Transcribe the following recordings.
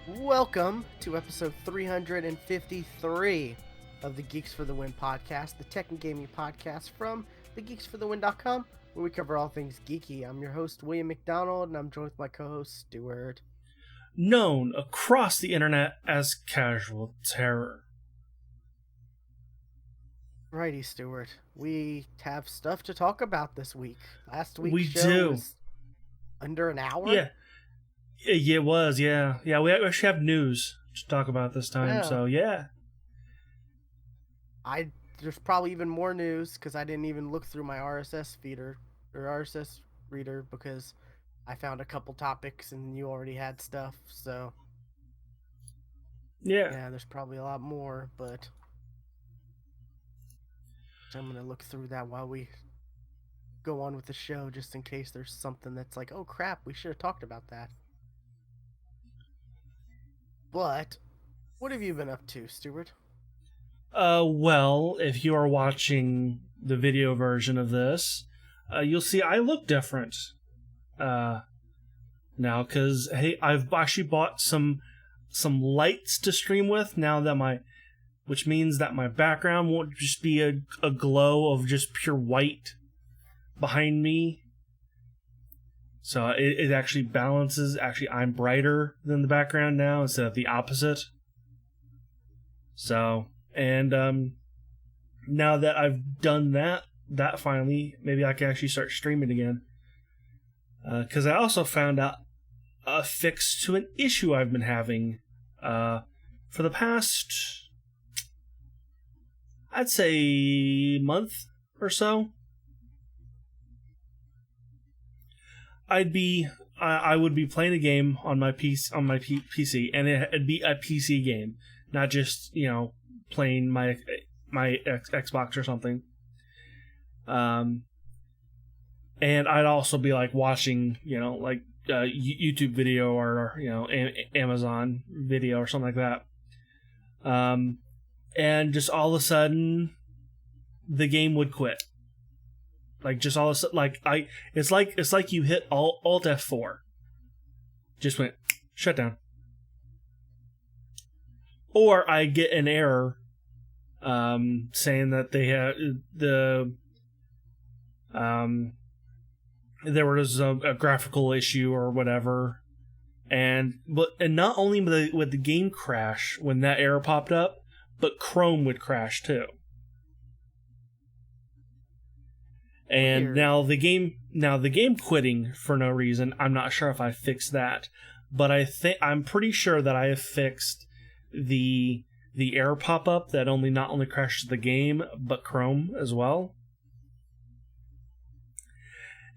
Welcome to episode 353 of the Geeks for the Win podcast, the tech and gaming podcast from thegeeksforthewin.com, where we cover all things geeky. I'm your host, William McDonald, and I'm joined with my co-host, Stuart. Known across the internet as Casual Terror. Righty, Stuart. We have stuff to talk about this week. Last week's We show do. was under an hour. Yeah, it was, yeah. Yeah, we actually have news to talk about this time, so yeah. There's probably even more news because I didn't even look through my RSS feeder or RSS reader because I found a couple topics and you already had stuff, so yeah, there's probably a lot more, but I'm gonna look through that while we go on with the show just in case there's something that's like, oh crap, we should have talked about that. But what have you been up to, Stuart? Well, if you are watching the video version of this, you'll see I look different now, because hey, I've actually bought some lights to stream with now that which means that my background won't just be a glow of just pure white behind me. So it actually balances. Actually, I'm brighter than the background now instead of the opposite. So, and now that I've done that finally, maybe I can actually start streaming again. Because I also found out a fix to an issue I've been having for the past, I'd say, month or so. I would be playing a game on my PC, and it'd be a PC game, not just playing my Xbox or something. And I'd also be like watching YouTube video or Amazon video or something like that. And just all of a sudden, the game would quit. Like just all of a sudden, it's like you hit Alt F4, just went shut down. Or I get an error, saying that they had there was a graphical issue or whatever, and not only would the game crash when that error popped up, but Chrome would crash too. And now the game quitting for no reason. I'm not sure if I fixed that, but I'm pretty sure that I have fixed the error pop up that not only crashes the game but Chrome as well.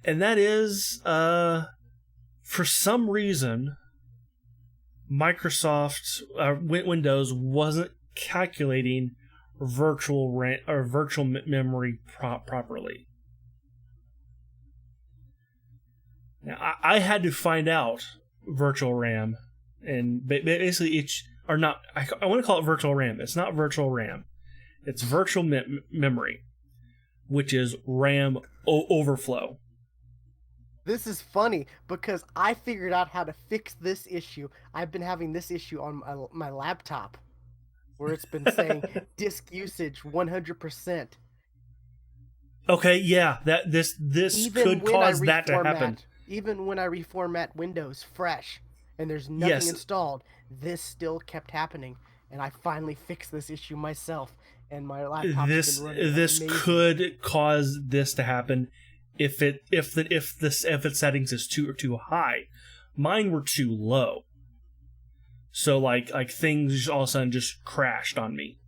And that is for some reason Microsoft Windows wasn't calculating virtual RAM or virtual memory properly. Now, I had to find out virtual RAM, and basically I want to call it virtual RAM. It's not virtual RAM. It's virtual memory, which is RAM overflow. This is funny because I figured out how to fix this issue. I've been having this issue on my laptop, where it's been saying disk usage 100%. Okay, yeah, this could cause that to happen. Even when I reformat Windows fresh and there's nothing installed, this still kept happening, and I finally fixed this issue myself. And my laptop has been running amazing. Could cause this to happen if its settings is too high. Mine were too low, so like things all of a sudden just crashed on me.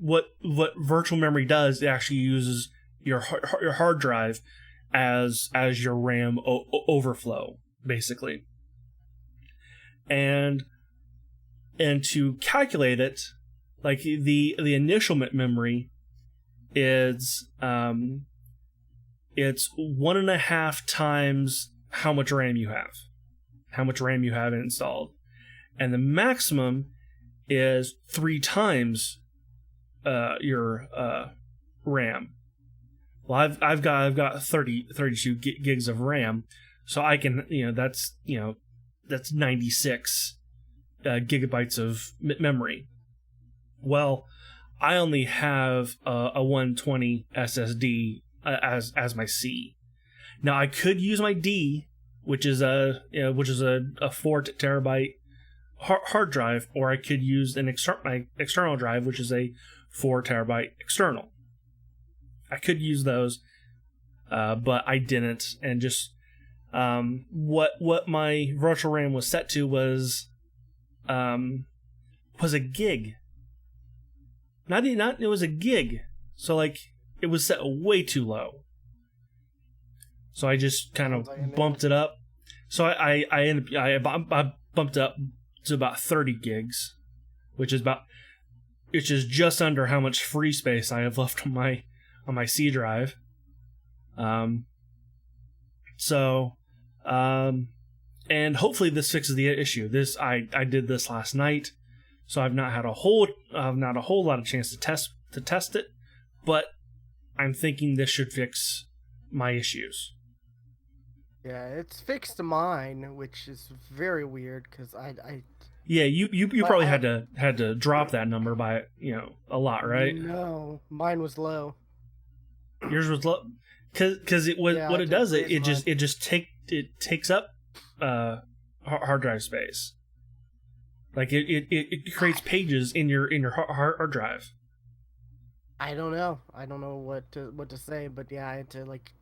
What virtual memory does, it actually uses your hard drive as your RAM overflow, basically. And to calculate it, like the initial memory is it's 1.5 times how much RAM you have installed, and the maximum is 3 times your RAM. Well, I've got 32 gigs of RAM, so I can that's 96 gigabytes of memory. Well, I only have a 120 SSD as my C. Now I could use my D, which is a 4 terabyte hard drive, or I could use my external drive, which is a 4 terabyte external. I could use those, but I didn't, and just what my virtual RAM was set to was a gig. It was a gig, so like it was set way too low. So I just kind of bumped it up. So I bumped it up to about 30 gigs, which is just under how much free space I have left on my C drive. And hopefully this fixes the issue. I did this last night, so I've not had a whole lot of chance to to test it, but I'm thinking this should fix my issues. Yeah, it's fixed mine, which is very weird because Yeah, you but probably had to drop that number by a lot, right? no, mine was low. Yours was low, because it was Yeah, I what had it to does. raise mine. It takes up uh hard drive space. Like it creates pages in your hard drive. I don't know. I don't know what to say, but yeah, I had to like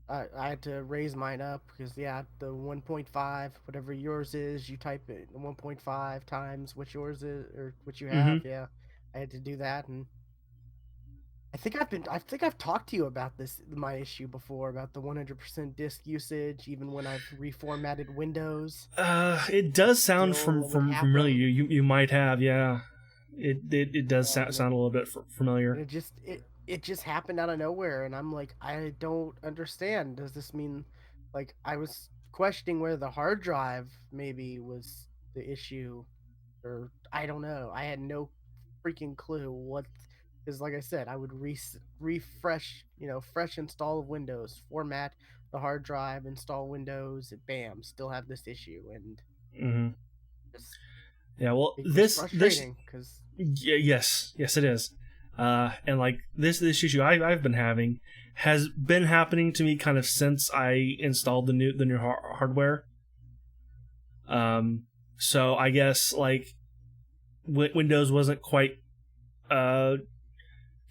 I had to raise mine up because yeah, the 1.5 whatever yours is, you type it 1.5 times what yours is or what you have. Mm-hmm. Yeah, I had to do that, and I think I've talked to you about this my issue before about the 100% disk usage even when I've reformatted Windows. It does sound Still would from familiar. happen. You might have, yeah. It does Yeah, sound a little bit and familiar. it just happened out of nowhere, and I'm like, I don't understand. Does this mean like I was questioning where the hard drive maybe was the issue, or I don't know. I had no freaking clue what, because like I said, I would refresh, fresh install of Windows, format the hard drive, install Windows, and bam, still have this issue, and Mm-hmm. just Yeah, well, it was this frustrating because yes it is, and like this issue I've been having has been happening to me kind of since I installed the new hardware. So I guess like Windows wasn't quite uh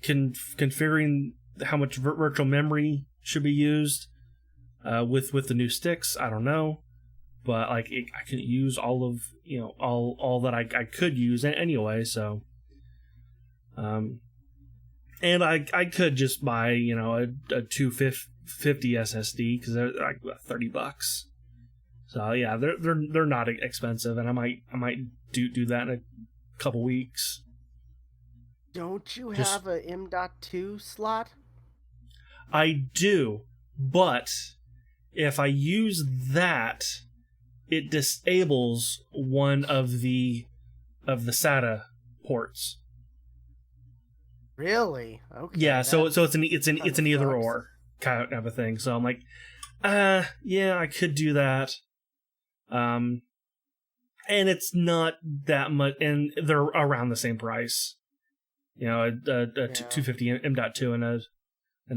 configuring how much virtual memory should be used with the new sticks. I don't know, but like I couldn't use all of all that I could use anyway. So and I could just buy a 250 SSD because they're like $30. So yeah, they're not expensive, and I might do that in a couple weeks. don't you Just have a M.2 slot? I do, but if I use that, it disables one of the SATA ports. Really? Okay, Yeah, so that's kind it's of an either sucks. or kind of a thing. So I'm like, yeah, I could do that. And it's not that much, and they're around the same price. A Yeah. 250 M.2 and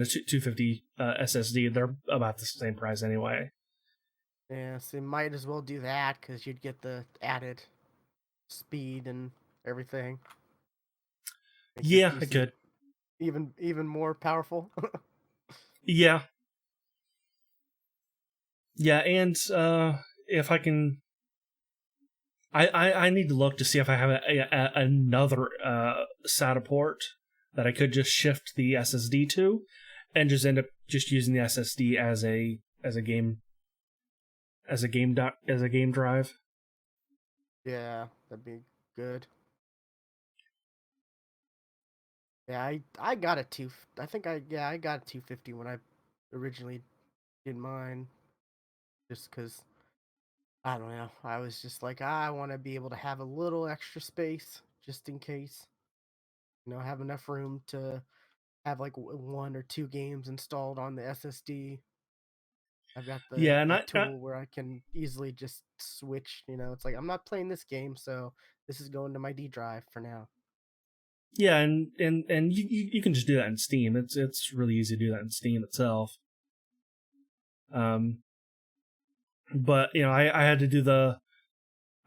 a 250 SSD, they're about the same price anyway. Yeah, so you might as well do that because you'd get the added speed and everything. Make your Yeah, I PC could. even more powerful. Yeah, yeah, and if I can, I need to look to see if I have another SATA port that I could just shift the SSD to, and just end up just using the SSD as a game as a game drive. Yeah, that'd be good. Yeah, I got a two. I think I got a 250 when I originally did mine, just because I don't know. I was just like, I want to be able to have a little extra space just in case. Have enough room to have like one or two games installed on the SSD. I've got Yeah, and the tool where I can easily just switch. It's like I'm not playing this game, so this is going to my D drive for now. yeah, and you can just do that in Steam. It's really easy to do that in Steam itself. Um, but I had to do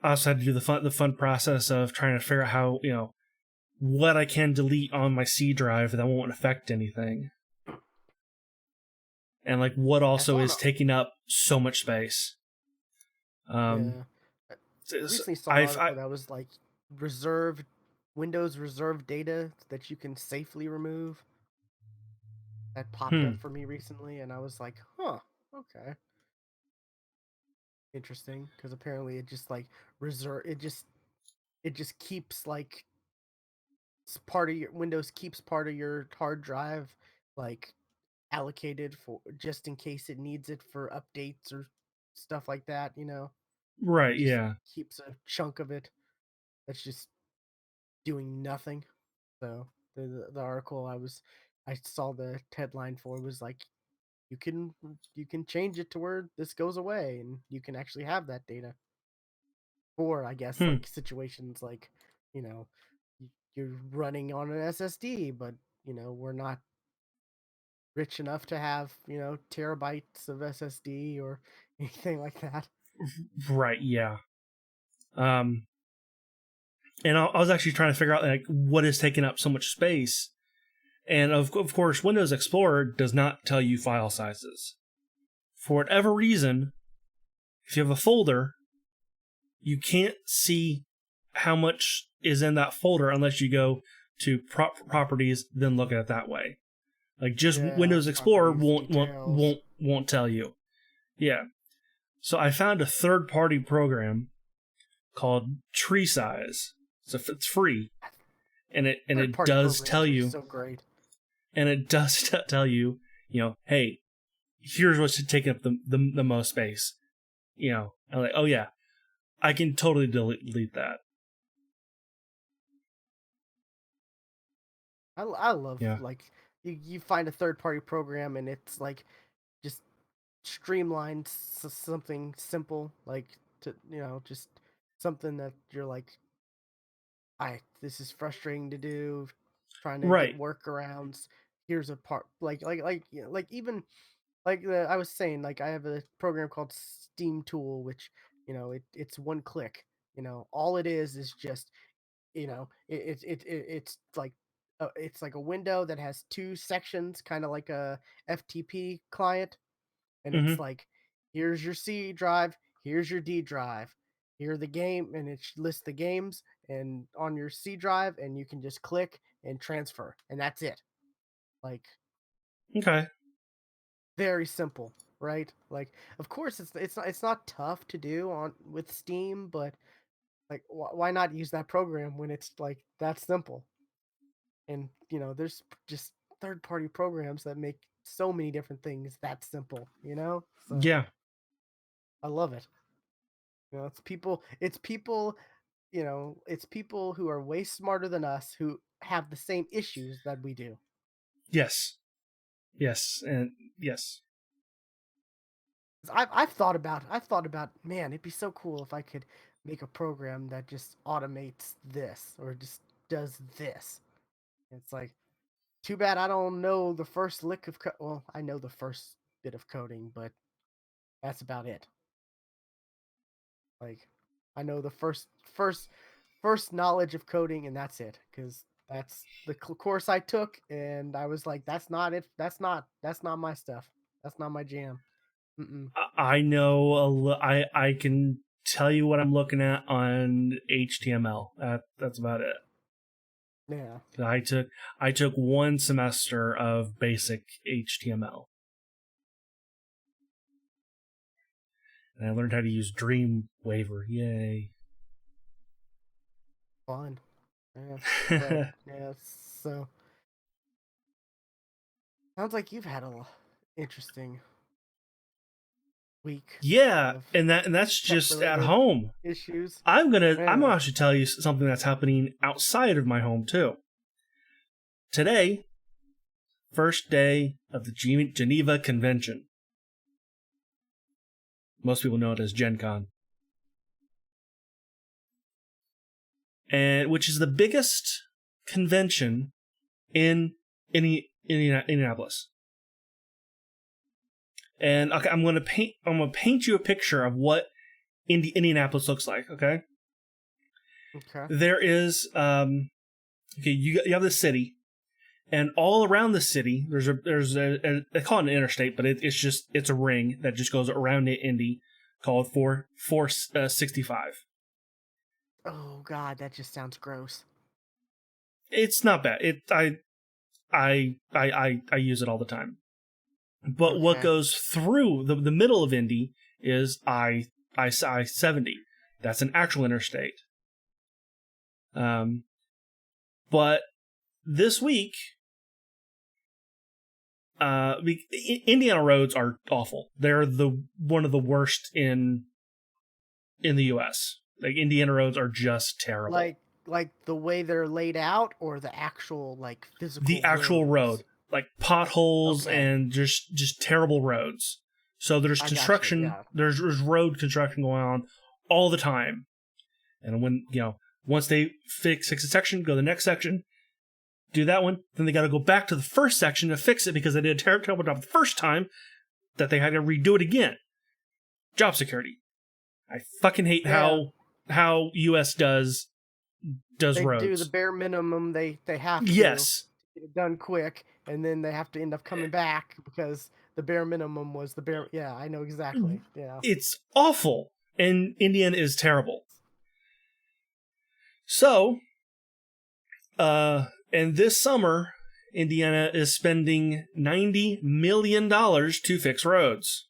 I also had to do the fun process of trying to figure out how what I can delete on my C drive that won't affect anything, and like what I also saw an is taking up so much space. Um, Yeah, I s- recently saw an I article that was like reserved Windows reserved data that you can safely remove. That popped up hmm for me recently, and I was like, huh, okay, interesting. Because apparently it just like reserve it just keeps like part of your Windows keeps part of your hard drive like allocated for just in case it needs it for updates or stuff like that. right, It just yeah, keeps a chunk of it that's just doing nothing. So the article I saw the headline for was like you can change it to where this goes away and you can actually have that data for, I guess, Hmm. like situations like, you know, you're running on an SSD, but we're not rich enough to have terabytes of SSD or anything like that. Right. Yeah. Um, and I was actually trying to figure out like what is taking up so much space. And of course, Windows Explorer does not tell you file sizes. For whatever reason, if you have a folder, you can't see how much is in that folder unless you go to properties, then look at it that way. Like just Yeah, Windows Explorer properties, details. won't tell you. Yeah. So I found a third-party program called Tree Size. So it's free, and Third it party does tell programs are you, so great. tell you, hey, here's what's taking up the most space. I'm like, oh yeah, I can totally delete that. I love Yeah. like you find a third party program and it's like just streamlined something simple like to just something that you're like I this is frustrating to do, trying to get Right. workarounds. Here's a part like even like I was saying, like I have a program called Steam Tool, which it's one click. All it is just it's like a window that has two sections, kind of like a FTP client, and it's Mm-hmm. like here's your C drive, here's your D drive, here are the game, and it lists the games and on your C drive, and you can just click and transfer, and that's it. Like Okay. very simple, right? Like of course it's not tough to do on with Steam, but like why not use that program when it's like that simple? And there's just third party programs that make so many different things that simple, so Yeah. I love it. It's people it's people who are way smarter than us who have the same issues that we do. Yes. Yes. And yes. I've thought about, man, it'd be so cool if I could make a program that just automates this or just does this. It's like, too bad I don't know the first lick of well, I know the first bit of coding, but that's about it. Like, I know the first knowledge of coding, and that's it. Because that's the course I took, and I was like, that's not it. That's not my stuff. That's not my jam. Mm-mm. I know I can tell you what I'm looking at on HTML. That's about it. Yeah. I took one semester of basic HTML, and I learned how to use Dreamweaver. Yay! Fun. Yeah. But yeah. So sounds like you've had a interesting week Yeah, of and that's tech just at related home. issues. I'm Yeah. gonna actually tell you something that's happening outside of my home too. Today, first day of the Geneva Convention. Most people know it as Gen Con. And which is the biggest convention in Indianapolis. And okay, I'm gonna paint you a picture of what Indianapolis looks like. Okay, Okay. there is okay, you have the city, and all around the city there's a they call it an interstate, but it's a ring that just goes around Indy called 465. Oh God, that just sounds gross. It's not bad. I use it all the time. But what Okay. goes through the middle of Indy is I 70. That's an actual interstate. But this week, Indiana roads are awful. They're the one of the worst in the U.S. Like Indiana roads are just terrible. like the way they're laid out, or the actual like physical The actual roads? road, like potholes Okay, and just terrible roads. So there's I got you. construction, Yeah. there's road construction going on all the time. And when, once they fix a section, go to the next section, do that one, then they got to go back to the first section to fix it because they did a terrible job the first time that they had to redo it again. Job security. I fucking hate Yeah. how US does They do the roads. bare minimum. They have to Yes. get it done quick, and then they have to end up coming back because the bare minimum was the bare. Yeah, I know exactly. Yeah. It's awful. And Indiana is terrible. So, and this summer, Indiana is spending $90 million to fix roads.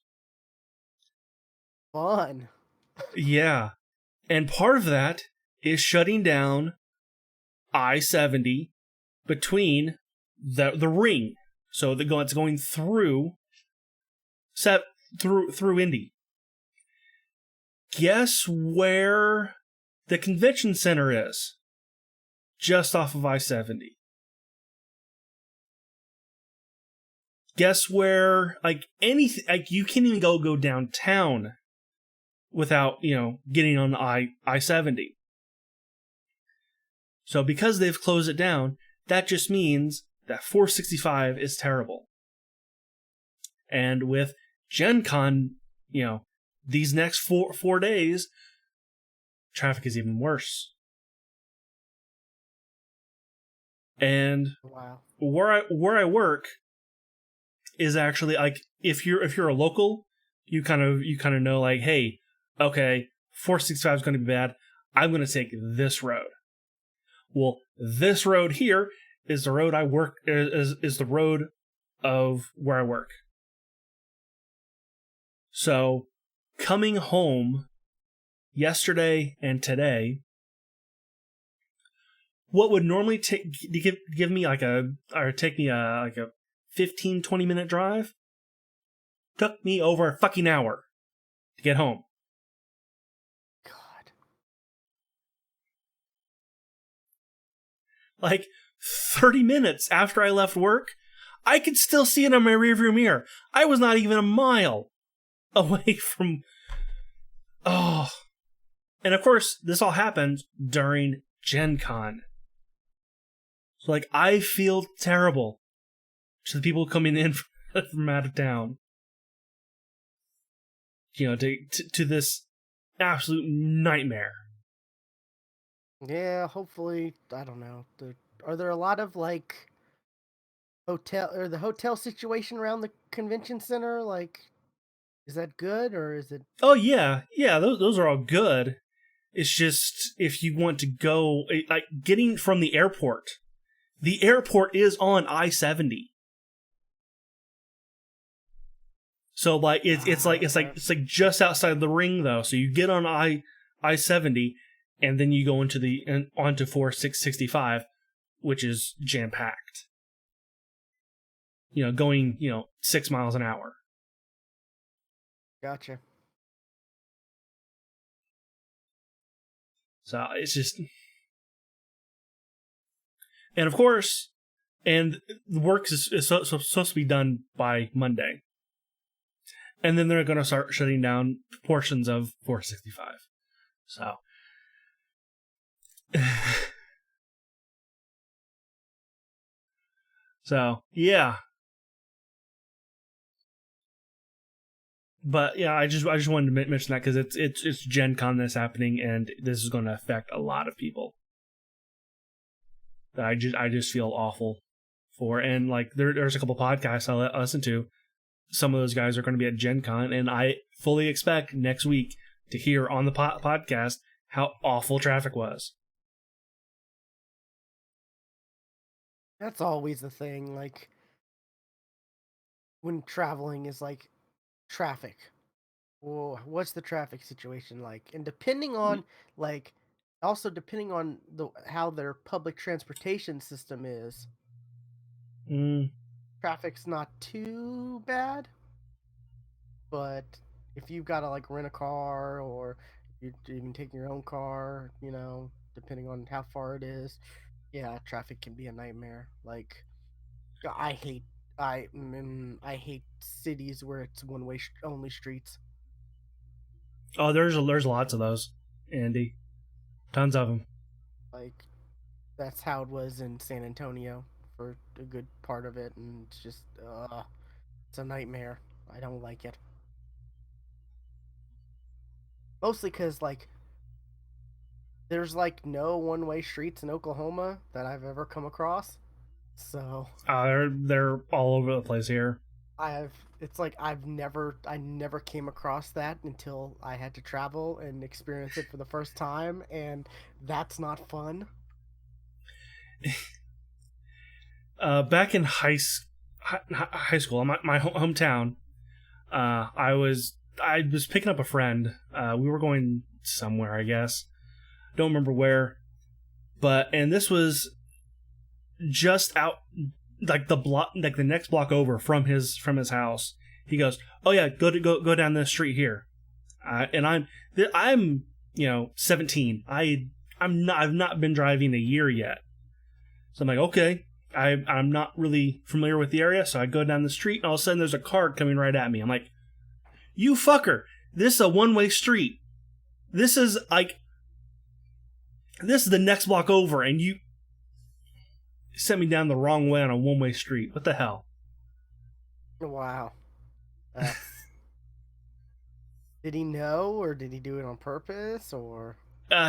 Fun. Yeah. And part of that is shutting down I-70 between the ring. So it's going through Indy. Guess where the convention center is? Just off of I-70. Guess where, like, anything, like, you can't even go downtown without, getting on I-70. So because they've closed it down, that just means that 465 is terrible. And with Gen Con, these next four days, traffic is even worse. And Wow. where I work is actually, like, if you're a local, you kind of know, like, hey, okay, 465 is going to be bad. I'm going to take this road. Well, this road here is the road I work is the road of where I work. So, coming home yesterday and today, what would normally give me take me a 15-20 minute drive took me over a fucking hour to get home. God. Like 30 minutes after I left work, I could still see it on my rearview mirror. I was not even a mile away from. Oh. And of course, this all happened during Gen Con. So, like, I feel terrible to the people coming in from out of town. To this absolute nightmare. Yeah. Hopefully, I don't know. Are there a lot of like the hotel situation around the convention center? Like, is that good or is it? Oh yeah, those are all good. It's just if you want to go, like, getting from the airport. The airport is on I-70. So, like, it's like just outside the ring though. So you get on I-70 and then you go onto 465, which is jam packed. Going 6 miles an hour. Gotcha. So it's just, and of course, and the work is supposed to be done by Monday. And then they're going to start shutting down portions of 465. So. So, yeah. But yeah, I just wanted to mention that because it's Gen Con that's happening, and this is going to affect a lot of people. That I just feel awful for, and like there's a couple podcasts I listen to. Some of those guys are going to be at Gen Con, and I fully expect next week to hear on the podcast how awful traffic was. That's always the thing. Like when traveling is like traffic. Well, what's the traffic situation like? And depending on like, also depending on how their public transportation system is, Mm. traffic's not too bad. But if you've got to like rent a car or you're even taking your own car, depending on how far it is. Yeah, traffic can be a nightmare. Like I hate I hate cities where it's one way only streets. Oh, there's lots of those, Andy. Tons of them. Like that's how it was in San Antonio for a good part of it, and it's just it's a nightmare. I don't like it. Mostly because like there's like no one way streets in Oklahoma that I've ever come across. So They're all over the place here. I've it's like I never came across that until I had to travel and experience it for the first time, and that's not fun. Back in high school, my hometown, I was picking up a friend. We were going somewhere, I guess. Don't remember where, and this was just out, like the block, like the next block over from his house. He goes, "Oh yeah, go down this street here," and I'm 17. I've not been driving a year yet, so I'm like, okay. I'm not really familiar with the area, so I go down the street, and all of a sudden there's a car coming right at me. I'm like, "You fucker! This is a one-way street. This is the next block over, and you sent me down the wrong way on a one-way street. What the hell?" Wow. That's... Did he know, or did he do it on purpose, or?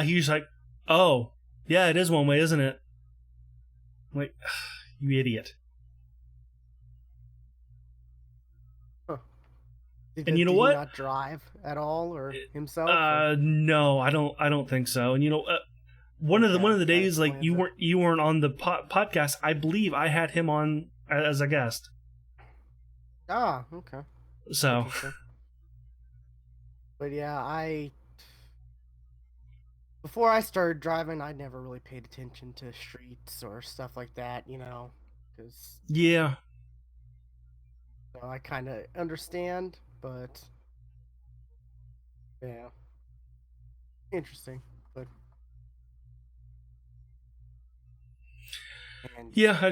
He's like, "Oh, yeah, it is one way, isn't it?" I'm like, you idiot. Huh. And you know did what? He not drive at all, or himself? No, I don't think so. And one of the days, like you weren't on the podcast. I believe I had him on as a guest. Ah, okay. So, but yeah, before I started driving, I never really paid attention to streets or stuff like that, because yeah, so I kind of understand, but yeah, interesting. But and yeah. I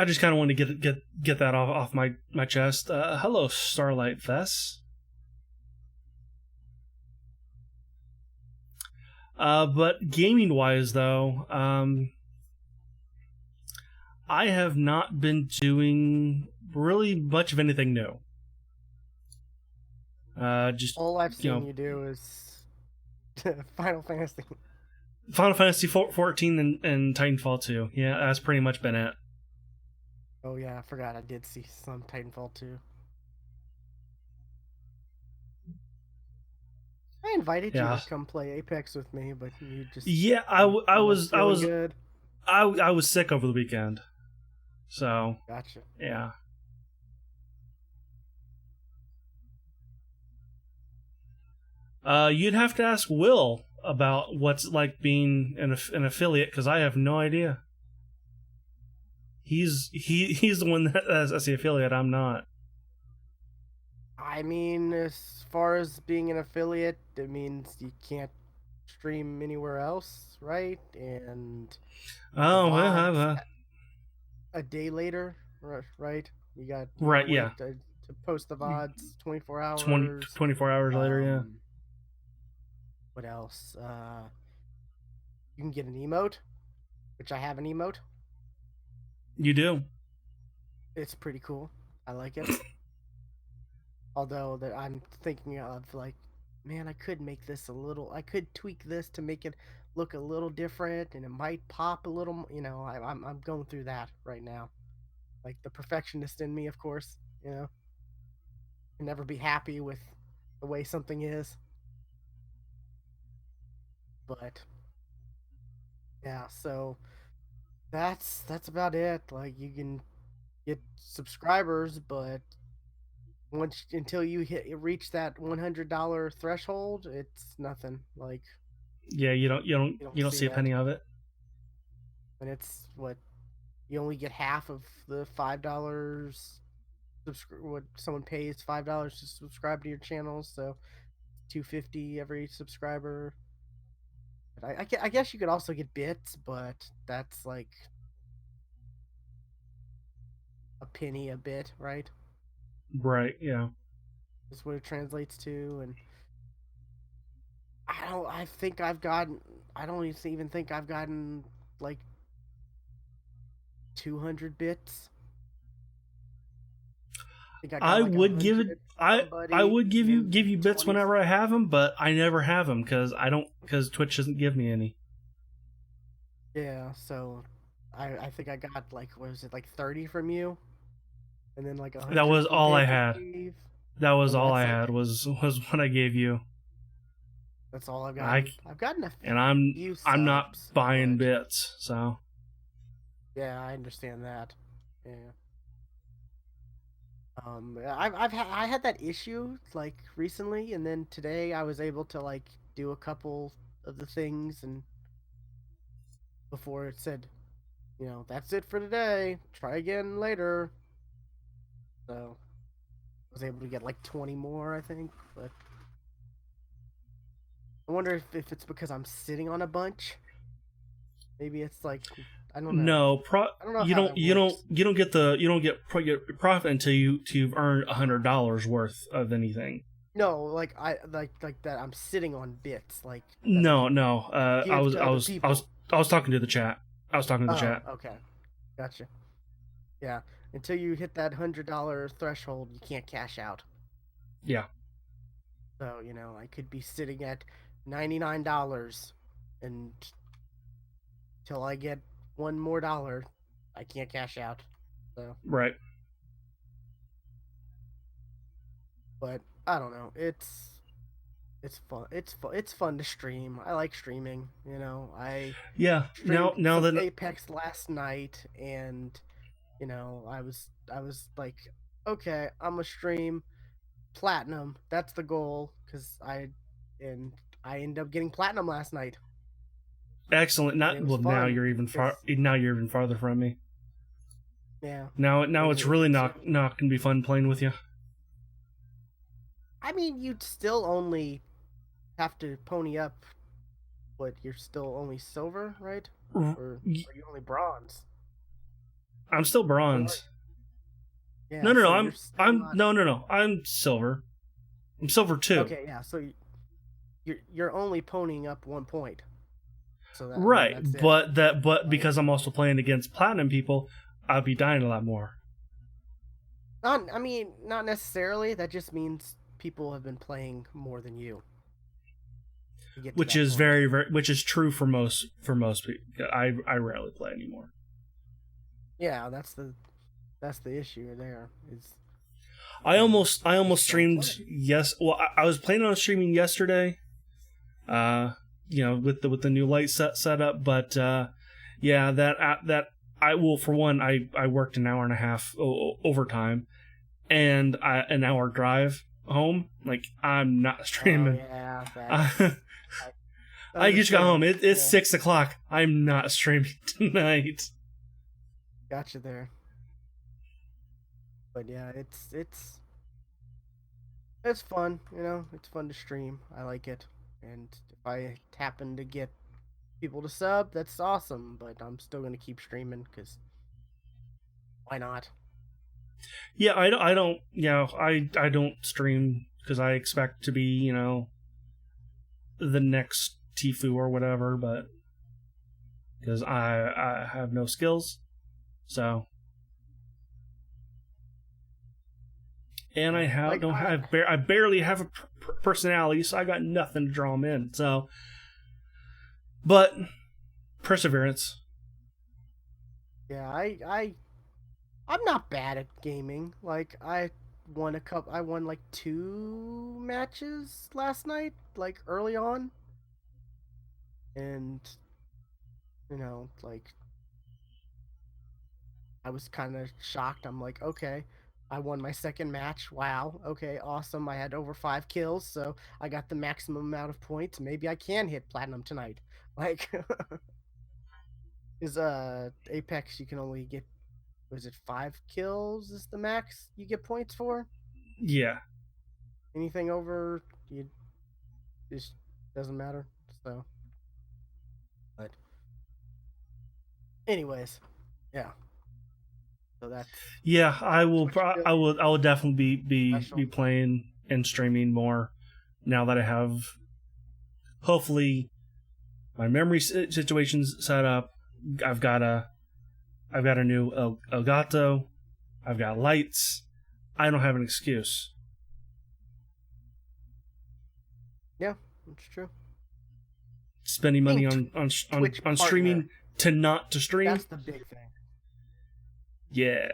just kind of wanted to get that off my chest. Hello, Starlight Fest. But gaming wise, though, I have not been doing really much of anything new. Just all I've seen you do is Final Fantasy. Final Fantasy 14 and Titanfall 2. Yeah, that's pretty much been it. Oh yeah, I forgot I did see some Titanfall 2. I invited you to come play Apex with me, but you just I was good. I was sick over the weekend, so Gotcha. Yeah. You'd have to ask Will about what's like being an affiliate, because I have no idea. He's the one that's the affiliate. I'm not. I mean, as far as being an affiliate, it means you can't stream anywhere else, right? And a day later, right? You got right, yeah, to post the VODs 24 hours. 24 hours later, yeah. What else? You can get an emote, which I have an emote. You do. It's pretty cool. I like it. Although that I'm thinking of like, man, I could make this I could tweak this to make it look a little different, and it might pop a little. I'm going through that right now. Like the perfectionist in me, of course. Can never be happy with the way something is. But yeah, so that's about it. Like you can get subscribers, but until you reach that $100 threshold, it's nothing. Like yeah, you don't see a penny of it. And it's what you only get half of the $5 what someone pays $5 to subscribe to your channel, so $250 every subscriber. I guess you could also get bits, but that's like a penny a bit, right? Right. Yeah. Is what it translates to. And I don't. I think I've gotten. I don't even think I've gotten like 200 bits. I think I got I like would give it. 100 I I somebody, would and then give you bits 20. whenever I have them, but I never have them because Twitch doesn't give me any. Yeah, so I think I got like, what was it, like 30 from you, and then like That 100 was from all I had. Dave. That was So all that's I like had was what I gave you. that's all I've I gotten. I've gotten a and few I'm not subs, buying but bits, so yeah, I understand that. Yeah. I had that issue like recently, and then today I was able to like do a couple of the things, and before it said, that's it for today. Try again later. So I was able to get like 20 more, I think. But I wonder if it's because I'm sitting on a bunch. Maybe it's like, I don't know. no. I don't know how that works. You don't get profit until you've earned $100 worth of anything. No, like like that. I'm sitting on bits like that I No, can no. give to other people. I was talking to the chat. I was talking to the Oh, chat. okay, gotcha. Yeah, until you hit that $100 threshold, you can't cash out. Yeah. So I could be sitting at $99, and till I get one more dollar, I can't cash out. So, Right. but I don't know. It's fun. It's fun to stream. I like streaming. I Yeah. streamed Now some that Apex last night, and I was like, okay, I'm gonna stream platinum. That's the goal, and I ended up getting platinum last night, excellent. and Not it was well. Now fun you're even because, far. Now you're even farther from me. yeah, Now it's really so not gonna be fun playing with you. I mean, you'd still only have to pony up. But you're still only silver, right? Or are you only bronze? I'm still What are bronze. you? Yeah, so you're still I'm not. no. I'm silver. I'm silver too. Okay, yeah, so you're only ponying up 1 point. So that, I mean, Right, that's it, but right? because I'm also playing against platinum people, I'll be dying a lot more. Not, I mean, not necessarily. That just means people have been playing more than you to get to Which that is point. which is true for most people. I rarely play anymore. Yeah, that's the issue there. Is I almost just don't streamed. play. Yes, well, I was planning on streaming yesterday. With the new light set up, but yeah, that I will for one. I worked an hour and a half overtime, and an hour drive home. Like I'm not Oh streaming. yeah, I I just got home. understand. It's Yeah, 6 o'clock. I'm not streaming tonight. gotcha there. But yeah, it's fun. It's fun to stream. I like it, and if I happen to get people to sub, that's awesome. But I'm still gonna keep streaming because why not? Yeah, I don't. I don't stream because I expect to be the next Tifu or whatever, but because I have no skills, so and I Yeah, have like don't have I barely have a personality, so I got nothing to draw them in. So, but perseverance. yeah, I'm not bad at gaming. Like I won like 2 matches last night, like early on, and like I was kind of shocked. I'm like, okay, I won my second match. Wow, okay, awesome. I had over 5 kills, so I got the maximum amount of points. Maybe I can hit platinum tonight. Like, is Apex, you can only get, was it 5 kills is the max you get points for? Yeah, Anything over, you just doesn't matter. So Anyways, yeah. So that's Yeah, I will. what you're I doing. will. I will definitely be Special. playing and streaming more now that I have hopefully my memory situations set up. I've got a new Elgato. I've got lights. I don't have an excuse. Yeah, that's true. Spending money Being on Twitch partner. streaming to not to stream. That's the big thing. Yeah,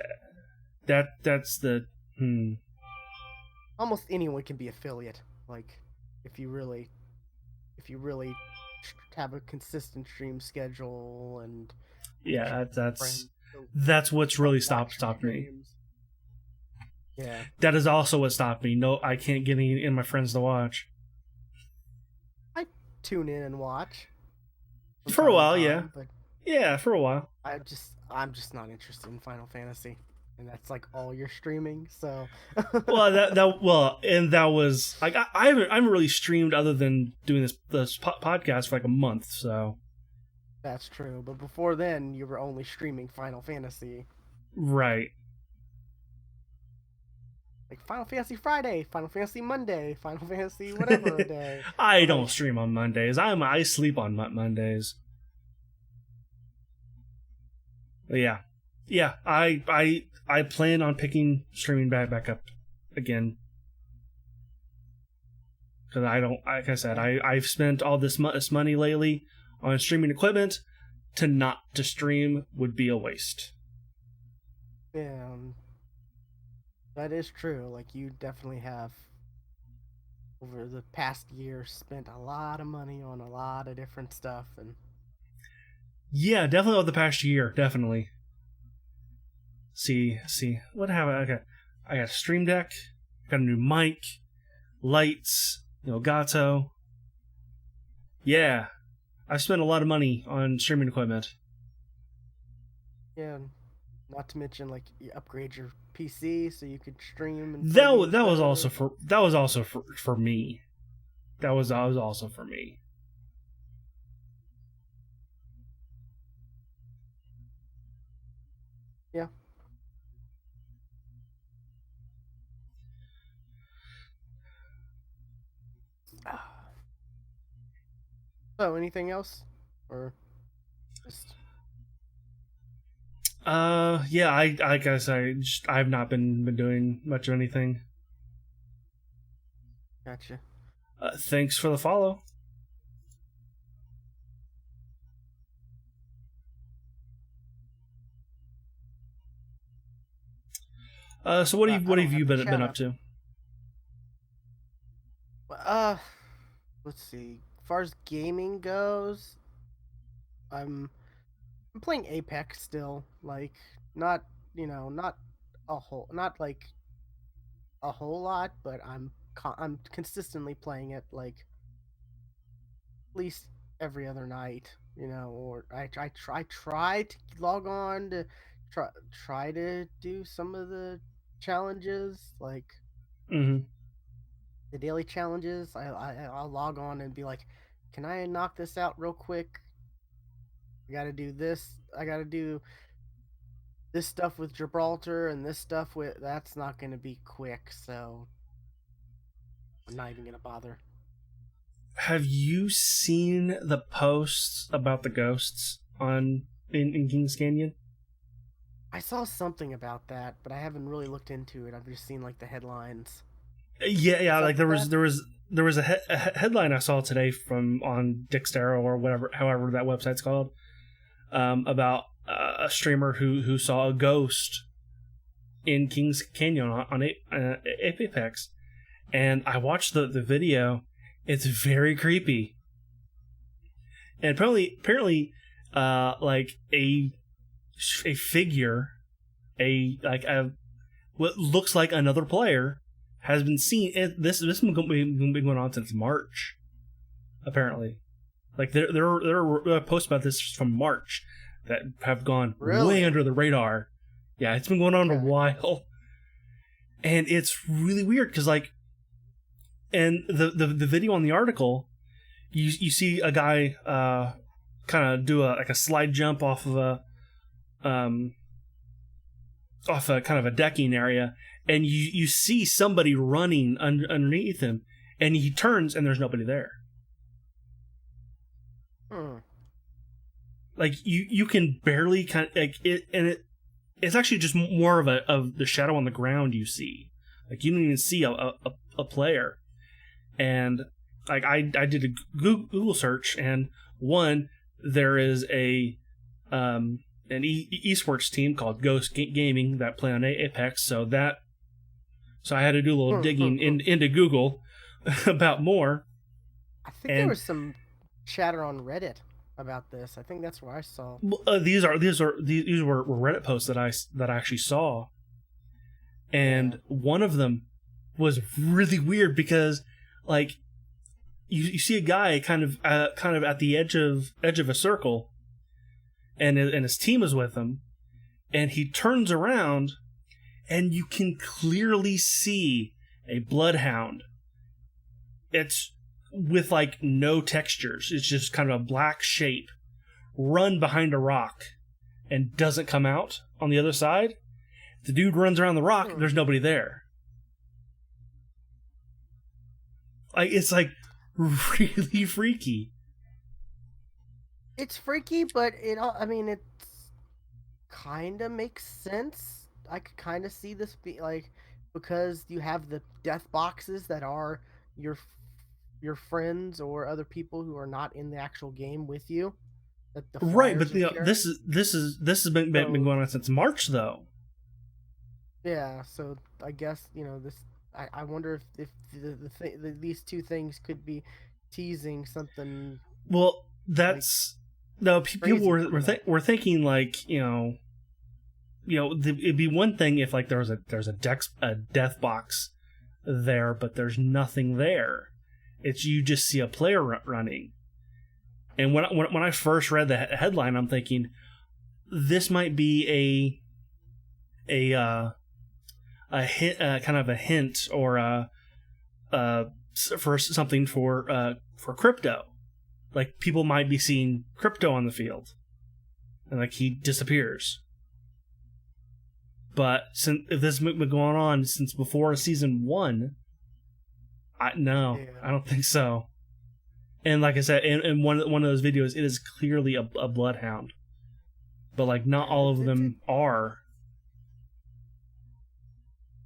that's the Almost anyone can be affiliate. Like, if you really, if you really have a consistent stream schedule and yeah. friends to That's what's really watch your stopped me. streams. Yeah, That is also what stopped me. No, I can't get any in my friends to watch I tune in and watch from for a time to while. Yeah, time, but yeah, for a while. I'm just not interested in Final Fantasy, and that's like all you're streaming. So Well, and that was like I haven't really streamed other than doing this podcast for like a month. So that's true. But before then, you were only streaming Final Fantasy, right, like Final Fantasy Friday, Final Fantasy Monday, Final Fantasy whatever day. I don't Like, stream on Mondays. I sleep on Mondays. But yeah, yeah. I plan on picking streaming back up again because I don't. Like I said, I've spent all this money lately on streaming equipment. To not to stream would be a waste. yeah, that is true. Like you definitely have over the past year spent a lot of money on a lot of different stuff, and Yeah, definitely over the past year. Definitely. See what have I? Okay, I got a Stream Deck, got a new mic, lights, Gato. Yeah, I spent a lot of money on streaming equipment. yeah, not to mention like you upgrade your PC so you could stream and play games That was better. also for me. That was also for me. Yeah. So anything else, or just Yeah, I guess I've not been doing much of anything. gotcha? Thanks for the follow. So I what don't have you have the been chat up up. to? Uh, let's see. As far as gaming goes, I'm I'm playing Apex still. Like not not not like a whole lot, but I'm consistently playing it like at least every other night. Or I try to log on to try to do some of the challenges like Mm-hmm. the daily challenges. I'll log on and be like, can I knock this out real quick? I got to do this. I got to do this stuff with Gibraltar and this stuff with that's not going to be quick, so I'm not even going to bother. Have you seen the posts about the ghosts in Kings Canyon? I saw something about that, but I haven't really looked into it. I've just seen like the headlines. Yeah. What's up Like with that? there was a headline I saw today from on Dixero or whatever, however that website's called, about a streamer who saw a ghost in Kings Canyon on Apex, and I watched the video. It's very creepy, and apparently, like a figure, a what looks like another player has been seen. This has been going on since March, apparently. Like there are posts about this from March that have gone way Really? under the radar. Yeah, it's been going on a Okay. while, and it's really weird because like, and the video on the article, you see a guy kind of do a slide jump off of um, off a kind of a decking area, and you see somebody running underneath him, and he turns and there's nobody there. Hmm. Like you can barely kind of, like it, and it's actually just more of the shadow on the ground you see. Like you don't even see a player. And like I did a Google search, and one, there is an esports team called Ghost Gaming that play on Apex. So I had to do a little digging into Google about more. I think there And was some chatter on Reddit about this. I think that's where I saw. these were Reddit posts that I actually saw, and Yeah. one of them was really weird because like you see a guy kind of at the edge of a circle, and his team is with him, and he turns around, and you can clearly see a bloodhound. It's with like no textures. It's just kind of a black shape run behind a rock and doesn't come out on the other side. The dude runs around the rock, there's nobody there. Like it's like really freaky. It's freaky, but I mean, it kind of makes sense. I could kind of see this be like, because you have the death boxes that are your your friends or other people who are not in the actual game with you, that the Right, flyers but appear. this has been So going on since March though. yeah, so I guess this. I wonder if these two things could be teasing something Well, like that's no people crazy coming up. were thinking like it'd be one thing if like there's a death box there, but there's nothing there. It's you just see a player running. And when I first read the headline, I'm thinking this might be a hint, kind of a hint, or for something for crypto. Like people might be seeing crypto on the field, and like he disappears. But if this has been going on since before season 1, I don't think so. And like I said, in one of those videos, it is clearly a bloodhound, but like not Yeah, all of them are.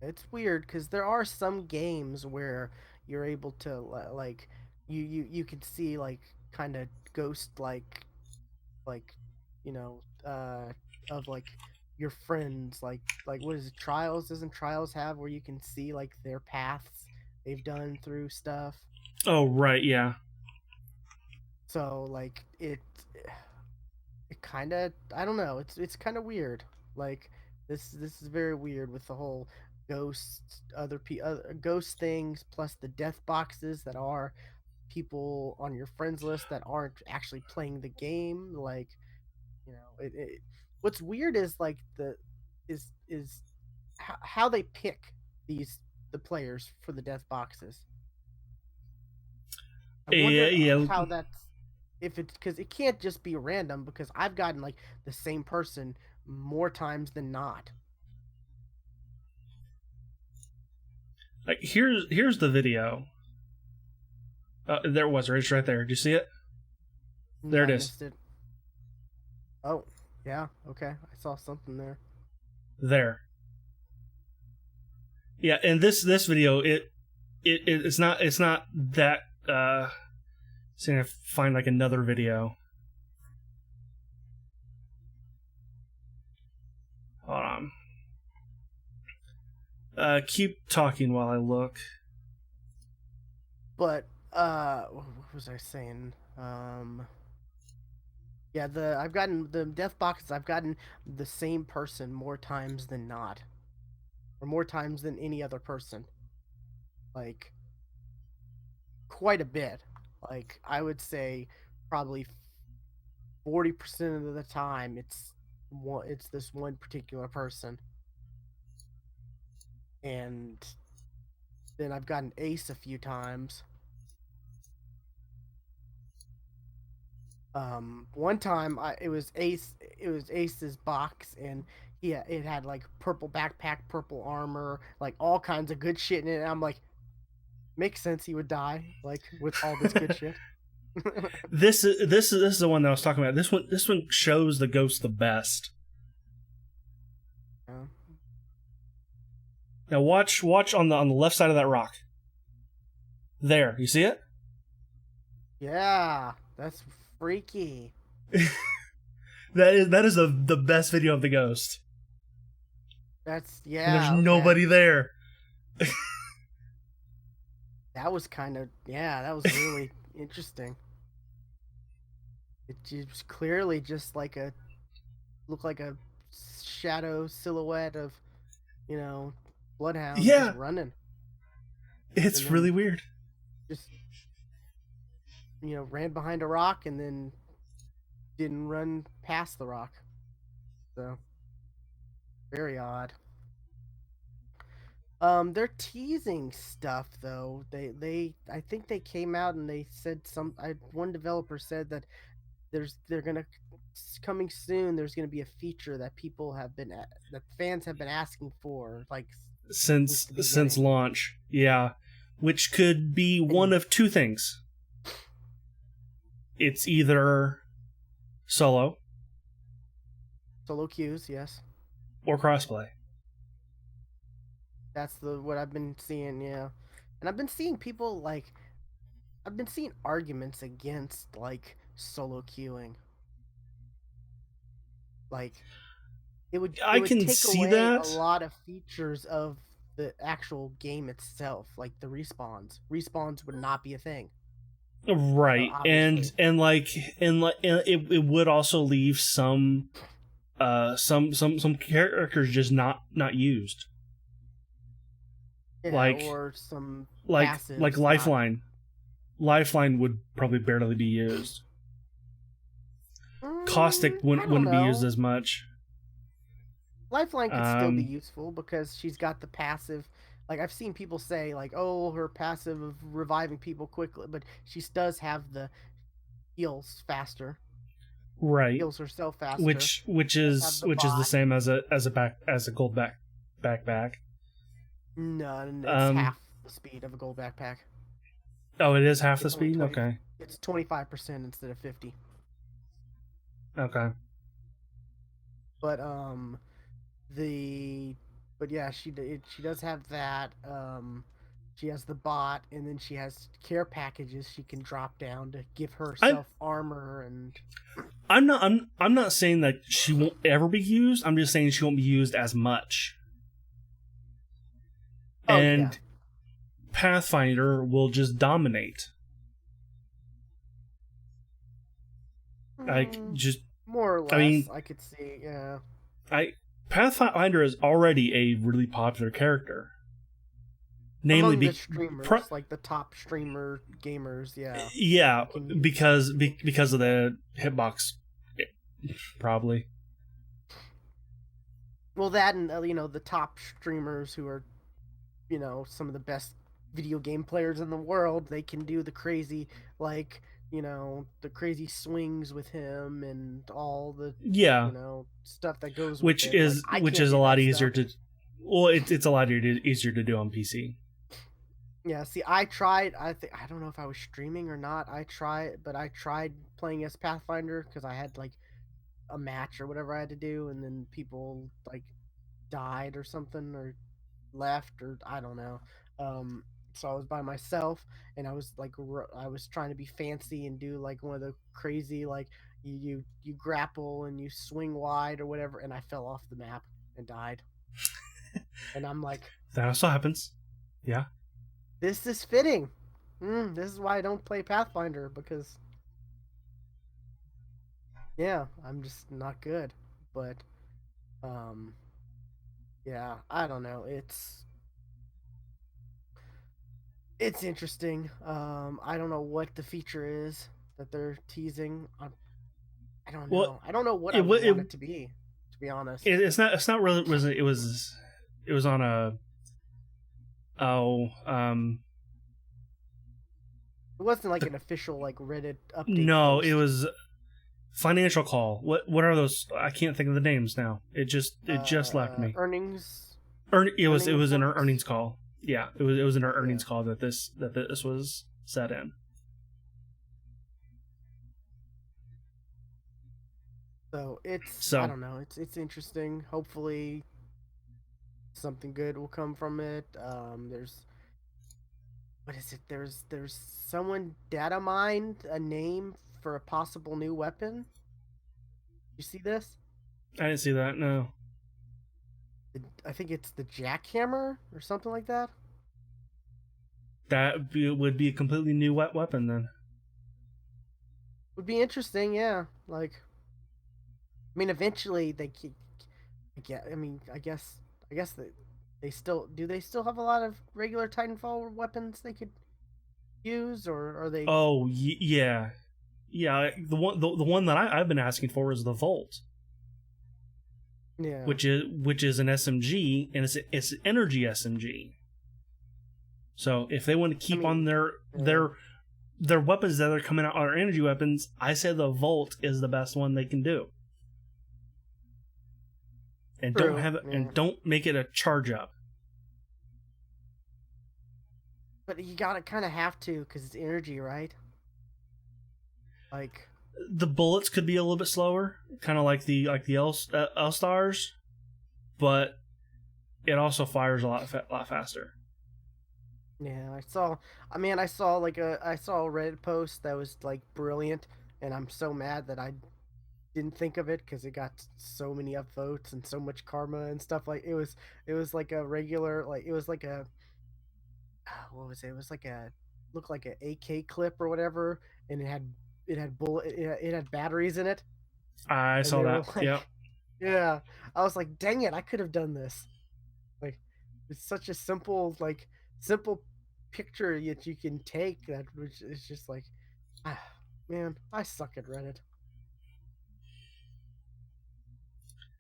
it's weird because there are some games where you're able to like you can see like kind of ghost like you know of like your friends like what is it, Trials? Doesn't Trials have where you can see like their paths they've done through stuff? Oh right, yeah. So like it kind of, I don't know, it's kind of weird. Like this is very weird with the whole ghosts, other ghost things, plus the death boxes that are people on your friends list that aren't actually playing the game. Like what's weird is like is how they pick the players for the death boxes. I Yeah, wonder yeah. how that's, if it's because it can't just be random, because I've gotten like the same person more times than not. Like here's the video. There it was, right there. Did you see it? There No, it I is. missed it. Oh, yeah, okay, I saw something there. There. Yeah, and this video it's not that. So I'm gonna find like another video. Hold on. Keep talking while I look. But what was I saying? Yeah, the I've gotten the death boxes. I've gotten the same person more times than not, or more times than any other person. Like quite a bit. Like I would say probably 40% of the time it's this one particular person. And then I've gotten ace a few times. One time it was Ace's box, and it had like purple backpack, purple armor, like all kinds of good shit in it. And I'm like, makes sense he would die, like with all this good shit. This is the one that I was talking about. This one shows the ghost the best. Yeah. Now watch on the left side of that rock. There, you see it? Yeah, that's freaky. That is the best video of the ghost. That's And there's yeah, okay. nobody there. That was kind of yeah, that was really interesting. It was clearly just like a looked like a shadow silhouette of, you know, bloodhound just Yeah, running, and it's really then weird. just ran behind a rock and then didn't run past the rock. So very odd. They're teasing stuff though. I think they came out and they said one developer said that they're gonna coming soon. There's gonna be a feature that that fans have been asking for like since the Since beginning. launch. Yeah, which could be one And of two things. It's either solo solo queues, yes, or crossplay. that's the what I've been seeing. Yeah, and I've been seeing people like I've been seeing arguments against like solo queuing. Like it I would can take see away a that. lot of features of the actual game itself, like the respawns. Respawns would not be a thing, Right, obviously. and it would also leave some characters just not used. Yeah, Like or some like passives not. Lifeline would probably barely be used. Caustic I don't wouldn't be used know. as much. Lifeline could still be Um, useful because she's got the passive. Like I've seen people say, like, "Oh, her passive of reviving people quickly," but she does have the heals faster, right, heals herself faster. which She does have is the which is the bot. same as a gold backpack. None. It's Um, half the speed of a gold backpack. oh, it is half the It's only speed. 20. Okay, It's 25% instead of 50. okay. But the but yeah, she does have that. She has the bot, and then she has care packages she can drop down to give I herself armor and I'm not saying that she won't ever be used. I'm just saying she won't be used as much. oh yeah. And Pathfinder will just dominate. Like Mm, just more or I less, mean, I could see. Yeah, I Pathfinder is already a really popular character. Namely, among the streamers, like the top streamer gamers, yeah, yeah, you can use. because of the hitbox, probably. Well, that and the top streamers who are some of the best video game players in the world, they can do the crazy like the crazy swings with him and all the Yeah, stuff that goes with it. Like I which can't is a do lot that easier stuff. to. Well, it's a lot easier to do on PC. Yeah, see, I tried. I don't know if I was streaming or not. I tried playing as Pathfinder because I had like a match or whatever I had to do, and then people like died or something or left or I don't know. Um, so I was by myself and I was like I was trying to be fancy and do like one of the crazy like you grapple and you swing wide or whatever, and I fell off the map and died. And I'm like, That also happens. Yeah. this is fitting. This is why I don't play Pathfinder because yeah, I'm just not good. But um, yeah, I don't know. It's interesting. I don't know what the feature is that they're teasing. I don't Well, know. I don't know what I it would it, want it to be, to be honest. it's not really it was on a oh It wasn't like an official like Reddit update no, post. Financial call. What are those? I can't think of the names now. It just left me. Earnings. It was in our reports. earnings call. Yeah, it was in our Yeah. earnings call that this was set in. So I So don't know. It's interesting. Hopefully, something good will come from it. There's what is it? There's someone data mined a name for a possible new weapon. You see this? I didn't see that. No, I think it's the jackhammer or something like that. would be a completely new weapon then. Would be interesting, yeah. Like, I mean, eventually they keep. I mean, I guess they still do. They still have a lot of regular Titanfall weapons they could use, or are they? Oh yeah, yeah. The one that I've been asking for is the Volt, Yeah. which is an SMG, and it's an energy SMG. So if they want to I keep mean, on yeah. their weapons that are coming out are energy weapons, I say the Volt is the best one they can do. And True. Yeah. don't make it a charge up. But you gotta kind of have to because it's energy, right? Like, The bullets could be a little bit slower, kind of like the L stars, but it also fires a lot faster. yeah, I saw. I mean, I saw a Reddit post that was like brilliant, and I'm so mad that I didn't think of it because it got so many upvotes and so much karma and stuff. Like it was like a regular, like it was like a what was it? It was like a looked like an AK clip or whatever, and it had it had batteries in it, I and saw they were that. Yep. like, yeah. I was like, dang it, I could have done this. Like, it's such a simple picture that you can take that, which is just like, ah, man, I suck at Reddit.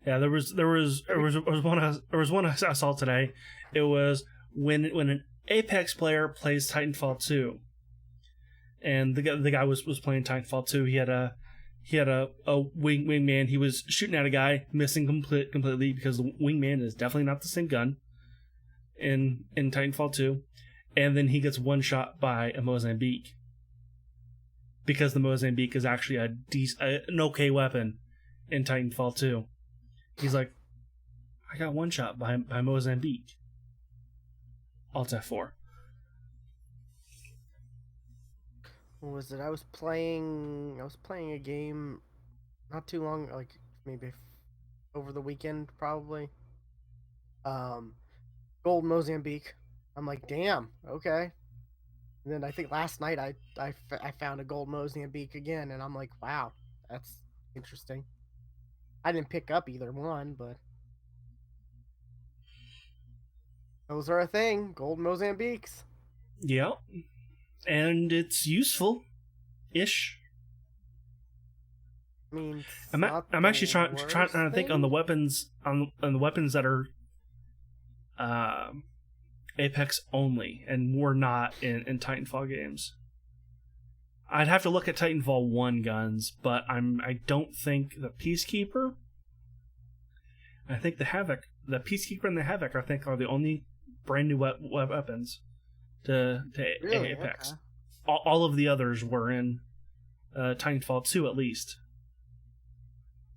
Yeah, there was one I saw today. It was when an Apex player plays Titanfall 2, and the guy was playing Titanfall 2. He had a wingman. He was shooting at a guy, missing completely because the wingman is definitely not the same gun in Titanfall 2. And then he gets one shot by a Mozambique because the Mozambique is actually an okay weapon in Titanfall 2. He's like, I got one shot by Mozambique. Alt F4. What was it? I was playing a game not too long, like maybe over the weekend, probably. Um, Gold Mozambique. I'm like, damn, okay. And then I think last night I found a gold Mozambique again, and I'm like, wow, that's interesting. I didn't pick up either one, but those are a thing. Gold Mozambiques. Yeah, and it's useful ish. I mean, it's not I'm the actually trying worst to think on thing. the weapons on the weapons that are uh, Apex only and were not in Titanfall games. I'd have to look at Titanfall 1 guns, but I don't think the Peacekeeper. I think the Peacekeeper and the Havoc, I think, are the only brand new weapons to Really? Apex. Okay. All of the others were in Titanfall 2 at least.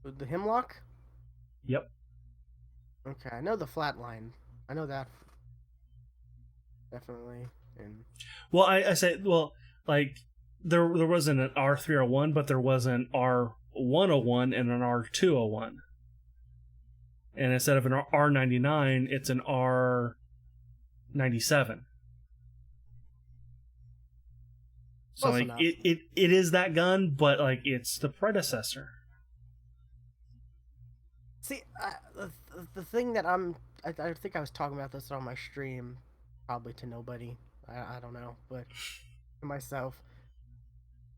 With the Hemlock? Yep. Okay, I know the Flatline. I know that definitely. And Well, I say, well, like there wasn't an R301, but there was an R101 and an R201. And instead of an R99, it's an R97. So close like enough. it is that gun, but like it's the predecessor. See, the thing that I think I was talking about this on my stream, probably to nobody. I don't know, but to myself.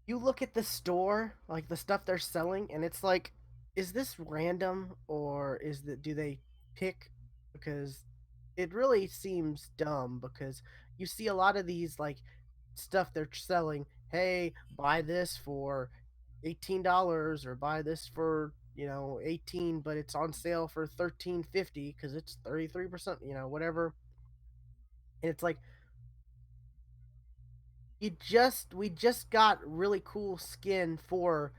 You look at the store, like the stuff they're selling, and it's like, is this random or do they pick? Because it really seems dumb because you see a lot of these like stuff they're selling. Hey, buy this for $18 or buy this for, 18, but it's on sale for 13.50 because it's 33%, whatever. And it's like we just got really cool skin for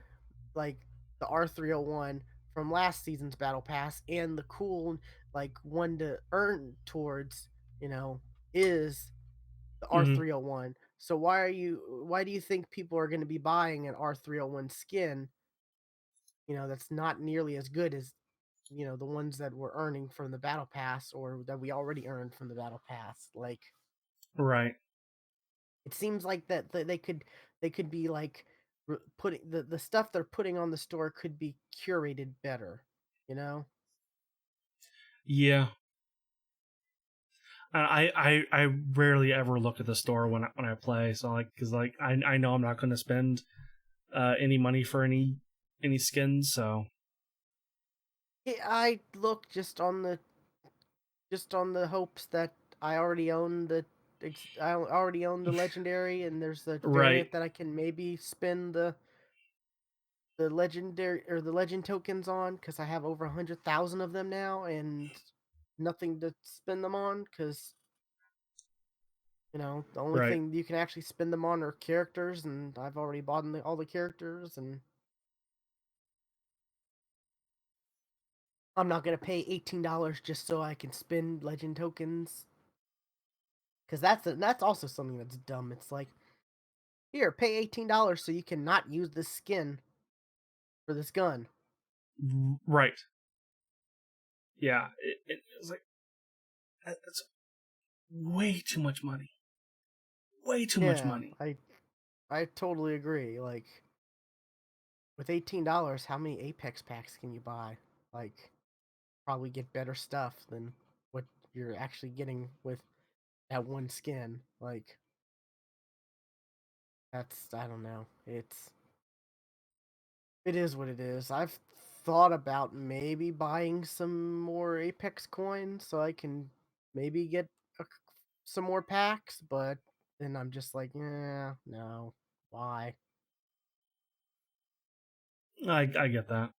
like the R301 from last season's battle pass, and the cool like one to earn towards, is the Hmm. R301. So why do you think people are going to be buying an R301 skin, that's not nearly as good as, the ones that we're earning from the battle pass or that we already earned from the battle pass? Like, Right. it seems like that they could be like putting the stuff they're putting on the store could be curated better, you know? Yeah. I rarely ever look at the store when I play. So like, because like I know I'm not going to spend any money for any skins. So I look just on the hopes that I already own I already own the legendary, and there's a right, variant that I can maybe spend the legendary or the legend tokens on because I have over 100,000 of them now and nothing to spend them on because the only right. thing you can actually spend them on are characters, and I've already bought all the characters, and I'm not gonna pay $18 just so I can spend legend tokens. Because that's also something that's dumb. It's like, here, pay $18 so you can not use this skin for this gun. Right. Yeah. It's like that's way too much money. Way too much Yeah, money. I totally agree. Like, with $18, how many Apex packs can you buy? Like, probably get better stuff than what you're actually getting with that one skin. Like, I don't know. It is what it is. I've thought about maybe buying some more Apex coins so I can maybe get some more packs, but then I'm just like, yeah, no, why? I get that.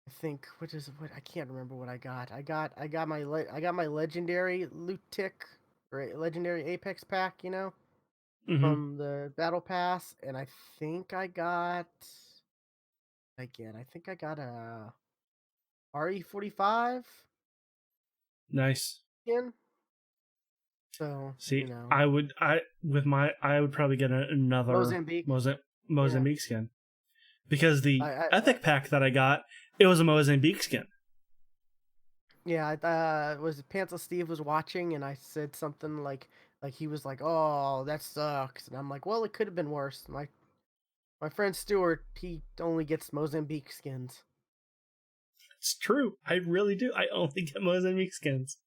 I think what I can't remember what I got. I got my legendary loot tick or legendary Apex pack, Hmm. from the battle pass, and I think I got a RE45 Nice. skin. So, See, I would probably get another Mozambique. Yeah. Mozambique skin because I, the I, I epic pack that I got, it was a Mozambique skin. yeah, was Panther Steve was watching, and I said something like he was like, "Oh, that sucks," and I'm like, "Well, it could have been worse." My friend Stuart, he only gets Mozambique skins. It's true. I really do. I only get Mozambique skins.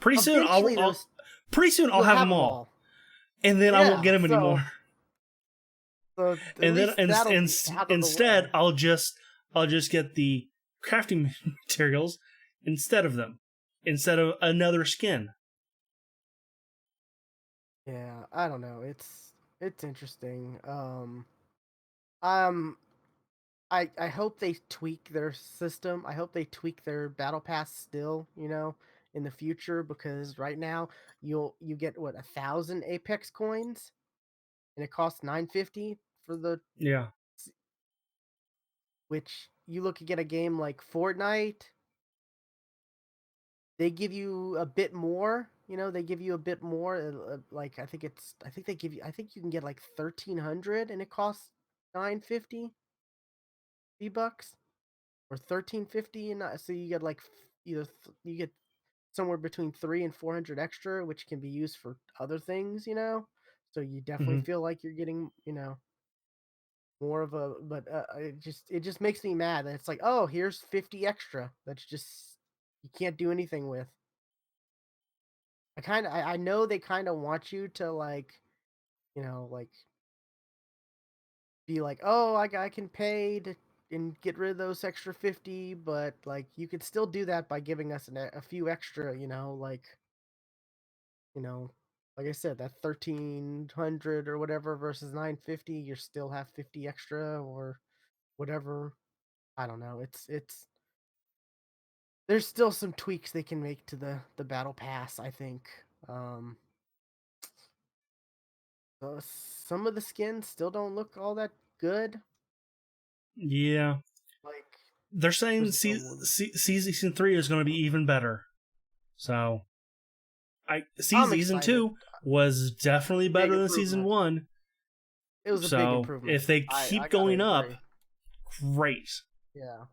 Pretty soon Eventually, I'll those pretty soon I'll you'll have have them them all, all. and then I won't get Yeah, them so anymore. at And then least that'll be out of the instead way. I'll just get the crafting materials instead of them, instead of another skin. Yeah, I don't know. It's interesting. Um, I hope they tweak their system. I hope they tweak their battle pass still, in the future, because right now you get what, 1,000 Apex coins, and it costs 950 for Yeah. which you look at a game like Fortnite, they give you a bit more. They give you a bit more. Like I think they give you. I think you can get like 1,300, and it costs 950 V-bucks or 1350, and so you get like you get somewhere between 300 and 400 extra, which can be used for other things. So you definitely Hmm. feel like you're getting more of a. But it just makes me mad that it's like, oh, here's 50 extra. That's just you can't do anything with. I know they kind of want you to like be like, oh, I can pay to and get rid of those extra 50, but like you could still do that by giving us a few extra, like, you know like I said, that 1300 or whatever versus 950, you still have 50 extra or whatever. I don't know. It's there's still some tweaks they can make to the battle pass, I think. Um some of the skins still don't look all that good. Yeah, Like they're saying there's season 3 is going to be even better. So, I'm season excited. 2 was definitely Big better than season improvement. 1. It was a big So, improvement. if they I keep gotta going up, agree. great. Yeah,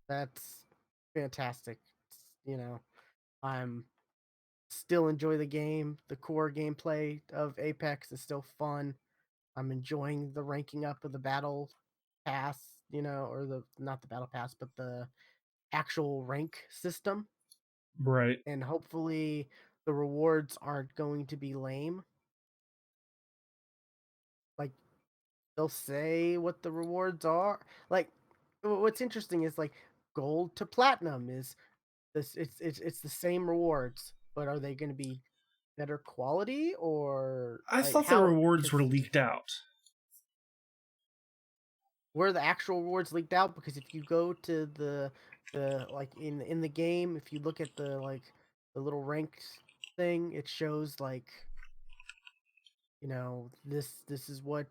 that's fantastic. You know, I'm still enjoy the game. The core gameplay of Apex is still fun. I'm enjoying the ranking up of the battle pass, or the not the battle pass, but the actual rank system. Right. And hopefully the rewards aren't going to be lame. Like they'll say what the rewards are. Like what's interesting is like gold to platinum is this it's the same rewards, but are they going to be better quality or I like thought the how rewards cuz were leaked out. were the actual rewards leaked out? Because if you go to the like in the game, if you look at the little ranked thing, it shows like this is what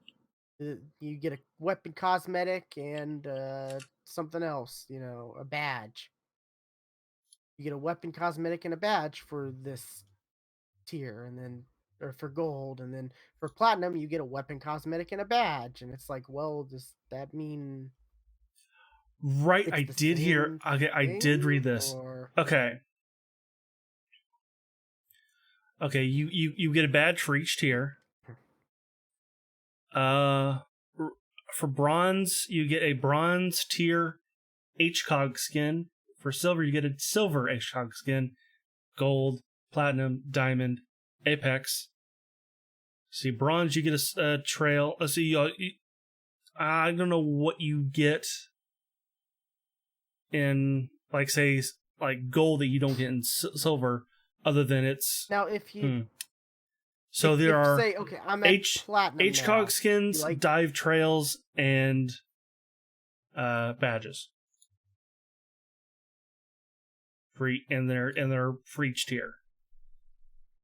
you get a weapon cosmetic and something else, a badge. You get a weapon cosmetic and a badge for this tier, and then or for gold, and then for platinum you get a weapon cosmetic and a badge, and it's like, well, does that mean Right, it's I the did hear. same Okay, I did thing read this. or Okay, okay, you get a badge for each tier. Uh, for bronze, you get a bronze tier HCOG skin. For silver, you get a silver HCOG skin. Gold, platinum, diamond, apex. See, bronze, you get a trail. Let's see, I don't know what you get in, like, say, like gold that you don't get in silver, other than it's. now if you Hmm. So there if are say, okay, I'm at platinum HCOG now, you skins, like dive trails, and badges and they're for each tier.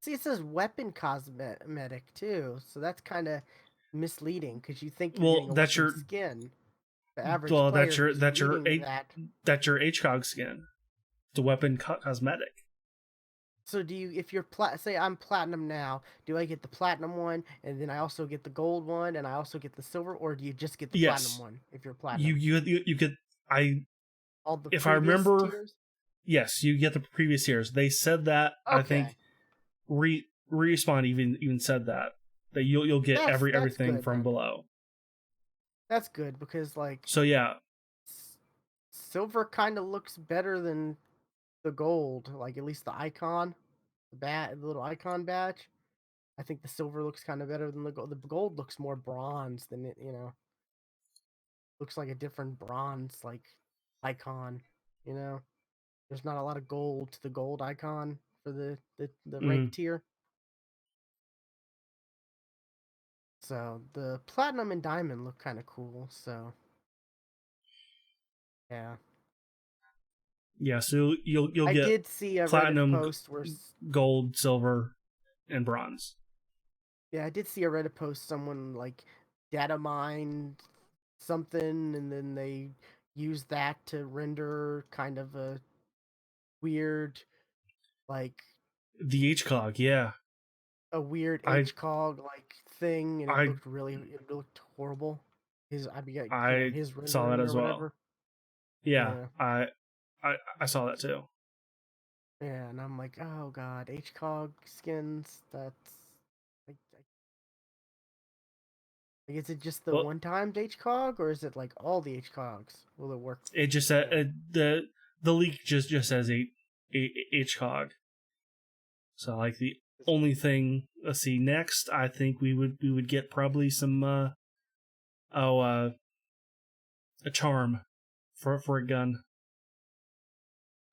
see it says weapon cosmetic too, so that's kind of misleading because you think you're Well, getting a weapon skin. The average well player that's your who's reading that. that's your HCOG skin, the weapon cosmetic. So do you, if you're say I'm platinum now, do I get the platinum one and then I also get the gold one and I also get the silver, or do you just get the platinum Yes, one if you're you platinum? you you get. I All the If I previous remember, tiers? yes, you get the previous years. They said that. I think Okay. respawn even said that you'll get That's everything good from then. below. That's good because like So yeah, silver kind of looks better than the gold, like at least the icon, the little icon badge. I think the silver looks kind of better than the gold. The gold looks more bronze than it. Looks like a different bronze like icon, you know. There's not a lot of gold to the gold icon for the rank mm, tier. So the platinum and diamond look kind of cool. So yeah, yeah. So you'll I get did see a Reddit platinum, post where gold, silver, and bronze. yeah, I did see a Reddit post. Someone like data mined something, and then they used that to render kind of a weird, like The HCOG, yeah. a weird I HCOG like thing, and I it looked horrible. I His saw that rendering or as well. whatever. Yeah, Yeah, I saw that too. yeah, and I'm like, oh god, HCOG skins. That's like, is it just the Well, one times HCOG, or is it like all the HCOGs? Will it work? it just said the leak just says HCOG. So like the only thing, let's see, next I think we would get probably some oh a charm for a gun,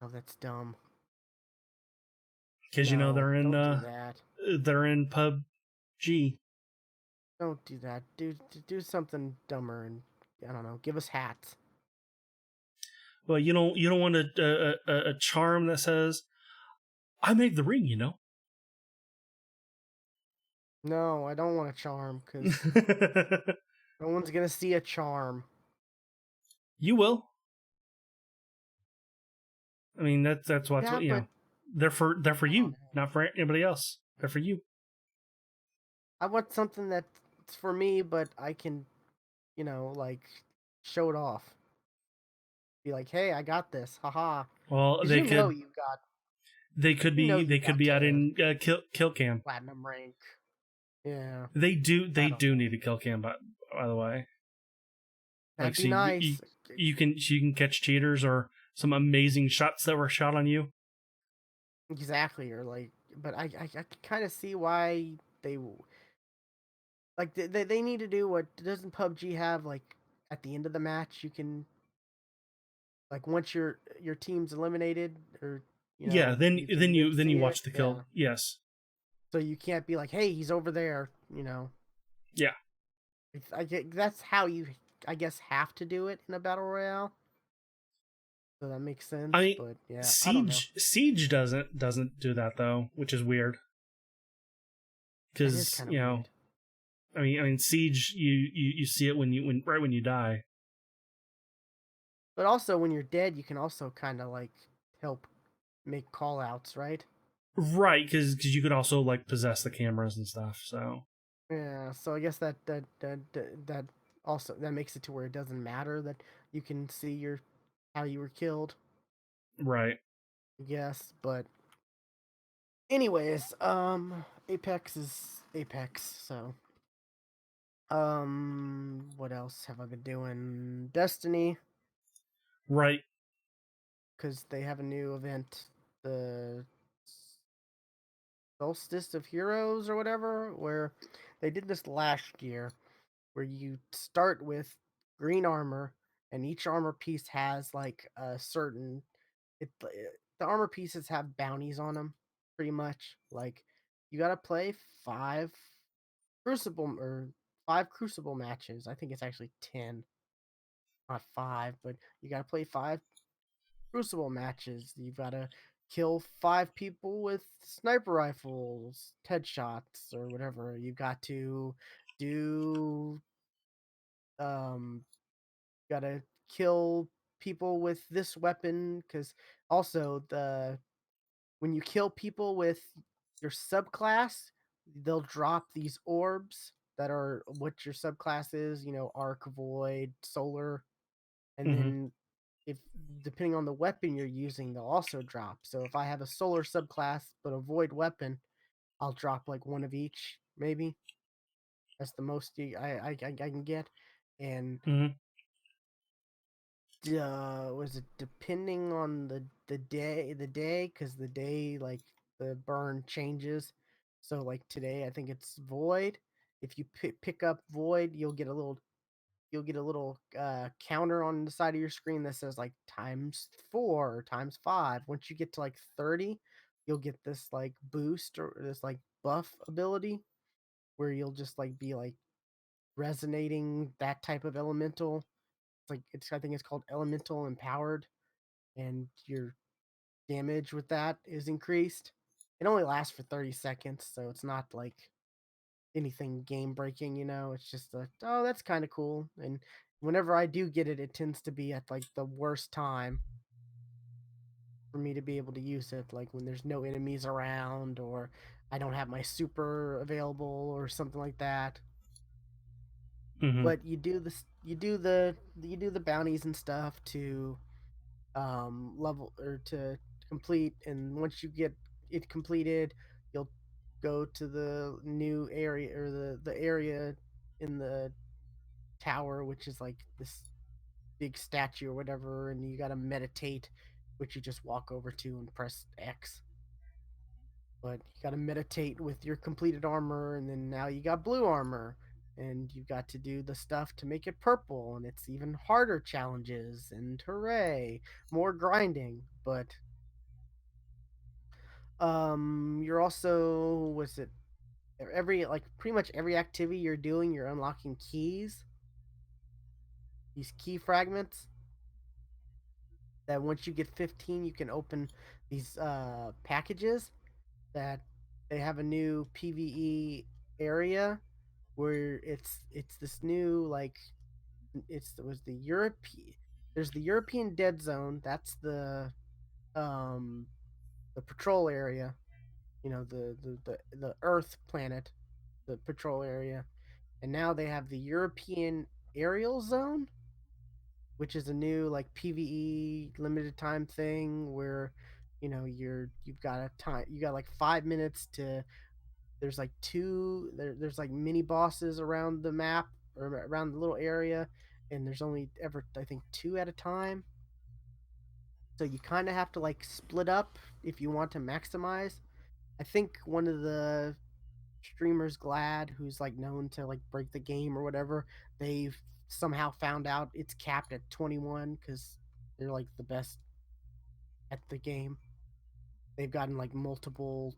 Oh, that's dumb. because No, they're in don't do that. they're in PUBG. Don't do that. Do something dumber and I don't know. Give us hats. Well, you don't want a charm that says, "I made the ring," you know. No, I don't want a charm because no one's gonna see a charm. You will. I mean, that's what's Yeah, what you but know. They're for I don't you, know. not for anybody else. They're for you. I want something that's for me, but I can, like show it off. Be like, hey, I got this, haha. Well, Because they you could got be out to in kill cam. platinum rank. Yeah, They I don't do know. need a kill cam, by the way. Like, That'd be nice. you can catch cheaters or some amazing shots that were shot on you. Exactly, or like, but I kind of see why they like they need to do what doesn't PUBG have like at the end of the match you can like once your team's eliminated or Yeah, you can then then you see it. watch the Yeah. kill. Yes. So you can't be like, hey, he's over there. Yeah. That's how you I guess have to do it in a battle royale. So that makes I sense, mean, but yeah, I don't know. Siege doesn't do that though, which is weird. That is Because kind of weird. I mean, Siege you see it when right when you die. But also when you're dead, you can also kind of like help make call outs, right? Right, because you could also like possess the cameras and stuff. So Yeah, so I guess that also that makes it to where it doesn't matter that you can see your how you were killed, right. I guess. But anyways, Apex is Apex, so what else have I been doing? Destiny, Right. because they have a new event, the Solstice of Heroes or whatever, where they did this last year where you start with green armor and each armor piece has like a certain the armor pieces have bounties on them pretty much like you got to play 5 crucible matches. I think it's actually 10, not 5, but you got to play 5 crucible matches. You've got to kill 5 people with sniper rifles, headshots or whatever. You've got to do um gotta kill people with this weapon because also the when you kill people with your subclass, they'll drop these orbs that are what your subclass is, arc, void, solar, and Mm-hmm. then if depending on the weapon you're using, they'll also drop. So if I have a solar subclass but a void weapon, I'll drop like one of each, maybe. That's the most I can get. And Mm-hmm. was it depending on the day because the day like the burn changes. So like today I think it's void. If you pick up void, you'll get a little counter on the side of your screen that says like times 4 or times 5. Once you get to like 30, you'll get this like boost or this like buff ability where you'll just like be like resonating that type of elemental. I think it's called elemental empowered, and your damage with that is increased. It only lasts for 30 seconds, so it's not like anything game breaking. It's just oh, that's kind of cool. And whenever I do get it, it tends to be at like the worst time for me to be able to use it, like when there's no enemies around or I don't have my super available or something like that. Mm-hmm. But you do the bounties and stuff to level or to complete, and once you get it completed, you'll go to the new area or the area in the tower, which is like this big statue or whatever, and you got to meditate, which you just walk over to and press X. But you got to meditate with your completed armor, and then now you got blue armor, and you got to do the stuff to make it purple, and it's even harder challenges, and hooray, more grinding. But You're also was it every like pretty much every activity you're doing, you're unlocking keys. These key fragments that once you get 15, you can open these packages that they have a new PvE area where it's this new like it was the European there's the European Dead Zone. That's um the patrol area, the Earth planet, the patrol area. And now they have the European Aerial Zone, which is a new like PvE limited time thing where you've got a time you got like 5 minutes to there's like there's like mini bosses around the map or around the little area, and there's only ever I think two at a time, so you kind of have to like split up if you want to maximize. I think one of the streamers, Glad, who's like known to like break the game or whatever, they've somehow found out it's capped at 21 because they're like the best at the game. They've gotten like multiple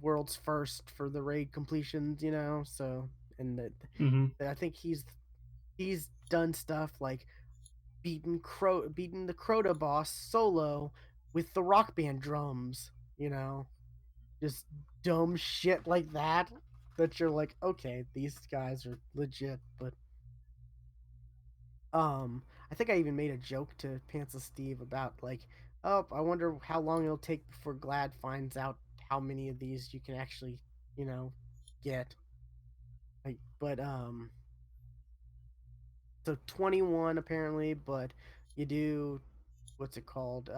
world's first for the raid completions, so and Mm-hmm. I think he's done stuff like beating the Crota boss solo with the Rock Band drums, just dumb shit like that you're like, okay, these guys are legit. But I think I even made a joke to Pantsa Steve about like, oh, I wonder how long it'll take before Glad finds out how many of these you can actually, you know, get. Like, but so 21 apparently, but you do what's it called?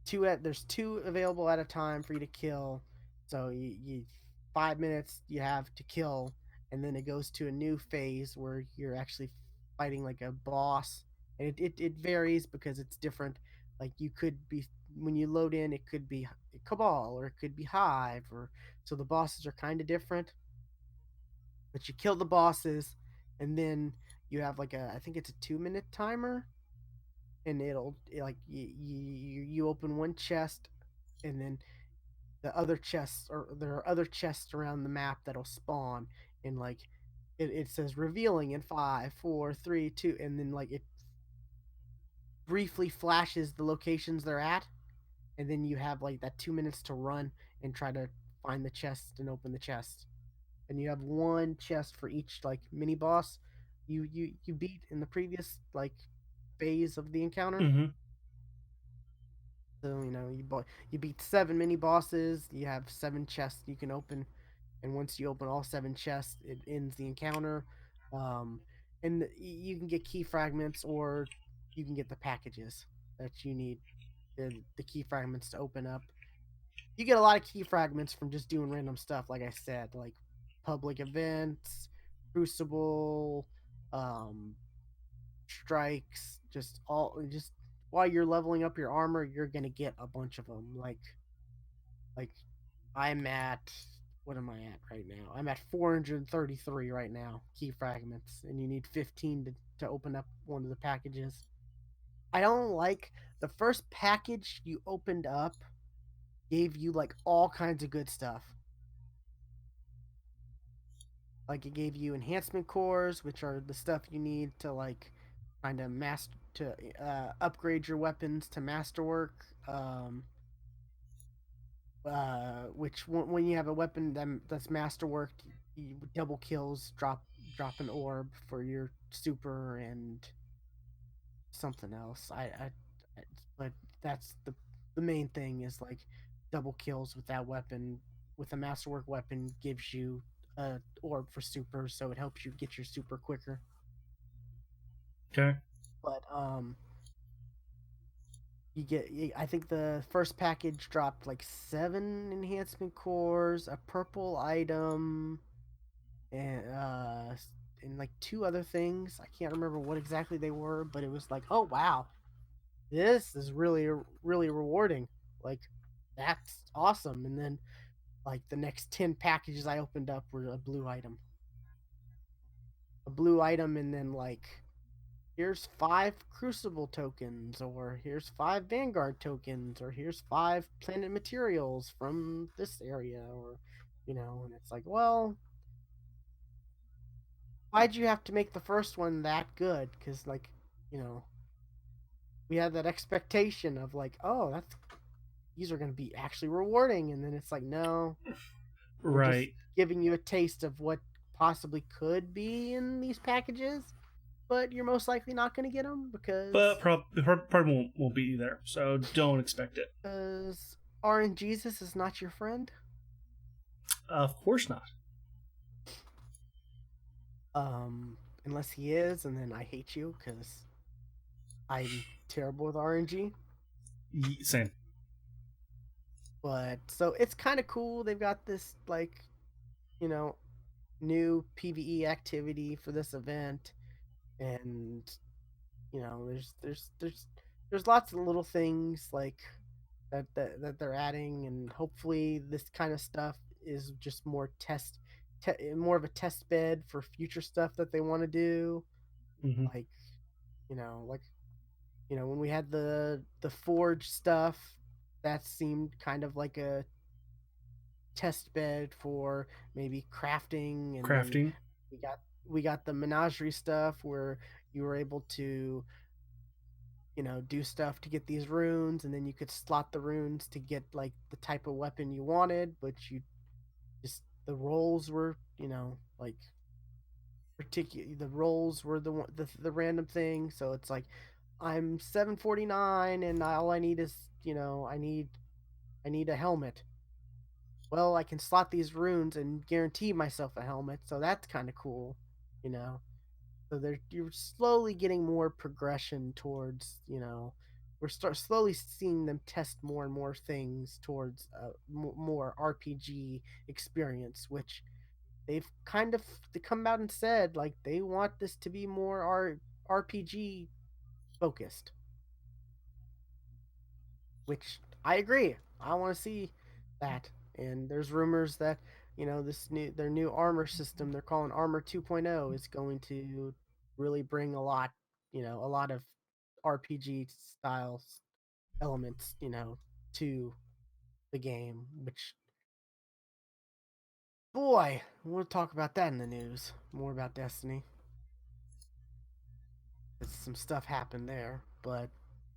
There's two available at a time for you to kill. So you 5 minutes you have to kill, and then it goes to a new phase where you're actually fighting like a boss. And it varies because it's different. Like you could be when you load in, it could be Cabal or it could be Hive, or so the bosses are kind of different. But you kill the bosses, and then you have like I think it's a 2 minute timer, and like you open one chest, and then there are other chests around the map that'll spawn, and like it says revealing in 5 4 3 2, and then like it briefly flashes the locations they're at, and then you have like that 2 minutes to run and try to find the chest and open the chest, and you have one chest for each like mini boss you beat in the previous like phase of the encounter. Mm-hmm. So you beat 7 mini bosses. You have 7 chests you can open, and once you open all 7 chests, it ends the encounter. Um, and you can get key fragments, or you can get the packages that you need the key fragments to open up. You get a lot of key fragments from just doing random stuff, like I said, like public events, Crucible, um, strikes, just while you're leveling up your armor, you're gonna get a bunch of them. Like I'm at what am I at right now? I'm at 433 right now, key fragments, and you need 15 to open up one of the packages. I don't like the first package you opened up gave you like all kinds of good stuff. Like it gave you enhancement cores, which are the stuff you need to like kind of master to upgrade your weapons to masterwork. Which when you have a weapon that's masterworked, you double kills, drop an orb for your super and something else. But that's the main thing is like double kills with that weapon. With a masterwork weapon gives you a orb for super, so it helps you get your super quicker. Okay. But I think the first package dropped like 7 enhancement cores, a purple item, and like two other things. I can't remember what exactly they were, but it was like, oh wow, this is really rewarding. Like that's awesome. And then like the next 10 packages I opened up were a blue item, and then like here's 5 Crucible tokens, or here's 5 Vanguard tokens, or here's 5 planet materials from this area, or and it's like, well, why'd you have to make the first one that good? Because like, you know, we had that expectation of like, oh, that's these are going to be actually rewarding, and then it's like, no, we're just Right. giving you a taste of what possibly could be in these packages, but you're most likely not going to get them But probably won't be there, so don't expect it. because RNGesus is not your friend. Of course not. Unless he is, and then I hate you because I'm terrible with RNG. Same. But so it's kind of cool. They've got this like, you know, new PVE activity for this event, and there's lots of little things like that they're adding, and hopefully this kind of stuff is just more of a test bed for future stuff that they want to do. Hmm. Like you know, like when we had the forge stuff, that seemed kind of like a test bed for maybe crafting, and then Crafting. we got we got the menagerie stuff where you were able to do stuff to get these runes, and then you could slot the runes to get like the type of weapon you wanted, but you just the rolls were like particular the rolls were the random thing, so it's like I'm 749 and all I need is I need a helmet. Well, I can slot these runes and guarantee myself a helmet, so that's kind of cool, you know. So you're slowly getting more progression towards, we're slowly seeing them test more and more things towards more RPG experience, which they've kind of come out and said like they want this to be more RPG focused, which I agree. I want to see that. And there's rumors that their new armor system they're calling Armor 2.0 is going to really bring a lot of RPG style elements, to the game. Which, boy, we'll talk about that in the news. More about Destiny. Some stuff happened there, but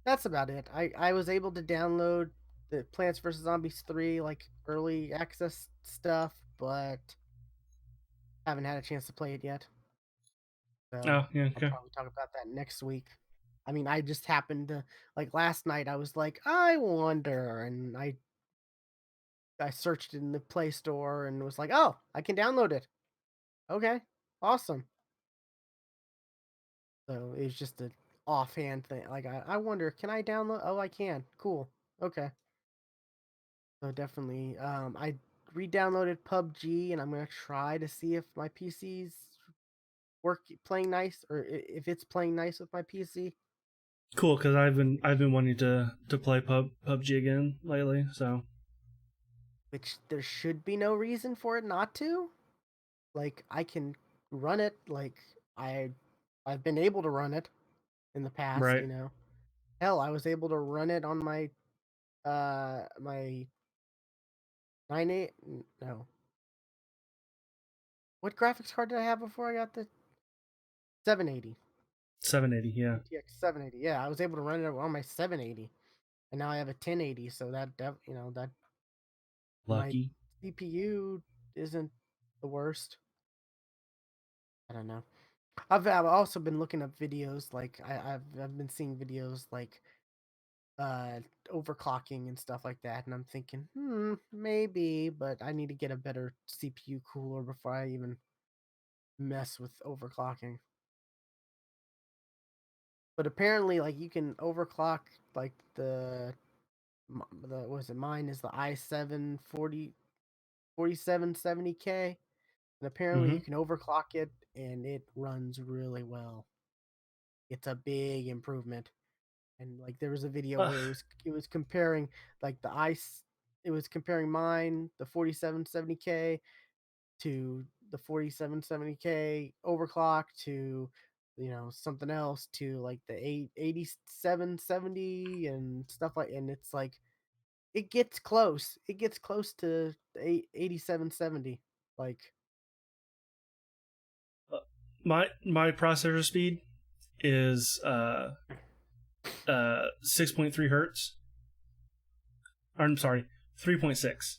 that's about it. I was able to download the Plants vs Zombies 3 like early access stuff, but haven't had a chance to play it yet. So Oh, yeah, I'll okay. probably talk about that next week. I mean, I just happened to like last night. I was like, I wonder, and I searched in the Play Store and was like, oh, I can download it. Okay, awesome. So it was just an offhand thing. Like I wonder, can I download? Oh, I can. Cool. Okay. So definitely, I re-downloaded PUBG, and I'm gonna try to see if my PC's playing nice, or if it's playing nice with my PC. Cool, because I've been wanting to play PUBG again lately. So Which there should be no reason for it not to. Like I can run it. Like I I've been able to run it in the past. right, Hell, I was able to run it on my 98. No, what graphics card did I have before I got the 780? 780. Yeah, GTX 780. Yeah, I was able to run it on my 780, and now I have a 1080. So that my lucky. CPU isn't the worst. I don't know. I've also been looking up videos like I've been seeing videos like uh overclocking and stuff like that, and I'm thinking, maybe, but I need to get a better CPU cooler before I even mess with overclocking. But apparently, like you can overclock like the what is it? Mine is the i7 4770K, and apparently Mm-hmm. you can overclock it and it runs really well. It's a big improvement. And like there was a video Uh, where it was comparing like it was comparing mine, the 4770K, to the 4770K overclock to something else to like the 8770 and stuff like, and it's like it gets close. It gets close to the 8770. Like, My processor speed is 6.3 hertz. Or, I'm sorry, 3.6.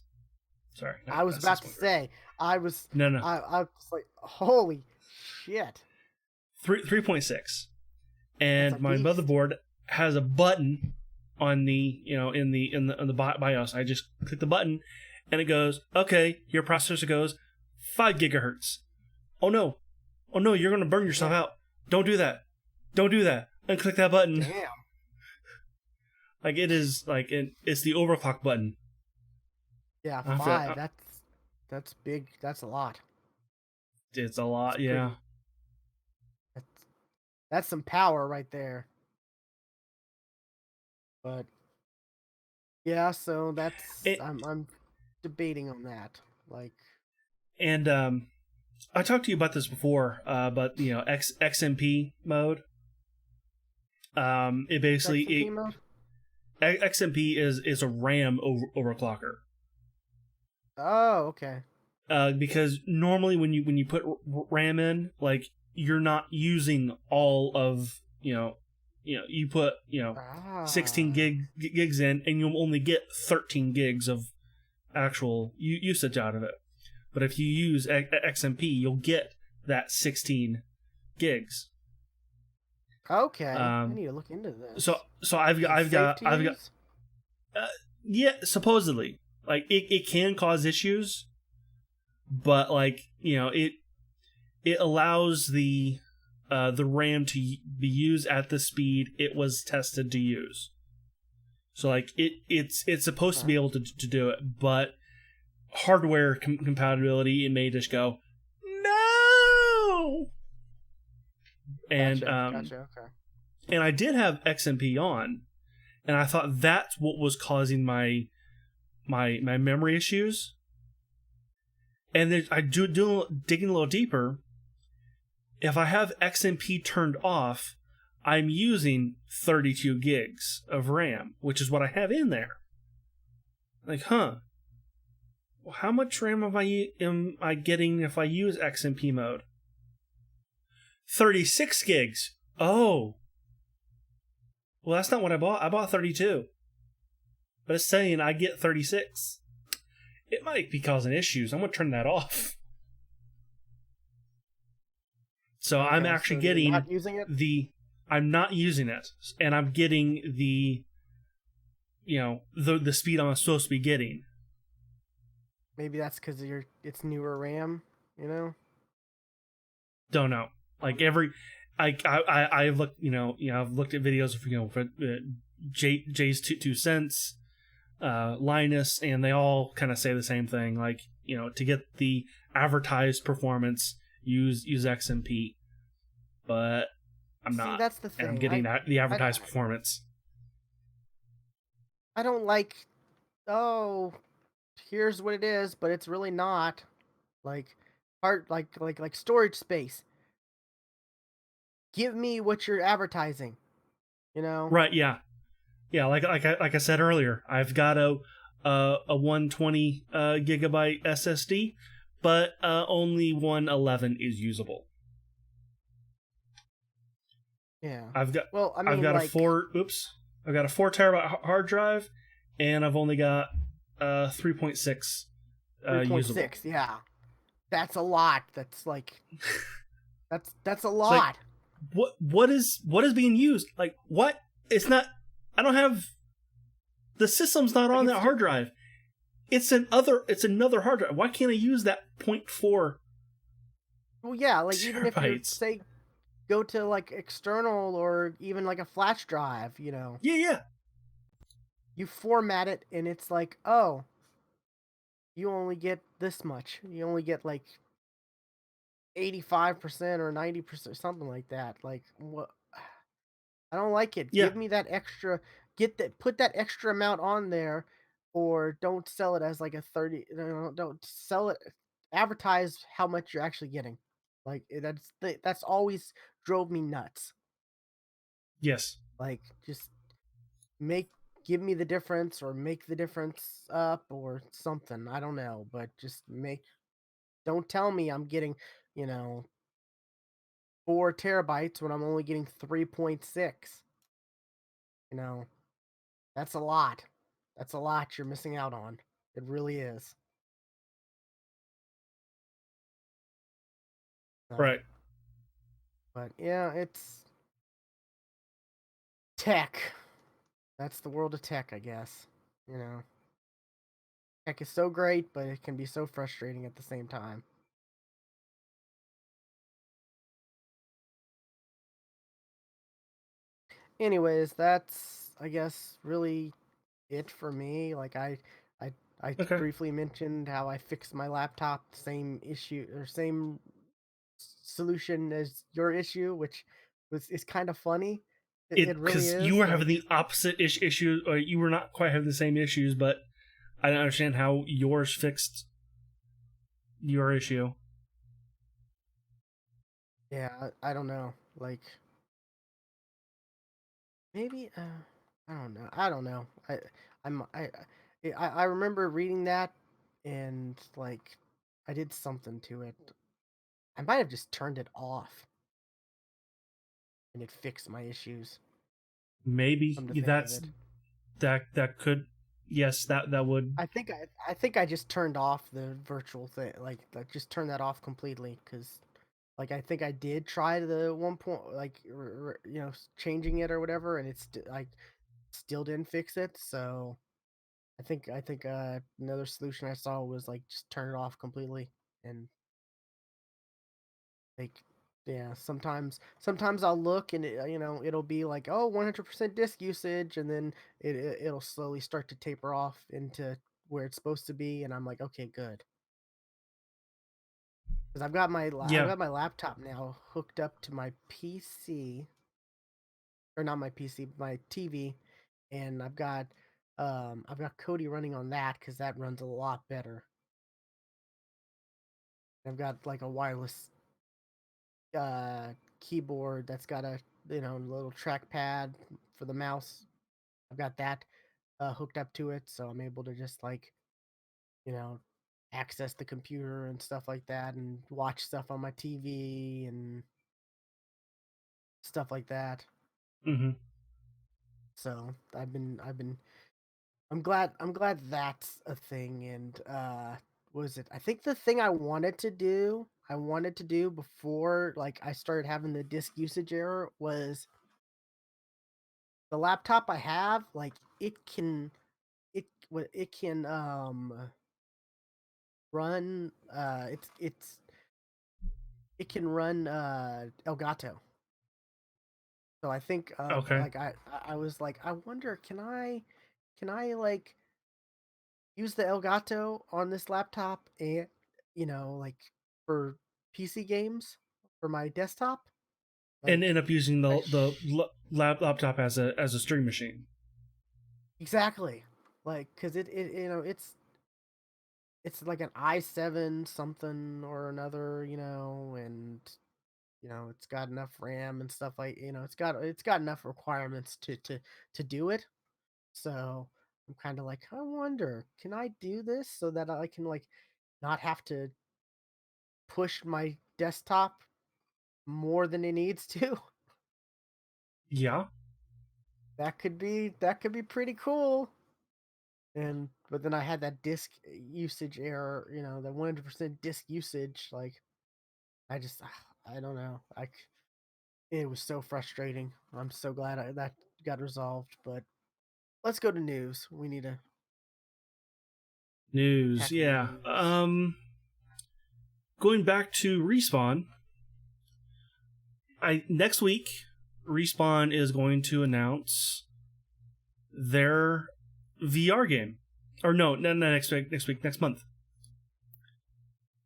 Sorry, I was not about to 6.3. say, I was No, I was like, holy shit. 3.6. That's a And my beast. motherboard has a button on the in the BIOS. I just click the button, and it goes, okay, your processor goes 5 gigahertz. Oh no, you're gonna burn yourself Yeah. out. Don't do that. Don't do that. And click that button. Damn. Like it is like it's the overclock button. Yeah, I feel, 5. That's big. That's a lot. it's a That's lot, yeah. pretty. That's that's some power right there. But yeah, so that's It, I'm debating on that. Like, and I talked to you about this before, but XMP mode. It basically XMP mode. XMP is a RAM overclocker. Oh, okay. Because normally when you put RAM in, like you're not using all of you put Ah. 16 gigs in, and you'll only get 13 gigs of actual usage out of it. But if you use XMP, you'll get that 16 gigs. Okay. I Um, need to look into this. so I've Is got it safe to I've got use? yeah, supposedly, like it can cause issues, but like it allows the RAM to be used at the speed it was tested to use. So like it's supposed to be Okay. able to do it, but hardware compatibility, it may just go no. And Gotcha. Okay. and I did have XMP on, and I thought that's what was causing my memory issues. And then I digging a little deeper. If I have XMP turned off, I'm using 32 gigs of RAM, which is what I have in there. Like, well, how much RAM am I getting if I use XMP mode? 36 gigs. Oh. Well, that's not what I bought. I bought 32. But it's saying I get 36. It might be causing issues. I'm going to turn that off. So I'm Okay. actually So you're getting not using it? I'm not using it, and I'm getting the speed I'm supposed to be getting. Maybe that's because it's newer RAM. You know. Don't know. Like I've looked I've looked at videos of for Jay's 2 cents, Linus, and they all kind of say the same thing. Like to get the advertised performance, use XMP, but I'm See, not. that's the And I'm thing. getting the I advertised performance. I don't like. Oh, here's what it is, but it's really not. Like, like storage space. Give me what you're advertising. You know. Right? Yeah. Yeah. Like I said earlier, I've got a 120 gigabyte SSD, but only 111 is usable. Yeah. I've got Well, I I've mean, got a like four. Oops. I've got a 4 terabyte hard drive, and I've only got 3.6 usable. 3.6. Yeah, that's a lot. That's like that's a It's like lot. what is being used? Like what? It's not. I don't have the system's not Like on it's that hard drive. It's another hard drive. Why can't I use that point 0.4 well, yeah. Like even if you're terabytes? say go to like external or even like a flash drive, Yeah. you format it and it's like, oh, you only get this much. You only get like 85% or 90%, something like that. Like what? I don't like it. Yeah. Give me that extra. Put that extra amount on there, or don't sell it as like a 30. Don't sell it. Advertise how much you're actually getting. Like that's always drove me nuts. Yes. Like, just give me the difference, or make the difference up, or something. I don't know, but just don't tell me I'm getting, you know, 4 terabytes when I'm only getting 3.6. You know, that's a lot. That's a lot you're missing out on. It really is. So, Right. but yeah, it's tech. That's the world of tech, I guess. You know, tech is so great, but it can be so frustrating at the same time. Anyways, that's, I guess, really it for me. Like, I, I Okay. briefly mentioned how I fixed my laptop, same issue or same solution as your issue, which is kind of funny. It really Because you is. were having Like, the opposite issue, or you were not quite having the same issues, but I don't understand how yours fixed your issue. yeah, I don't know. Like, maybe I don't know. I don't know. I'm I remember reading that, and like I did something to it. I might have just turned it off and it fixed my issues. Maybe Come to think of that's it. that could, yes, that would. I think I just turned off the virtual thing. Like just turn that off completely, cuz like I think I did try the one point, like changing it or whatever, and it's like still didn't fix it. So I think another solution I saw was like just turn it off completely. And like, yeah, sometimes I'll look, and it'll be like, oh, 100% disk usage, and then it'll slowly start to taper off into where it's supposed to be, and I'm like, okay, good. Because I've Yeah. got my laptop now hooked up to my PC, or not my PC, my TV, and I've got Kodi running on that because that runs a lot better. I've got like a wireless uh keyboard that's got a little trackpad for the mouse. I've got that hooked up to it, so I'm able to just like you know access the computer and stuff like that, and watch stuff on my TV and stuff like that. Mm-hmm. So I'm glad that's a thing. And what was it? I think the thing I wanted to do before like I started having the disk usage error was the laptop I have, like it can run it can run Elgato. So I think Okay. like I was like, I wonder, can I like use the Elgato on this laptop, and like for PC games for my desktop? And Like end up using I laptop as a stream machine. exactly. Like cuz it it's like an i7 something or another, and it's got enough RAM and stuff, like it's got enough requirements to do it. So I'm kind of like, I wonder, can I do this so that I can like not have to push my desktop more than it needs to? Yeah. That could be pretty cool. And but then I had that disk usage error, that 100% disk usage. Like I just I don't know. It was so frustrating. I'm so glad that got resolved. But let's go to news. We need a News. tech Yeah. news. Going back to Respawn, I next week Respawn is going to announce their VR game, or no, not next week. Next month.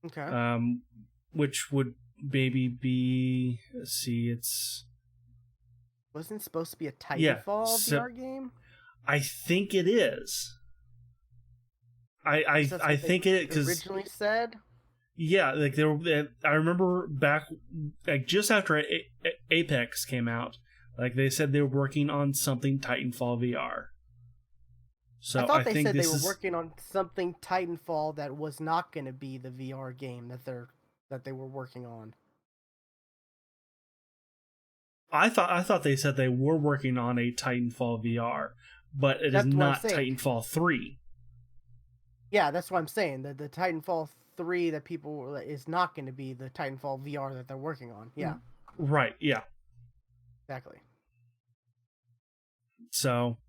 Okay. Um, which would maybe be, let's see, it's, Wasn't it supposed to be a yeah. Titanfall So VR game? I think it is. I At least I that's I what they think it, because originally said. yeah, like I remember back, like just after Apex came out, like they said they were working on something Titanfall VR. So I thought they think said they this were is. working on something Titanfall that was not going to be the VR game that they were working on. I thought they said they were working on a Titanfall VR, but it is That's what I'm not saying. Titanfall 3. Yeah, that's what I'm saying. The Titanfall 3 that people is not going to be the Titanfall VR that they're working on. Yeah, Right, yeah. exactly. So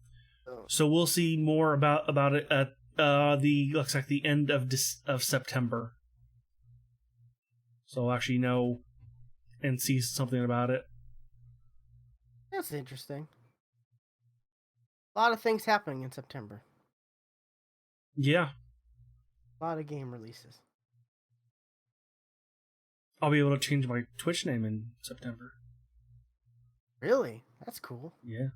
So, so we'll see more about it at the looks like the end of September. So we'll actually know and see something about it. that's interesting. A lot of things happening in September. Yeah, A lot of game releases. I'll be able to change my Twitch name in September. Really? That's cool. Yeah.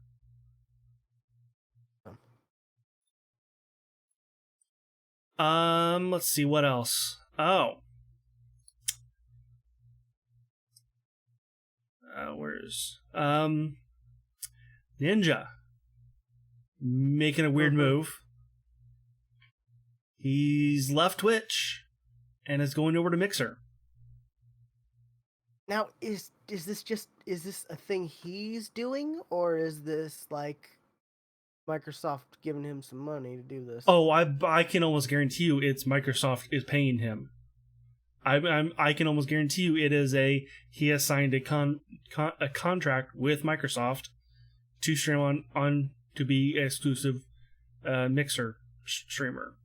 Let's see what else. Oh. Where's Ninja making a weird move. He's left Twitch and is going over to Mixer. Now, is this a thing he's doing, or is this like Microsoft giving him some money to do this? Oh, I can almost guarantee you it's Microsoft is paying him. I can almost guarantee you it is he has signed a contract with Microsoft to stream on to be exclusive Mixer streamer.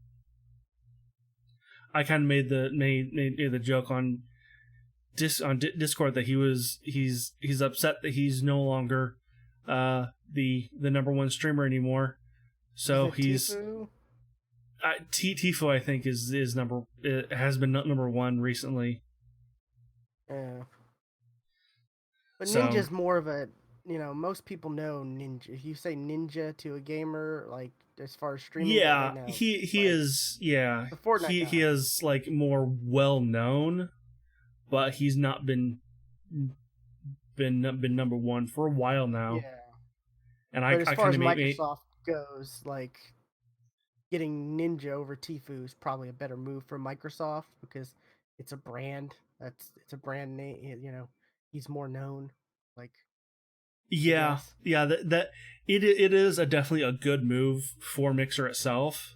I kind of made the joke on Discord that he's upset that he's no longer the number one streamer anymore. So he's Tifu? Tifu I think is has been number one recently. Yeah. But So, Ninja's more of a, most people know Ninja. If you say Ninja to a gamer, like as far as streaming, yeah, they know. he like, is yeah the Fortnite he guy. is like more well known, but he's not been number one for a while now. Yeah. And But as I far kind as of Microsoft goes, like getting Ninja over Tfue is probably a better move for Microsoft because it's a brand. It's a brand name. He's more known. Like, yeah, yes, that it is definitely a good move for Mixer itself.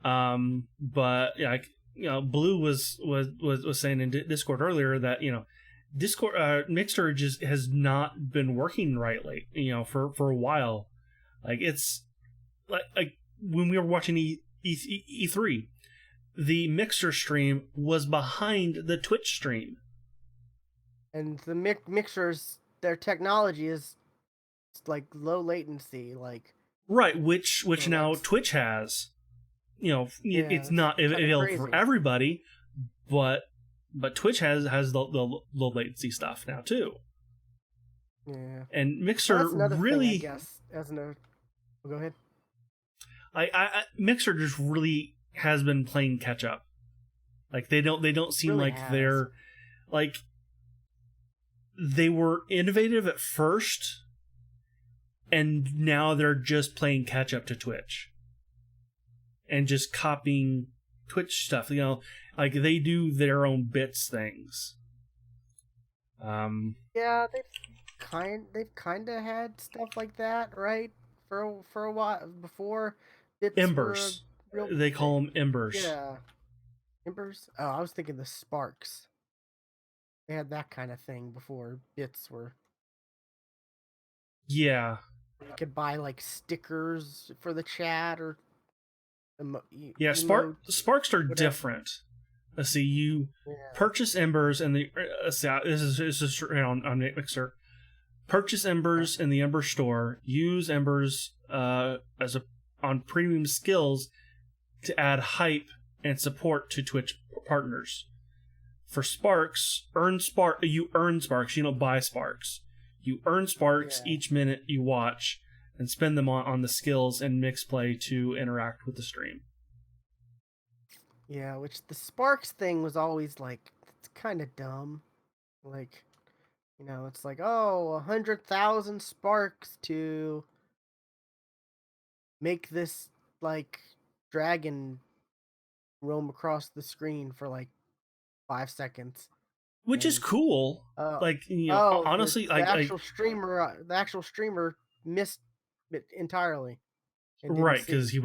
But yeah, Blue was saying in Discord earlier that Discord Mixer just has not been working right for a while. Like it's like when we were watching E3, the Mixer stream was behind the Twitch stream. and the mixers, their technology is like low latency, like Right, which now that's, Twitch has. It's it's not kind of available crazy. for everybody, but Twitch has the low latency stuff now too. Yeah, And Mixer that's another really, thing, I guess. Go ahead. Mixer just really has been playing catch up. Like they don't seem Really like has. they're like they were innovative at first, and now they're just playing catch up to Twitch and just copying Twitch stuff. Like they do their own bits things. Yeah, they've kind of had stuff like that, right? For a while before bits were a Embers. real They call them Embers. Yeah, embers. Oh, I was thinking the sparks. They had that kind of thing before bits were. Yeah. You could buy like stickers for the chat or Yeah, emotes, Sparks are whatever. different. Let's see, you purchase Embers and this is on Mixer. Purchase Embers in the Ember store. Use Embers on premium skills to add hype and support to Twitch partners. For Sparks, you earn Sparks. You don't buy Sparks. You earn Sparks each minute you watch and spend them on the skills and mix play to interact with the stream. Yeah, which the sparks thing was always like, it's kind of dumb. Like, It's like, oh, 100,000 sparks to make this like dragon roam across the screen for like 5 seconds, which is and cool. uh, Like, oh, honestly, the actual streamer missed it entirely and didn't right, because see.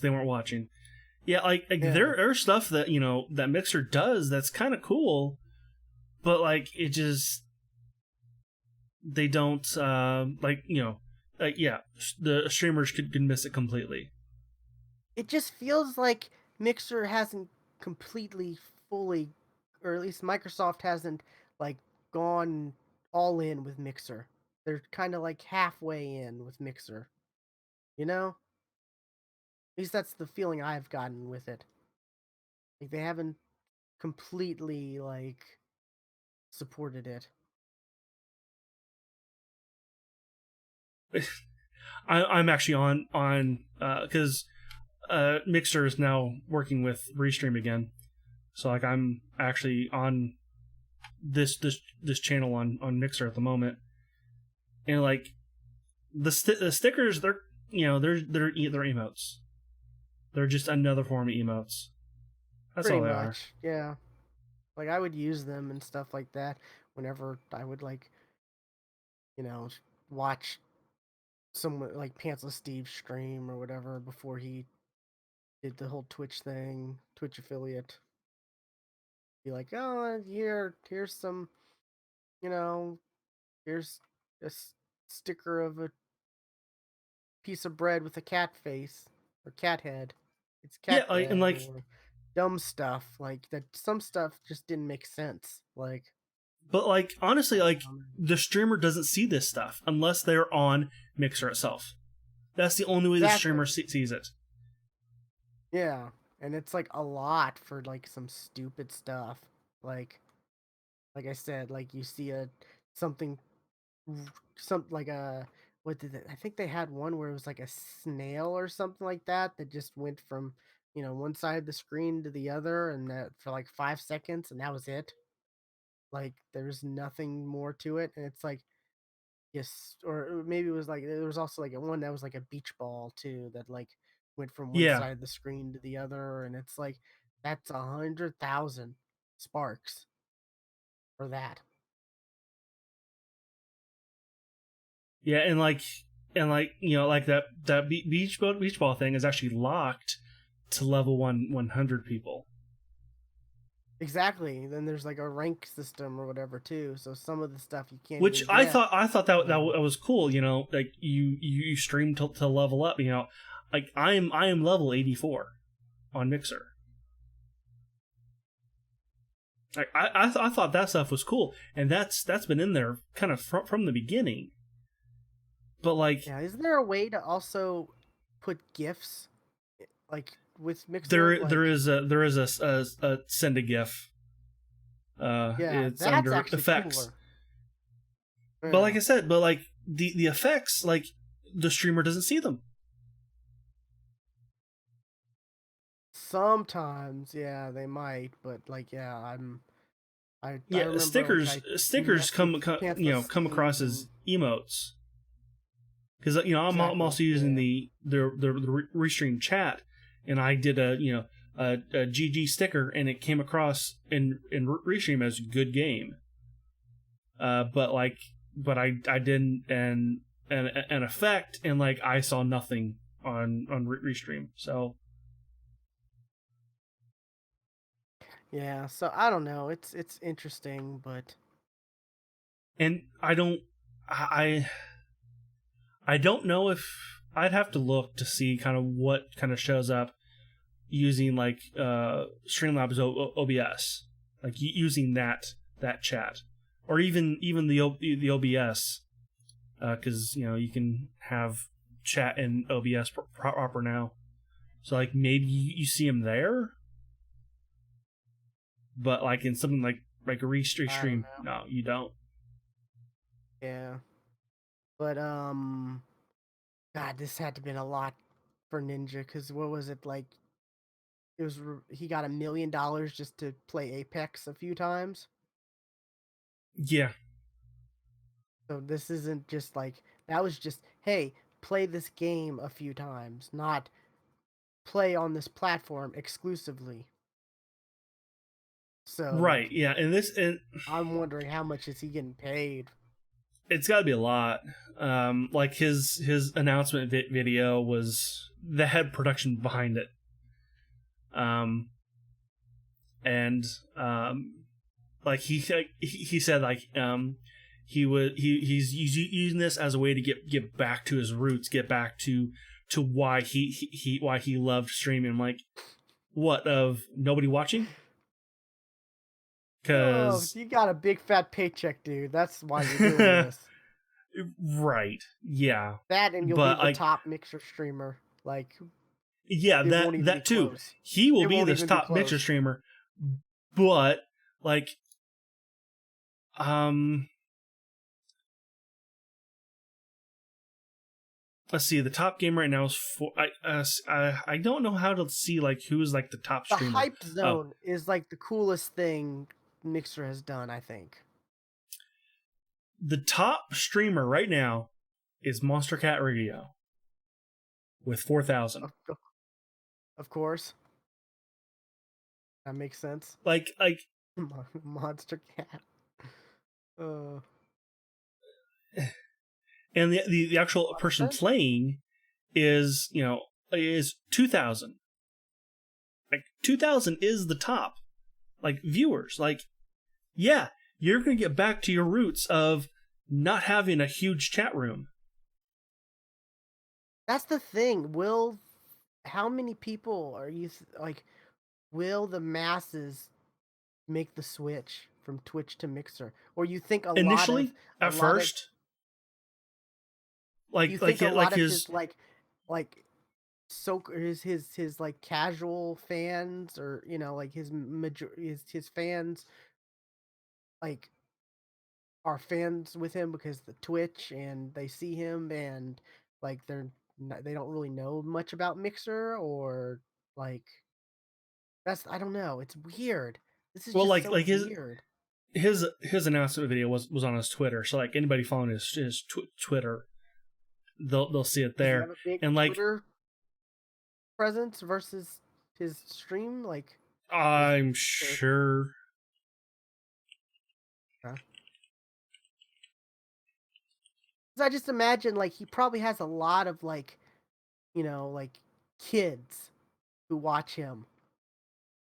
they weren't watching. Yeah, like Yeah, there are stuff that that Mixer does that's kind of cool, but like it just they don't like yeah, the streamers could miss it completely. it just feels like Mixer hasn't completely, fully, or at least Microsoft hasn't like gone all in with Mixer. They're kind of like halfway in with Mixer, you know? At least that's the feeling I've gotten with it. Like they haven't completely like supported it. I'm actually on because Mixer is now working with Restream again, so like I'm actually on this channel on Mixer at the moment, and like the stickers, they're they're emotes. They're just another form of emotes. That's Pretty all they are. much, yeah. Like I would use them and stuff like that whenever I would like, you know, watch someone like Pantsless Steve stream or whatever before he did the whole Twitch thing, Twitch affiliate. Be like, oh, here's some, you know, here's a sticker of a piece of bread with a cat face or cat head. It's Yeah, cat like and bread like, or dumb stuff like that. Some stuff just didn't make sense. Like, but like honestly, like um, the streamer doesn't see this stuff unless they're on Mixer itself. That's the only way the exactly, streamer sees it. yeah, and it's like a lot for like some stupid stuff. Like, like I said, like you see a something some like a what did it, I think they had one where it was like a snail or something like that that just went from one side of the screen to the other and that for like 5 seconds and that was it. Like there's nothing more to it, and it's like yes, or maybe it was like there was also like a one that was like a beach ball too that like went from one Yeah, side of the screen to the other, and it's like that's 100,000 sparks for that. yeah, and like like that beach ball thing is actually locked to level 100 people. Exactly. Then there's like a rank system or whatever too. So some of the stuff you can't Which even get. I thought that Um, was cool. Like you stream to level up. Like I am level 84 on Mixer. Like I thought that stuff was cool, and that's been in there kind of from the beginning. But like yeah, is there a way to also put gifs like with Mixer? Like, there is a send a gif. yeah, It's that's under actually effects. cooler. But Yeah. like I said, but like the effects, like the streamer doesn't see them. Sometimes, yeah, they might, but like, yeah, I Yeah, remember like I stickers messaged Pantsless come Steve across and as emotes, because I'm exactly, also using yeah, the restream chat, and I did a GG sticker, and it came across in restream as good game. But like, I didn't an effect, and like I saw nothing on restream. So, yeah. So I don't know. It's interesting, but and I don't know if I'd have to look to see kind of what kind of shows up using like Streamlabs OBS, like using that chat, or even the OBS, because you can have chat in OBS proper now. So like maybe you see them there, but like in something like a I don't restream, know. no, you don't. Yeah, but God, this had to been a lot for Ninja because what was it like? He got $1 million just to play Apex a few times. Yeah, So this isn't just like that was just hey, play this game a few times, not play on this platform exclusively. So Right. Yeah. And I'm wondering how much is he getting paid? it's got to be a lot. Like his announcement video was the head production behind it. And like he said like he's using this as a way to get back to his roots, get back to why why he loved streaming. Like, what, of nobody watching? Oh, Because you got a big fat paycheck, dude. That's why you're doing this. right, yeah, That and you'll be but the like, top mixer streamer. Like yeah, it won't even be that too. close. He will It be won't this even be top mixer close. streamer, but like, um, let's see. The top game right now is I don't know how to see like who's like the top The streamer. hype Oh, zone is like the coolest thing Mixer has done, I think. the top streamer right now is Monster Cat Radio with 4,000. Of course. That makes sense. Like Monster Cat. Uh, and the a actual lot of person sense. playing is, is 2,000. Like 2,000 is the top like viewers. Like, yeah, you're going to get back to your roots of not having a huge chat room. That's the thing. How many people are you like? Will the masses make the switch from Twitch to Mixer, or you think Initially, a at lot of first, you like think a lot like of his his like so his like casual fans, or like his fans like are fans with him because the Twitch, and they see him, and like they don't really know much about Mixer, or like I don't know, it's weird. This is well, just so like weird. his announcement video was on his Twitter. So like anybody following his Twitter, they'll see it Does he there. have a big And like, Twitter presence versus his stream? Like, I'm is sure. huh? 'Cause I just imagine like he probably has a lot of like, like kids who watch him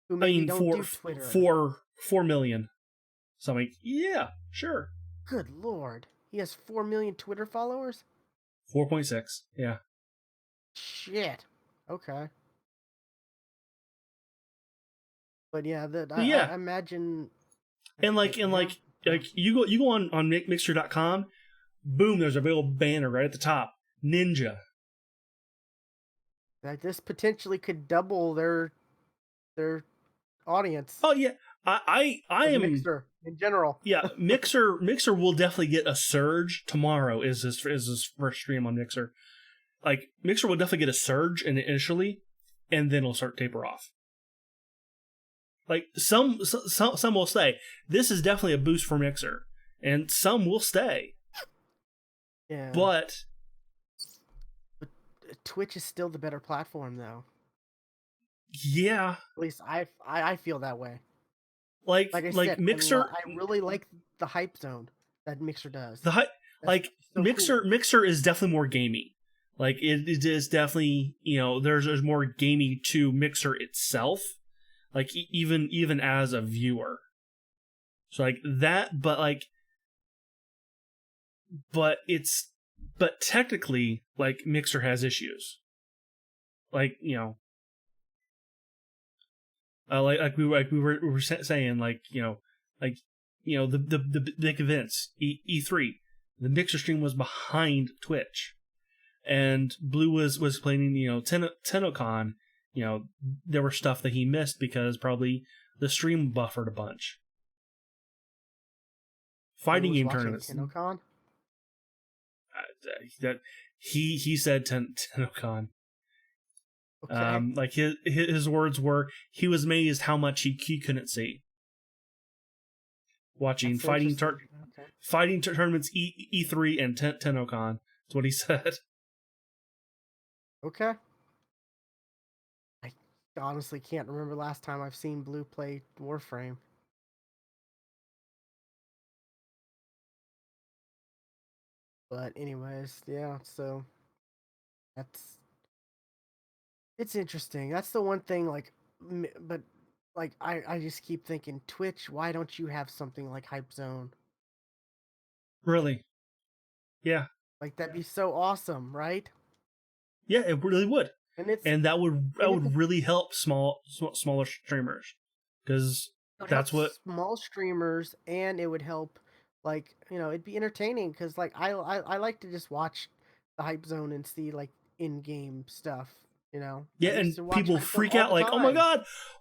who I maybe mean, don't for do Twitter. 4 million. So I'm like, yeah, sure. Good lord, he has 4 million Twitter followers. 4.6. Yeah. Shit. Okay. But yeah, that But I yeah, imagine. and Yeah. like you go on Mixer.com, boom, there's a little banner right at the top, Ninja. That this potentially could double their audience Oh yeah, I of am. Mixer in general. Yeah, Mixer will definitely get a surge tomorrow. Is his first stream on Mixer? Like, Mixer will definitely get a surge initially, and then it'll start taper off. Like, some will say this is definitely a boost for Mixer, and some will stay. Yeah. But Twitch is still the better platform, though. yeah, At least I feel that way. like Like I like said, Mixer, I really like the hype zone that Mixer does. the high, That's like so cool. Mixer is definitely more gamey. Like, it is definitely, there's more gamey to Mixer itself. Like, even as a viewer. So like that, but technically, like, Mixer has issues. Like, we were saying, like, the big events, E3, the Mixer stream was behind Twitch, and Blue was playing, TennoCon. There were stuff that he missed because probably the stream buffered a bunch. Who Fighting was game watching tournaments. TennoCon? That he said TennoCon. Okay. Like his words were, he was amazed how much he couldn't see. Watching That's interesting. Okay. fighting tournaments E3 and TennoCon. That's what he said. Okay. I honestly can't remember last time I've seen Blue play Warframe. But anyways, yeah, so that's it's interesting. That's the one thing like but like I just keep thinking Twitch, why don't you have something like Hype Zone? Really? Yeah. Like that'd be so awesome, right? Yeah, it really would. And it's And that would and it's really help smaller streamers, because it would help that's what. small streamers, and it would help like it'd be entertaining because like I like to just watch the Hype Zone and see like in-game stuff. I Yeah, used and to watch people Hype Zone freak all out the like, time.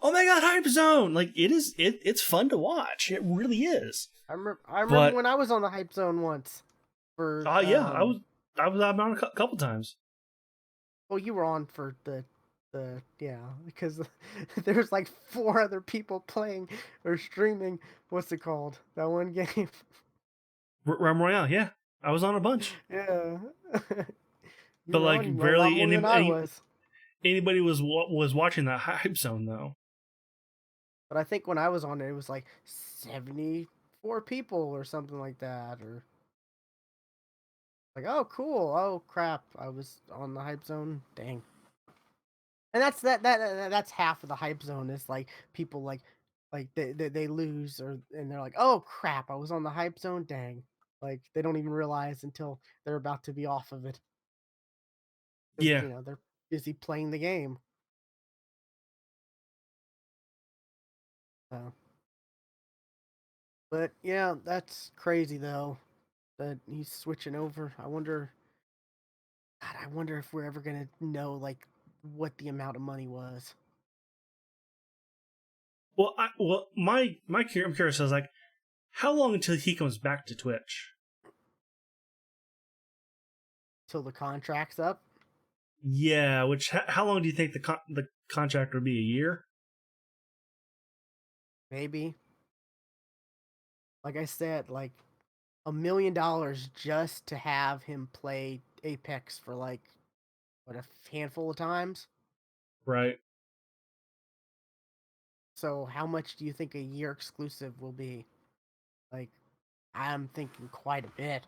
oh my god, Hype Zone! Like it's fun to watch. It really is. I remember But when I was on the Hype Zone once for yeah, I was on a couple times. well, you were on for the yeah, because there's like four other people playing or streaming. What's it called? That one game. Realm Royale, yeah, I was on a bunch, Yeah. You but were like on a lot barely more than I was. anybody was watching that Hype Zone though. But I think when I was on it was like 74 people or something like that. Or like, oh, cool. Oh, crap. I was on the Hype Zone. Dang. And that's half of the Hype Zone is like people like they lose and they're like, oh, crap. I was on the Hype Zone. Dang. Like they don't even realize until they're about to be off of it. Because, Yeah, they're busy playing the game. So. But yeah, that's crazy though that he's switching over. I wonder if we're ever gonna know like what the amount of money was I'm curious. I was like, how long until he comes back to Twitch? till the contract's up. Yeah, how long do you think the contract would be? A year? Maybe, like I said, like $1 million just to have him play Apex for like what a handful of times. Right. So how much do you think a year exclusive will be? Like I'm thinking quite a bit.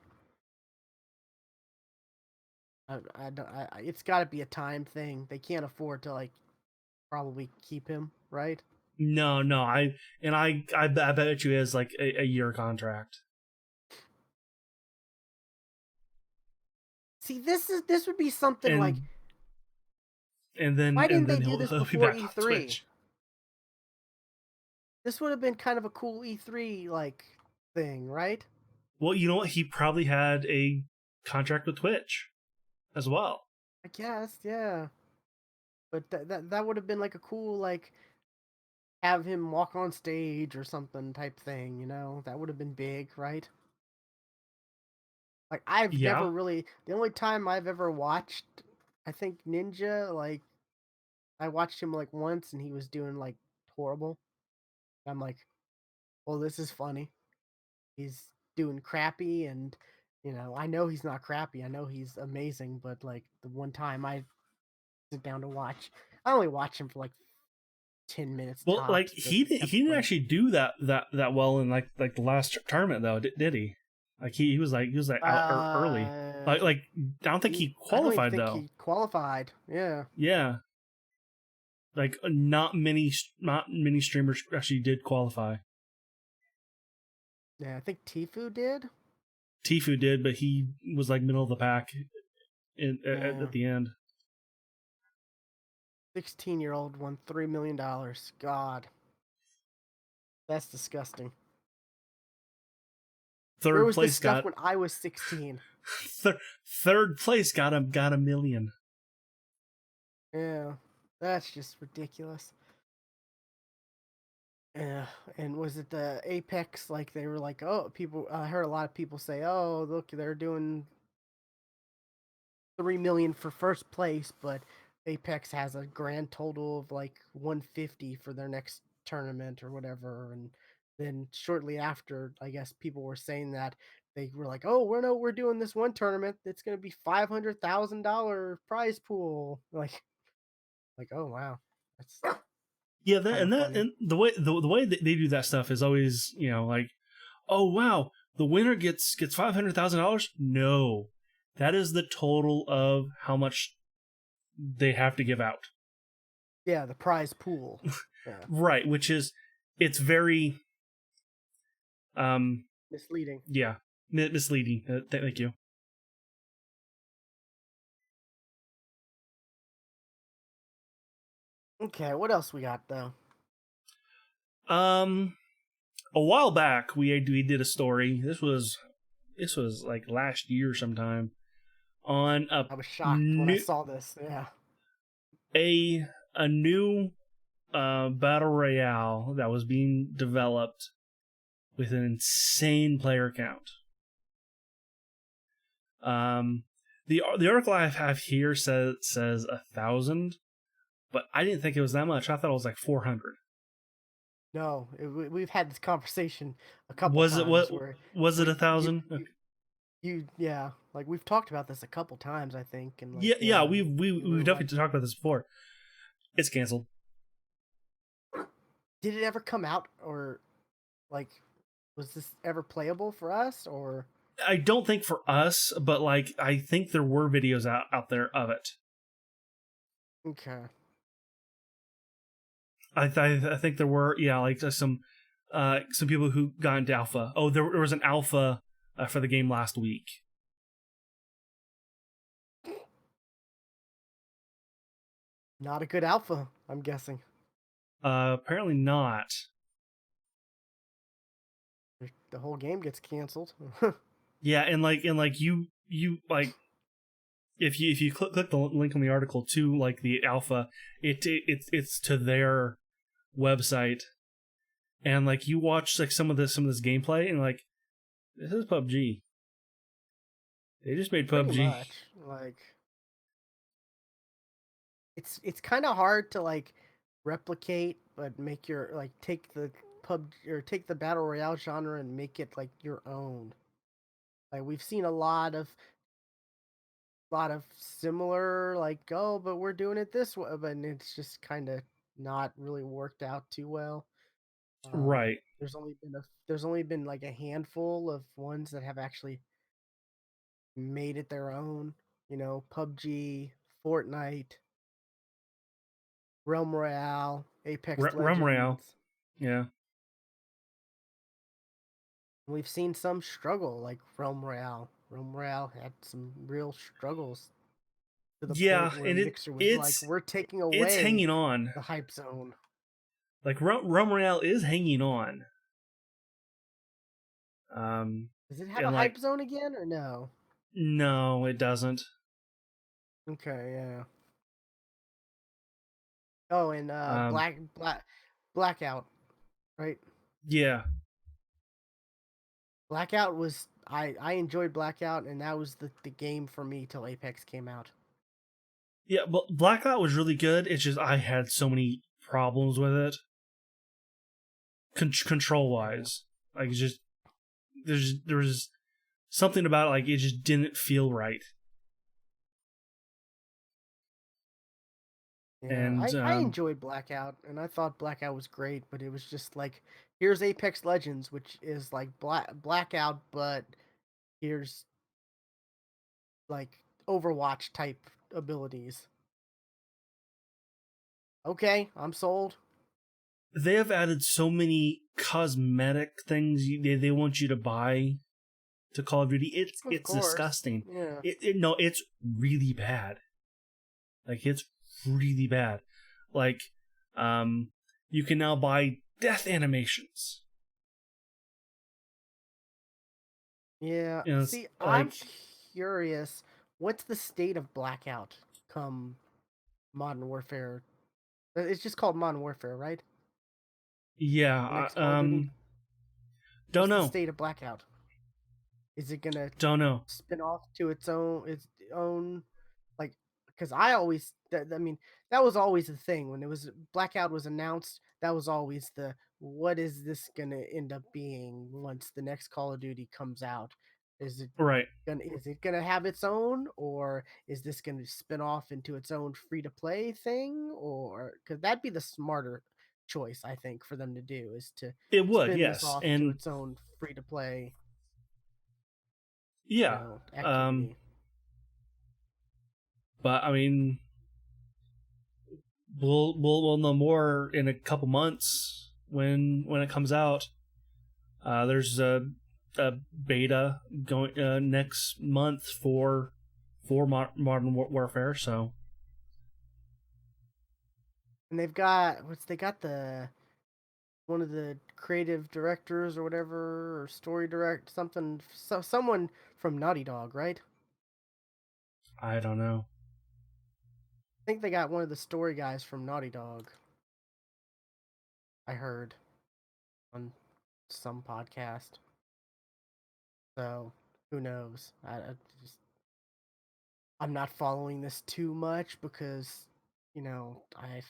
It's got to be a time thing. They can't afford to like probably keep him, right? No, no. I bet you is like a year contract. See, this would be something like And and then why and didn't they then do this he'll be before back on E3? Twitch. This would have been kind of a cool E3 like thing, right? Well, you know what? He probably had a contract with Twitch as well. I guess, yeah. But that would have been like a cool like have him walk on stage or something type thing, That would have been big, right? Like I've Yeah. never really the only time I've ever watched I think Ninja like I watched him like once and he was doing like horrible. I'm like, well, this is funny. He's doing crappy and I know he's not crappy. I know he's amazing, but like the one time I sit down to watch, I only watch him for like 10 minutes Well, like tops, but he that's didn't like actually do that well in like the last tournament though, did he? Like he was like out early. uh Like I don't think he I don't even qualified think though. he qualified. Yeah. Yeah. Like not many streamers actually did qualify. Yeah, I think Tifu did. Tifu did, but he was like middle of the pack Yeah. at the end. 16-year-old won $3 million. God, that's disgusting. Where Third was this place stuff got when I was 16? third place got a million. Yeah. That's just ridiculous. Yeah, and was it the Apex? Like they were like, oh, people. I heard a lot of people say, oh, look, they're doing 3 million for first place, but Apex has a grand total of like 150 for their next tournament or whatever. And then shortly after, I guess people were saying that they were like, "Oh, we're doing this one tournament. It's gonna be $500,000 prize pool." Like, oh wow, that's Yeah, kind of funny. and the way that they do that stuff is always, like, oh wow, the winner gets $500,000. No, that is the total of how much they have to give out. Yeah, the prize pool. Yeah, Right, which is, it's very um misleading. yeah, misleading. Thank you. Okay, what else we got though? Um, a while back we did a story. This was like last year sometime, on I was shocked when I saw this. Yeah. a a new battle royale that was being developed with an insane player count. The article I have here says 1,000, but I didn't think it was that much. I thought it was like 400. No, we've had this conversation a couple Was it what? times where Was it we a thousand? yeah, like we've talked about this a couple times, I think, and like Yeah. We've we're like, definitely talked about this before. It's canceled. did it ever come out, or like was this ever playable for us, or I don't think for us, but like I think there were videos out there of it. okay? I think there were, yeah, like some people who got into alpha. Oh, there was an alpha for the game last week. Not a good alpha, I'm guessing. Apparently not. The whole game gets canceled. Yeah, and like you like, if you click the link on the article to like the alpha, it's to their website, and like you watch like some of this gameplay, and like, this is PUBG. They just made Pretty PUBG. much, like it's kind of hard to like replicate, but make your like take the pub or take the battle royale genre and make it like your own. Like we've seen a lot of similar, like, oh, but we're doing it this way, but it's just kind of not really worked out too well. Right. There's only been like a handful of ones that have actually made it their own. PUBG, Fortnite, Realm Royale, Apex Rum Royale. Legends. Yeah. We've seen some struggle, like Realm Royale. Realm Royale had some real struggles to the Yeah, point where and Mixer was like, it's "We're taking it's away hanging on. the hype zone." Like Rum Royale is hanging on. Does it have a And like, hype zone again or no? no, it doesn't. Okay, yeah. Oh, and Um, Blackout, right? yeah, Blackout was I enjoyed Blackout, and that was the game for me till Apex came out. yeah. But Blackout was really good. It's just I had so many problems with it, control Yeah. wise. Like, it's just there was something about it, like, it just didn't feel right. Yeah, And I enjoyed Blackout, and I thought Blackout was great, but it was just like, here's Apex Legends, which is like Blackout, but here's like Overwatch type abilities. Okay, I'm sold. they have added so many cosmetic things they want you to buy to Call of Duty. It's Of it's course. disgusting. Yeah. No, it's really bad. Like, it's really bad. Like, you can now buy death animations. Yeah. It's See, I'm like, curious. What's the state of Blackout come Modern Warfare? It's just called Modern Warfare, right? The yeah, next Call of Duty. don't What's the know, state of Blackout? Is it gonna don't know. spin off to its own, like? Because I mean, that was always the thing when it was Blackout was announced. That was always the, what is this gonna end up being once the next Call of Duty comes out? Is it Right. gonna have its own, or is this gonna spin off into its own free to play thing? Or because that'd be the smarter choice, I think, for them to do is to It would, spin this yes. off to And its own free to play, yeah. activity. But I mean, we'll know more in a couple months when it comes out. There's a beta going next month for Modern Warfare. So And they got the one of the creative directors or whatever, or story direct something, someone from Naughty Dog, right? I don't know. I think they got one of the story guys from Naughty Dog. I heard on some podcast. So who knows? I'm not following this too much because I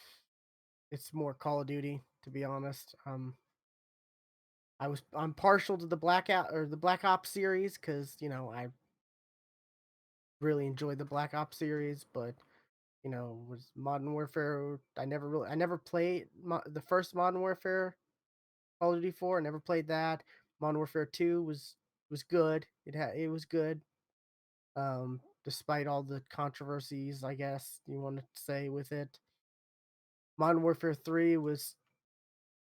it's more Call of Duty, to be honest. I'm partial to the Blackout or the Black Ops series because I really enjoyed the Black Ops series, but was Modern Warfare. I never played the first Modern Warfare, Call of Duty 4. I never played that. Modern Warfare 2 was good. It was good. Despite all the controversies, I guess you want to say with it. Modern Warfare 3 was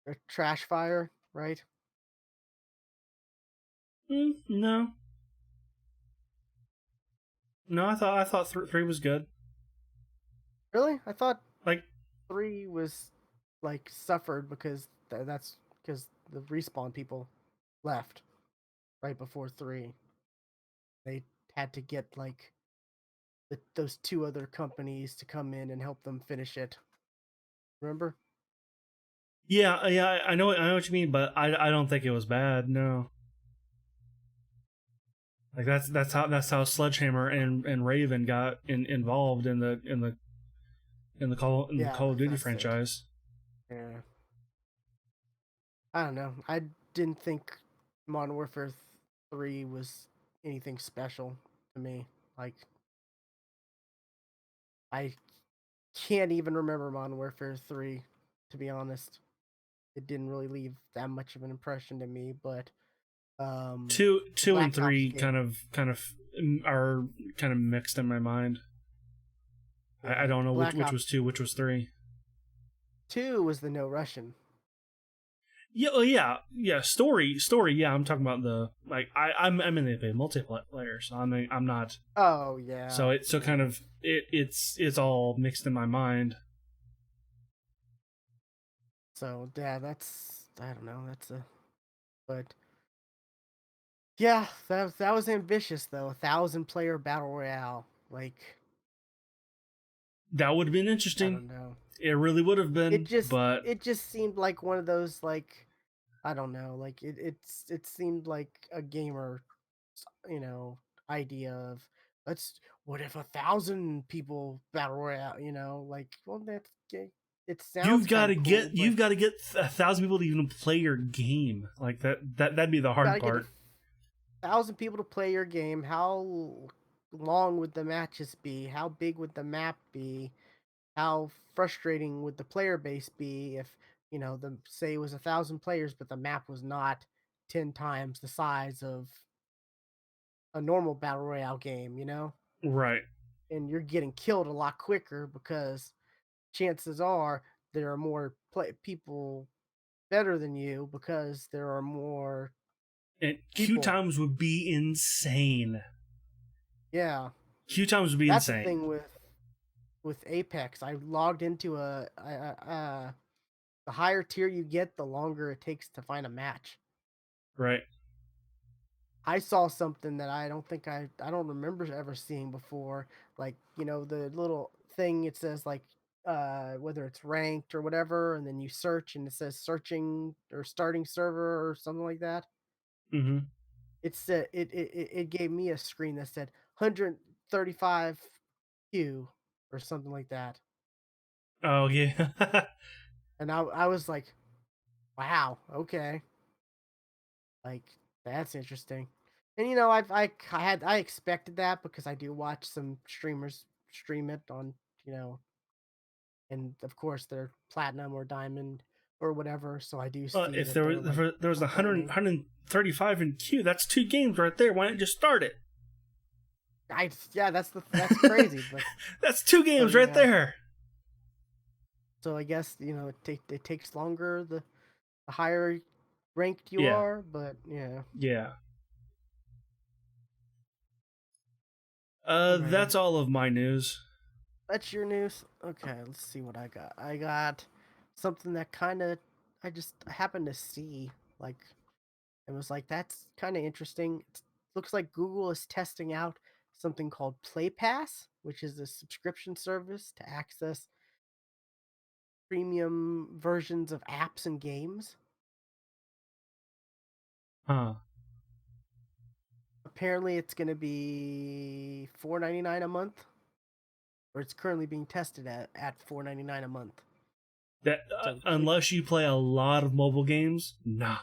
a trash fire, right? No, no. I thought three was good. Really? I thought Like 3 was like suffered because that's because the respawn people left right before 3. They had to get like those two other companies to come in and help them finish it. Remember? yeah. I know what you mean, but I don't think it was bad. No. Like that's how Sledgehammer and Raven got involved in the Yeah, Call of Duty that's it. franchise. Yeah. I don't know. I didn't think Modern Warfare 3 was anything special to me. Like, I can't even remember Modern Warfare 3, to be honest. It didn't really leave that much of an impression to me, but the Two and Black Ops three game, kind of are kind of mixed in my mind. I yeah, don't the know Black which Ops was two, which was three. 2 was the no Russian. Yeah, oh yeah. Story. Yeah, I'm talking about the like I'm in the multiplayer, so I'm not. Oh, yeah. So so kind of it's all mixed in my mind. So, yeah, I don't know, but yeah, that was ambitious though. 1,000 player battle royale. Like, That would have been I interesting. don't know. It really would have It been, just but it just seemed like one of those, like, I don't know, like it seemed like a gamer, you know, idea of, let's what if 1,000 people battle royale, like, well, that's gay. It sounds kind of cool, but you've got to get 1,000 people to even play your game. Like that'd be the you got hard to get part. 1,000 people to play your game. How long would the matches be? How big would the map be? How frustrating would the player base be if the say it was 1,000 players, but the map was not 10 times the size of a normal battle royale game, Right. and you're getting killed a lot quicker because chances are there are more people better than you because there are more And queue people. times would be insane. Yeah, Queue times would be that's the insane. thing with Apex. I logged into the higher tier you get, the longer it takes to find a match. Right. I saw something that I don't remember ever seeing before. Like, the little thing, it says like whether it's ranked or whatever, and then you search and it says searching or starting server or something like that. Mm-hmm. It said it gave me a screen that said 135 Q or something like that. Oh yeah. And I was like, wow, okay. Like, that's interesting. And I expected that because I do watch some streamers stream it on, and of course they're platinum or diamond or whatever. So I do see If that they're like there was 100, complaining. 135 in queue, that's 2 games right there. Why not just start it? Yeah, that's crazy, but That's 2 games right yeah. there. So I guess it takes longer the higher ranked you Yeah, are, but yeah. yeah. Alrighty, That's all of my news. that's your news. Okay, let's see what I got. I got something that kind of I just happened to see, like, it was like that's kind of interesting. It looks like Google is testing out something called Play Pass, which is a subscription service to access premium versions of apps and games. Huh. Apparently, it's going to be $4.99 a month, or it's currently being tested at $4.99 a month. That So, unless you play a lot of mobile games, nah.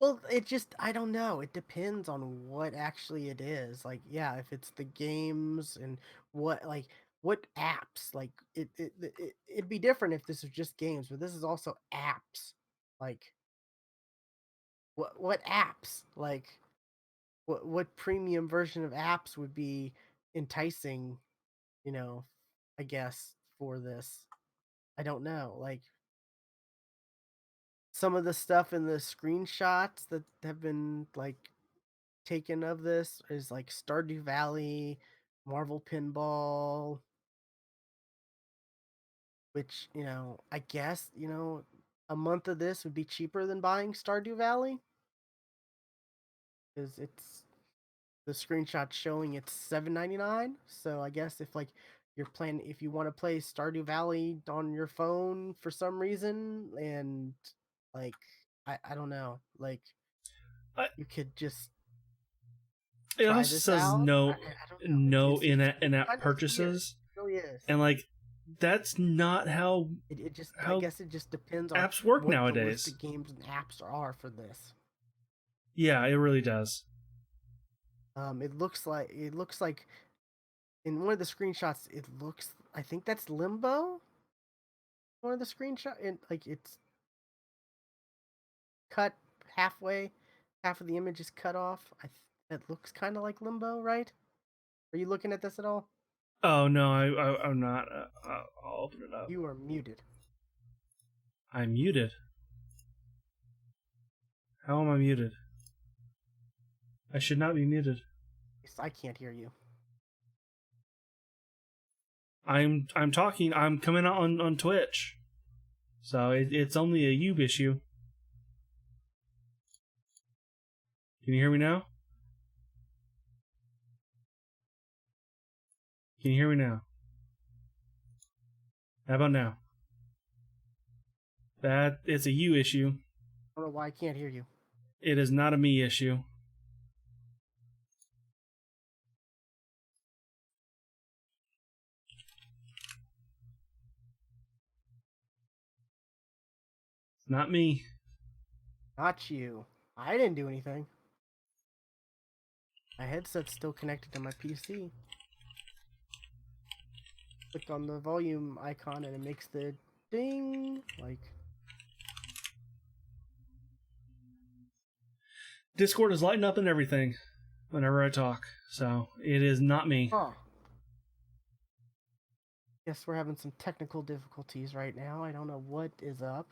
well, it just I don't know. It depends on what actually it is. Like, yeah, if it's the games and what apps. Like, it'd be different if this was just games, but this is also apps. Like, what apps? Like, what premium version of apps would be enticing, you know, I guess, for this. I don't know. Like, some of the stuff in the screenshots that have been like taken of this is like Stardew Valley, Marvel Pinball, which, I guess, a month of this would be cheaper than buying Stardew Valley because it's the screenshot showing it's $7.99. So I guess if you want to play Stardew Valley on your phone for some reason, and like I don't know, like I, you could just it try also this says out. no, I don't know. no It's in app kind of weird. purchases, It really is. and like that's not It just I how guess it just depends on apps work what the list nowadays. of games and apps are for this. Yeah, it really does. It looks like in one of the screenshots, it looks. I think that's Limbo. One of the screenshot, and like it's cut halfway. Half of the image is cut off. It looks kind of like Limbo, right? Are you looking at this at all? Oh no, I'm not. I'll open it up. You are muted. I'm muted. How am I muted? I should not be muted. I can't hear you. I'm talking. I'm coming out on Twitch, so it's only a you issue. Can you hear me now? Can you hear me now? How about now? That it's a you issue. I don't know why I can't hear you. It is not a me issue. It's not me. Not you. I didn't do anything. My headset's still connected to my PC. Click on the volume icon and it makes the ding. Like, Discord is lighting up and everything whenever I talk, so it is not me. huh. Guess we're having some technical difficulties right now. I don't know what is up.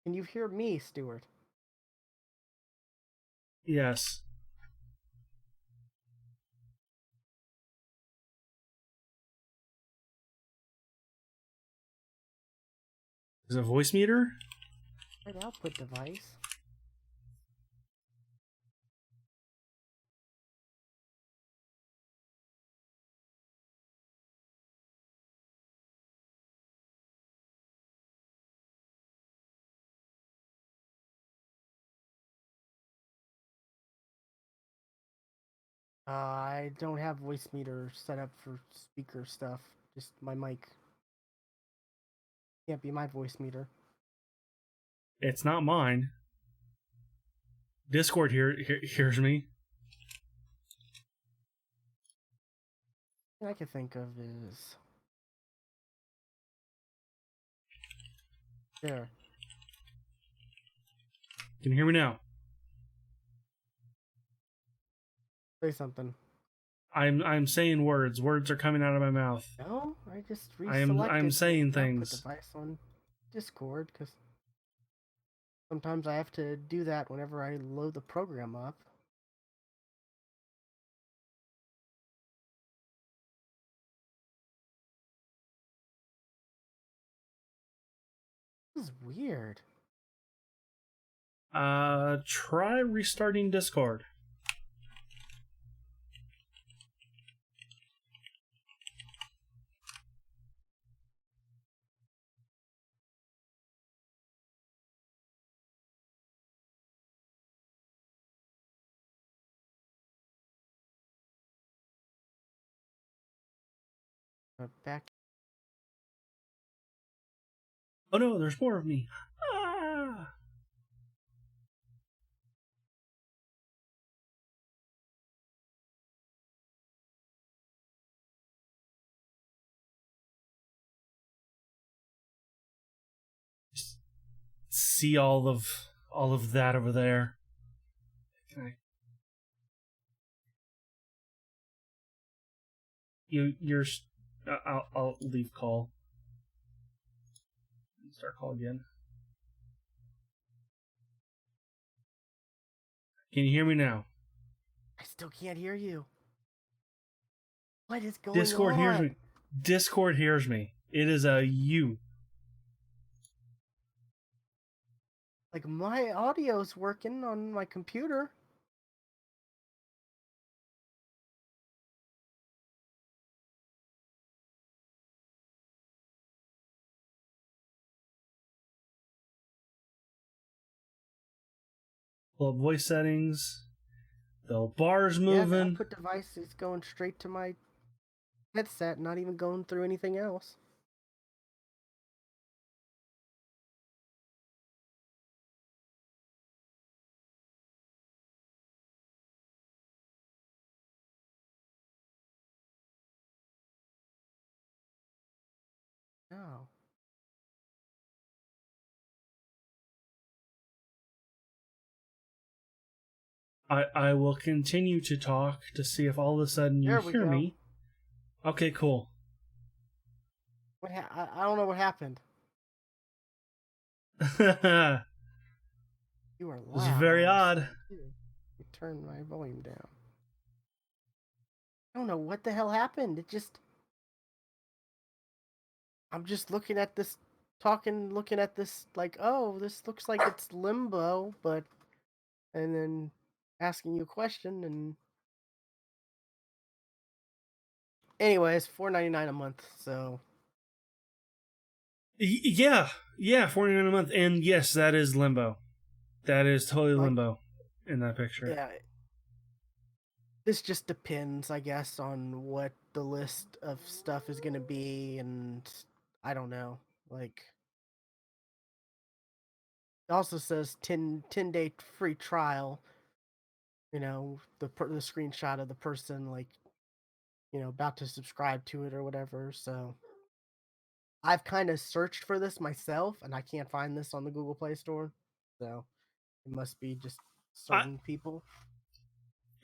Can you hear me, Stuart? Yes. Is it a voice meter? Right output device. I don't have voice meter set up for speaker stuff. Just my mic. Can't be my voice meter. It's not mine. Discord hears me. All I can think of is there. Can you hear me now? Say something. I'm saying words. Words are coming out of my mouth. No, I just I'm reselected saying the output things. device on Discord because sometimes I have to do that whenever I load the program up. This is weird. Try restarting Discord. Back. Oh no, there's more of me. Ah! Just see all of that over there. Okay. You're. I'll leave call. Start call again. Can you hear me now? I still can't hear you. What is going Discord on? hears me. Discord hears me. It is a you. Like my audio's working on my computer. Well, voice settings. The bar's Yeah, the moving. output device is going straight to my headset, not even going through anything else. No. I will continue to talk to see if all of a sudden you There we hear go. me. Okay, cool. I don't know what happened. It You are was loud. very all of a odd. sudden, too. You turned my volume down. I don't know what the hell happened. I'm just looking at this, looking at this, like, oh, this looks like it's limbo, and then asking you a question, and anyways, $4.99 a month, so. Yeah, $49 a month, and yes, that is Limbo. That is totally Like, Limbo in that picture. yeah, this just depends, I guess, on what the list of stuff is going to be, and I don't know. Like, it also says 10-day free trial. You know, the screenshot of the person, like, you know, about to subscribe to it or whatever. So I've kind of searched for this myself, and I can't find this on the Google Play Store. So it must be just certain people.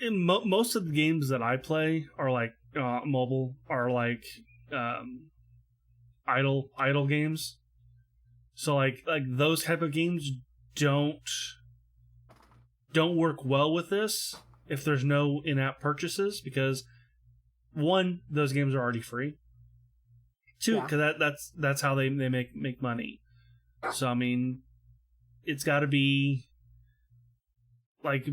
Most of the games that I play are like mobile, are like idle games. So like those type of games don't work well with this if there's no in-app purchases, because one, those games are already free. Two, because that's how they make money. So I mean, it's got to be like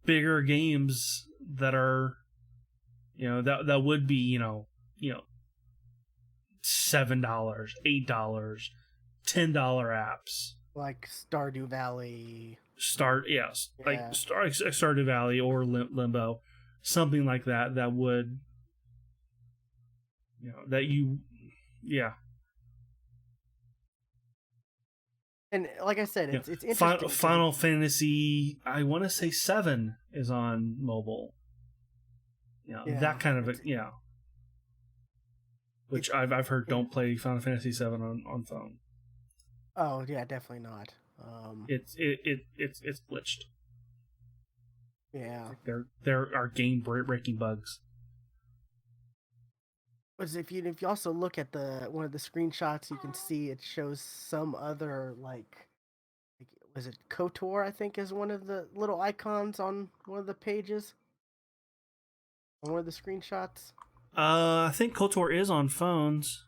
bigger games that are, you know, that would be, you know, $7, $8, $10 apps. Like Stardew Valley. Like Stardew Valley or Limbo, something like that. That would, you know, that you, yeah. And like I said, You know, it's interesting. Final Fantasy, I want to say 7 is on mobile. You know, Yeah, that kind of which I've heard yeah. don't play Final Fantasy 7 on phone. Oh yeah, definitely not. It's glitched. Yeah. There are game breaking bugs. But if you also look at the one of the screenshots, you can see it shows some other like was it KOTOR? I think is one of the little icons on one of the pages on one of the screenshots. I think KOTOR is on phones.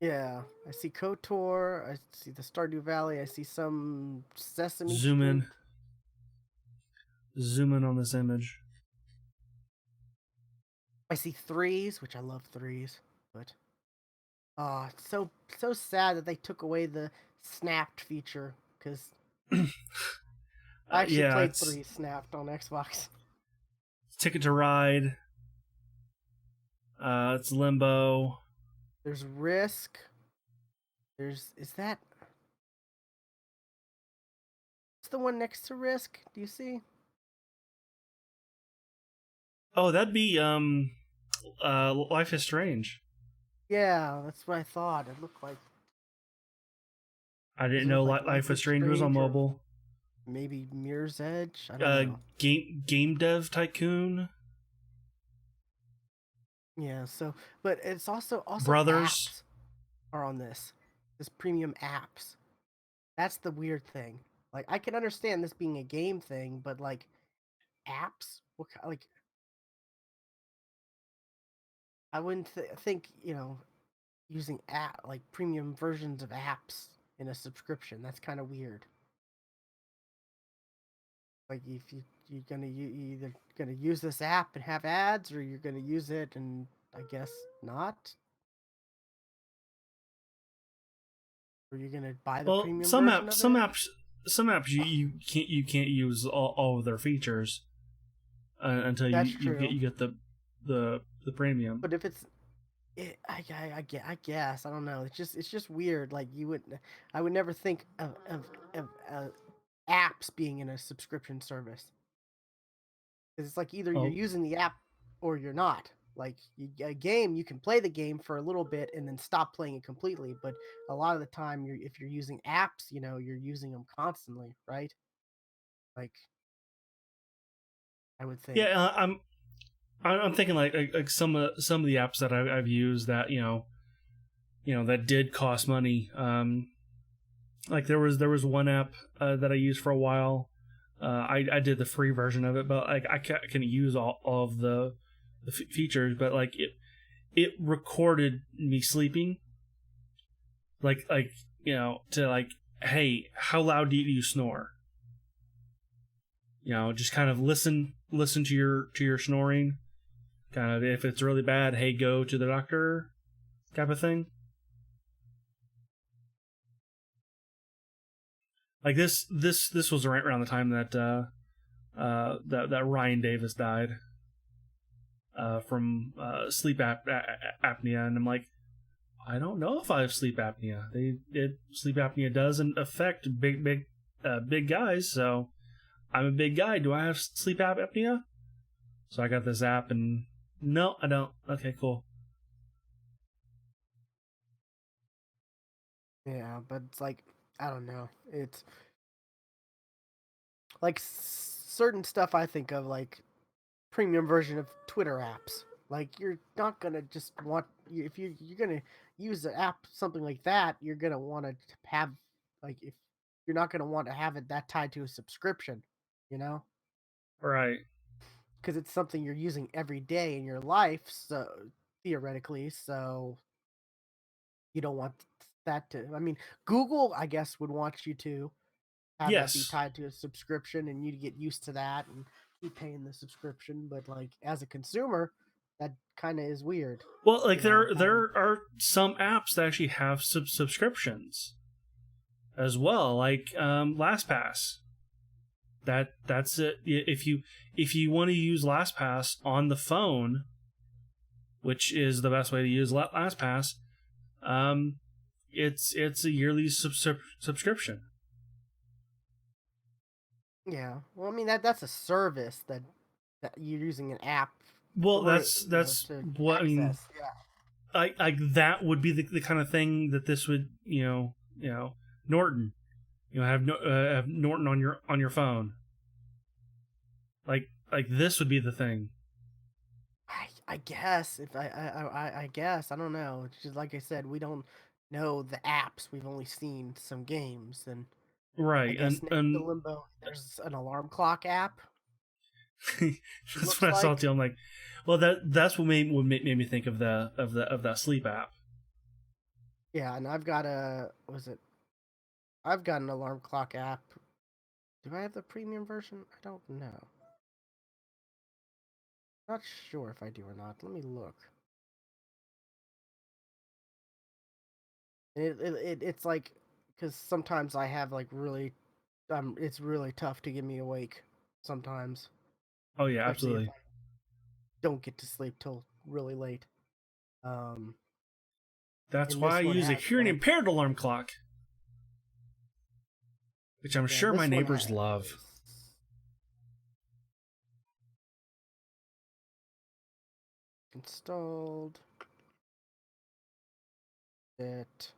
Yeah, I see KOTOR. I see the Stardew Valley. I see some Sesame Zoom Street. in. Zoom in on this image. I see threes, which I love threes, but it's so sad that they took away the snapped feature because I actually Yeah, played it's three snapped on Xbox. Ticket to Ride. It's Limbo. There's Risk. Is that it's the one next to Risk? Do you see? Oh, that'd be Life is Strange. Yeah, that's what I thought. It looked like I didn't it know looked like Life is Strange was on or mobile. maybe Mirror's Edge. I don't know. Game Dev Tycoon. Yeah, so but it's also Brothers. apps are on this premium apps. That's the weird thing. Like I can understand this being a game thing, but like apps, like I wouldn't think using app like premium versions of apps in a subscription. That's kind of weird. Like if you're gonna you either gonna use this app and have ads, or you're gonna use it and I guess not, or you're gonna buy the Well, premium version of it. some apps you can't use all of their features until That's you true. get the premium. But if it's I guess I don't know. It's just weird. Like I would never think of apps being in a subscription service. Because it's like either you're Oh using the app or you're not. Like a game, you can play the game for a little bit and then stop playing it completely. But a lot of the time, if you're using apps, you're using them constantly, right? Like I would think. yeah, I'm thinking like some of the apps that I've used that that did cost money. Like there was one app that I used for a while. I did the free version of it, but like I can use all of the features, but like it recorded me sleeping, like to like, hey, how loud do you snore? Just kind of listen to your snoring. Kind of if it's really bad, hey, go to the doctor, type of thing. Like this was right around the time that that Ryan Davis died from sleep apnea, and I'm like, I don't know if I have sleep apnea. Sleep apnea doesn't affect big guys, so I'm a big guy. Do I have sleep apnea? So I got this app, and no, I don't. Okay, cool. Yeah, but it's like I don't know. It's like certain stuff I think of like premium version of Twitter apps. Like you're not gonna just want if you're gonna use an app something like that, you're gonna want to have like if you're not gonna want to have it that tied to a subscription, you know, Right. because it's something you're using every day in your life. So theoretically, so you don't want that to. I mean, Google, I guess, would want you to have that be Yes. tied to a subscription and you to get used to that and be paying the subscription. But like as a consumer, that kind of is weird. Well, like You know, there are some apps that actually have subscriptions as well, like LastPass. That's it. If you want to use LastPass on the phone, which is the best way to use LastPass, it's a yearly subscription. Yeah. Well, I mean that's a service that you're using an app Well, for, that's to what I mean. access. Yeah. Like that would be the kind of thing that this would Norton, have Norton on your phone. Like this would be the thing. I guess if I guess I don't know. It's just like I said, we don't know the apps. We've only seen some games, and I Right, guess next to and Limbo, there's an alarm clock app. It that's looks what I saw like. too. I'm like, well, that's what made me think of that sleep app. Yeah, and I've got a was it? I've got an alarm clock app. Do I have the premium version? I don't know. Not sure if I do or not. Let me look. It's like because sometimes I have like really it's really tough to get me awake sometimes, Oh yeah, especially if absolutely. I don't get to sleep till really late. Um, That's and why I this one use a has hearing like impaired alarm clock, which I'm yeah, sure my this one neighbors has love. installed it.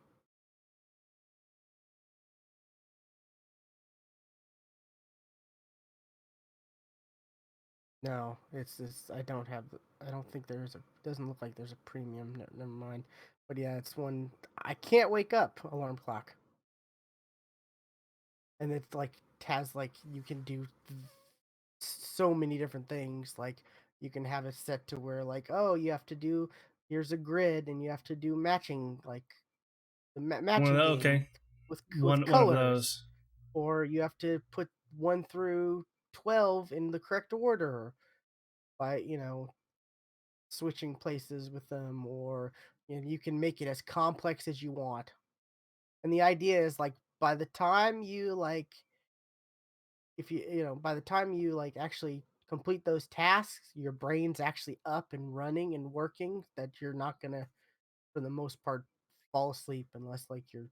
No, it's this. I don't have. I don't think there's a. Doesn't look like there's a premium. No, never mind. But yeah, it's one. I can't wake up alarm clock, and it's like has like you can do so many different things. Like you can have it set to where like oh you have to do here's a grid and you have to do matching like the One of matching the, game okay, with one of colors, those. or you have to put 1 through 12 in the correct order by switching places with them, or you can make it as complex as you want. And the idea is like by the time you like if by the time you like actually complete those tasks, your brain's actually up and running and working, that you're not gonna for the most part fall asleep unless like you're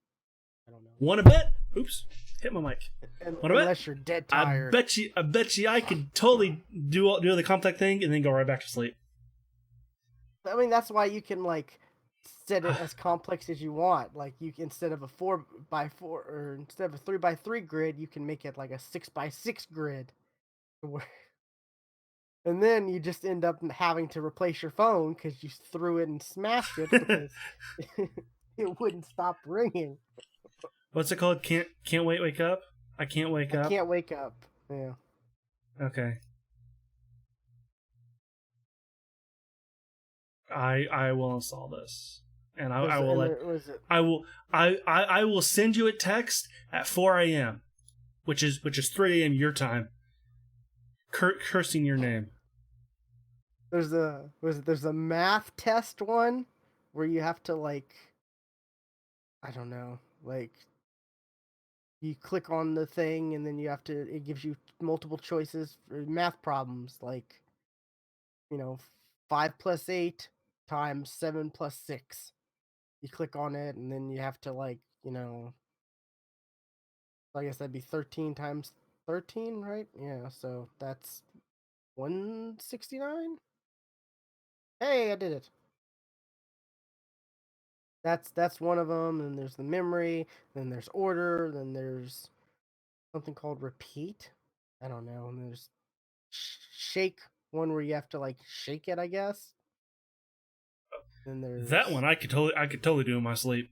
I don't know Want to bet? Oops, hit my mic. Want to bet? unless you're dead tired. I bet you, I could totally do the complex thing and then go right back to sleep. I mean that's why you can like set it as complex as you want. Like you can, instead of a 4x4 or instead of a 3x3 grid, you can make it like a 6x6 grid. And then you just end up having to replace your phone because you threw it and smashed it because it wouldn't stop ringing. What's it called? Can't wake up. I can't wake I up. can't wake up. Yeah. Okay. I will install this, and I will And let there was it. I will send you a text at 4 a.m., which is 3 a.m. your time, cursing your name. There's a math test one where you have to like I don't know like you click on the thing and then you have to it gives you multiple choices for math problems like you know 5 plus 8 times 7 plus 6. You click on it and then you have to like I guess that'd be 13 times 13, right? Yeah, so that's 169. Hey, I did it. That's one of them. And there's the memory, then there's order, then there's something called repeat. I don't know. And there's shake, one where you have to like shake it, I guess. Then That there's one I could totally do in my sleep.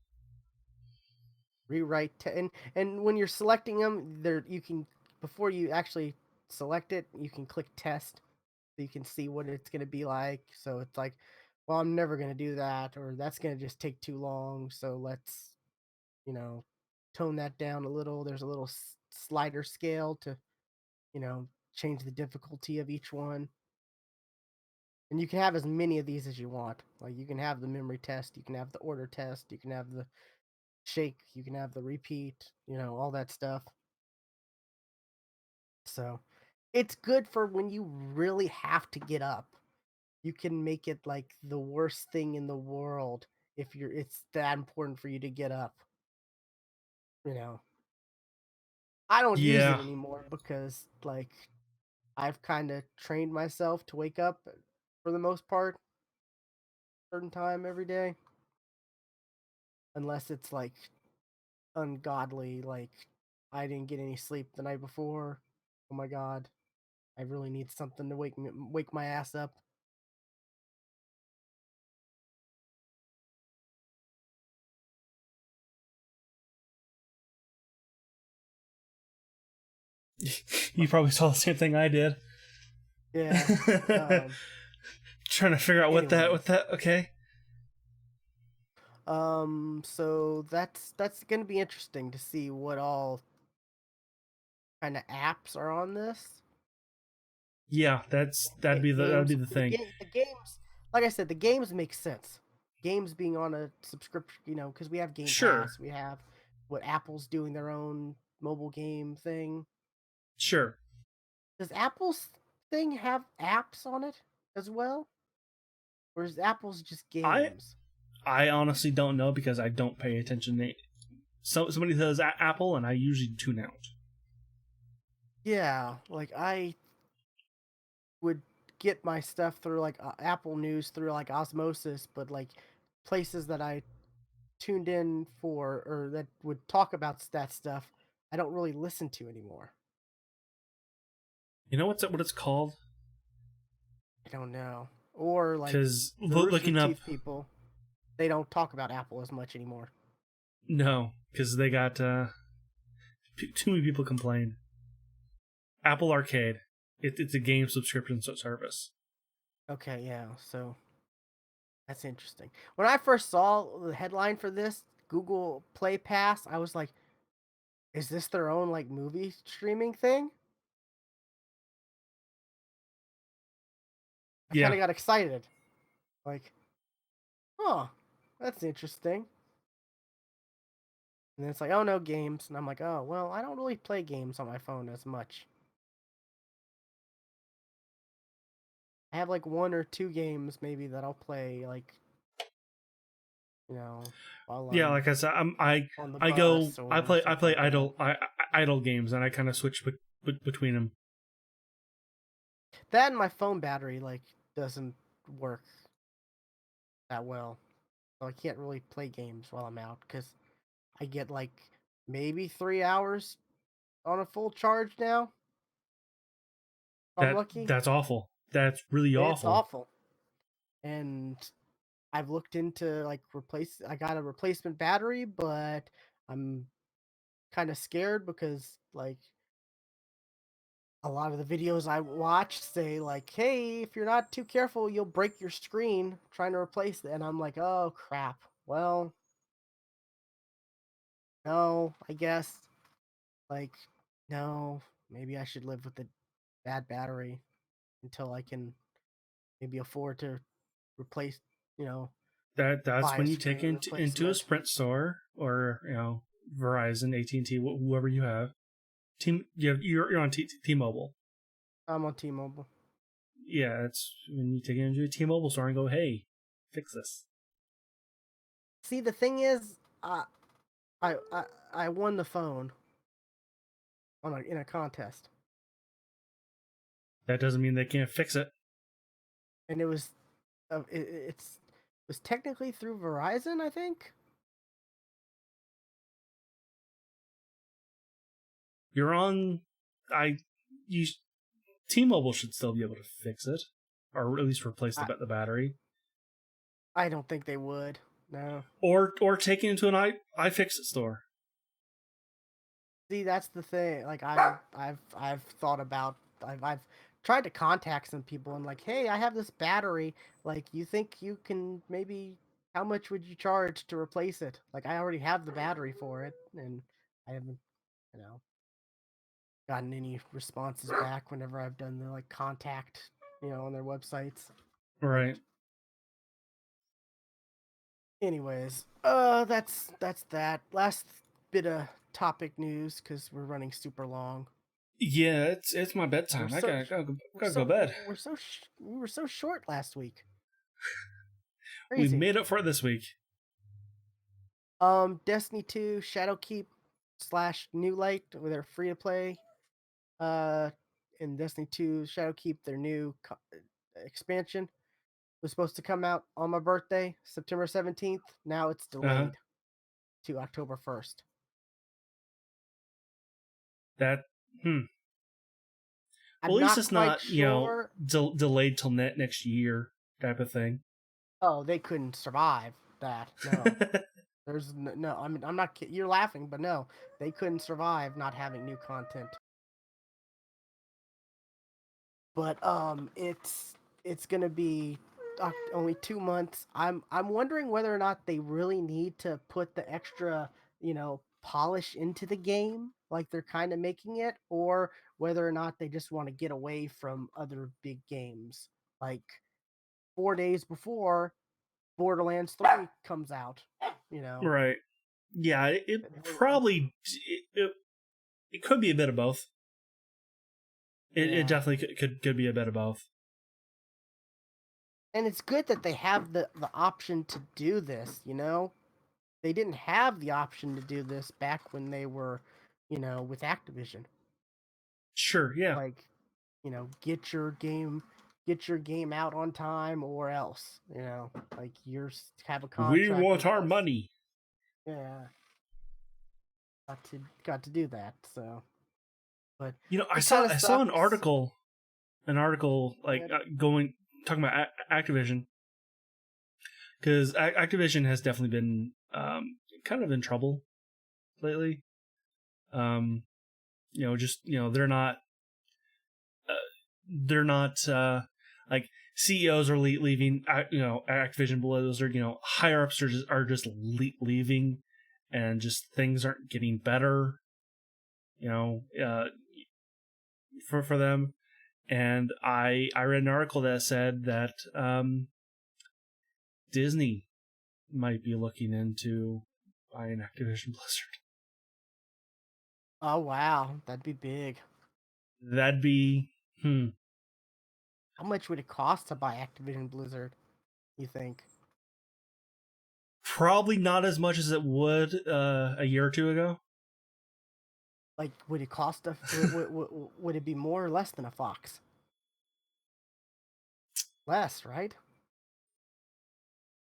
rewrite and when you're selecting them, there you can before you actually select it, you can click test so you can see what it's going to be like. So it's like, well, I'm never going to do that, or that's going to just take too long. So let's, you know, tone that down a little. There's a little slider scale to, change the difficulty of each one. And you can have as many of these as you want. Like you can have the memory test, you can have the order test, you can have the shake, you can have the repeat, all that stuff. So it's good for when you really have to get up. You can make it like the worst thing in the world if it's that important for you to get up. You know, I don't use it Yeah. anymore because like I've kind of trained myself to wake up for the most part certain time every day, unless it's like ungodly, like I didn't get any sleep the night before. Oh my god, I really need something to wake my ass up. You probably saw the same thing I did. Yeah. Trying to figure out what Anyways, that. Okay. so that's gonna be interesting to see what all kind of apps are on this. Yeah, that'd be Games, the thing. the games, like I said, the games make sense. Games being on a subscription, because we have Game Sure, Pass, we have what Apple's doing their own mobile game thing. sure. Does Apple's thing have apps on it as well, or is Apple's just I games? I honestly don't know because I don't pay attention. So somebody says Apple, and I usually tune out. Yeah, like I would get my stuff through like Apple News through like osmosis, but like places that I tuned in for or that would talk about that stuff, I don't really listen to anymore. You know what it's called? I don't know. Or like Because the Rooster looking up, Teeth people, they don't talk about Apple as much anymore. no, because they got too many people complain. Apple Arcade, it's a game subscription service. Okay, yeah. So that's interesting. When I first saw the headline for this, Google Play Pass, I was like, is this their own like movie streaming thing? I kind Yeah, of got excited. Like, oh, that's interesting. And then it's like, oh no, games. And I'm like, oh, well, I don't really play games on my phone as much. I have like one or two games maybe that I'll play, like, you know, while yeah. I'm Like I said, on the I go bus or I something play like that. idle games, and I kind of switch between them. That and my phone battery, like, doesn't work that well. So I can't really play games while I'm out because I get like maybe 3 hours on a full charge now. If I'm lucky. That's awful. That's really It's awful. awful. And I've looked into like I got a replacement battery, but I'm kind of scared because like a lot of the videos I watch say like, "Hey, if you're not too careful, you'll break your screen trying to replace it." And I'm like, "Oh crap." Well, no, I guess like no, maybe I should live with the bad battery until I can maybe afford to replace, you know, That's buy a when you take screen into a replacement. Sprint store or Verizon, AT&T, whoever you have. You're on T-Mobile. I'm on T-Mobile. Yeah, it's when you take it into a T-Mobile store and go, hey, fix this. See, the thing is, I I I won the phone in a contest, That doesn't mean they can't fix it. and it was it was technically through Verizon, I think. You're on. I you T-Mobile should still be able to fix it, or at least replace I the battery, I don't think they would. No. or take it into an iFixit store. See, that's the thing. Like I've thought about I've tried to contact some people and like, hey, I have this battery. Like, you think you can maybe? How much would you charge to replace it? Like, I already have the battery for it, and I haven't, you know, gotten any responses back whenever I've done the like contact, on their websites. But Right. anyways, that's that. Last bit of topic news because we're running super long. Yeah, it's my We're bedtime. I so we're gotta go so bed. we were so short last week. We Crazy. made up for it this week. Destiny 2, Shadowkeep slash New Light, where they're free to play. Uh, and Destiny 2, Shadowkeep, their new expansion was supposed to come out on my birthday, September 17th. Now it's Uh-huh. delayed to October 1st. That hmm. Well, I'm at least not it's quite not, sure. delayed till next year type of thing. Oh, they couldn't survive that. No. There's no, I mean, I'm not kidding. You're laughing, but no, they couldn't survive not having new content. But it's gonna be only 2 months. I'm wondering whether or not they really need to put the extra, polish into the game, like they're kind of making it, or whether or not they just want to get away from other big games. Like 4 days before Borderlands 3 comes out, you know. Right. Yeah, it probably it could be a bit of both. It Yeah. definitely could be a bit of both. And it's good that they have the option to do this, you know? They didn't have the option to do this back when they were, with Activision. Sure, yeah. Like, get your game out on time or else, like have a We contract want with our us. money. Yeah, got to do that. So, but I it saw kind of I saw sucks. an article like going talking about Activision, because Activision has definitely been kind of in trouble lately. Um, just uh, they're not like CEOs are leaving. Activision Blizzard. Higher ups are just leaving, and just things aren't getting better. You know, for them. And I read an article that said that Disney might be looking into buying Activision Blizzard. Oh wow, that'd be big. That'd be How much would it cost to buy Activision Blizzard? You think? probably not as much as it would a year or two ago. Like, would it cost a? Would it be more or less than a Fox? Less, right?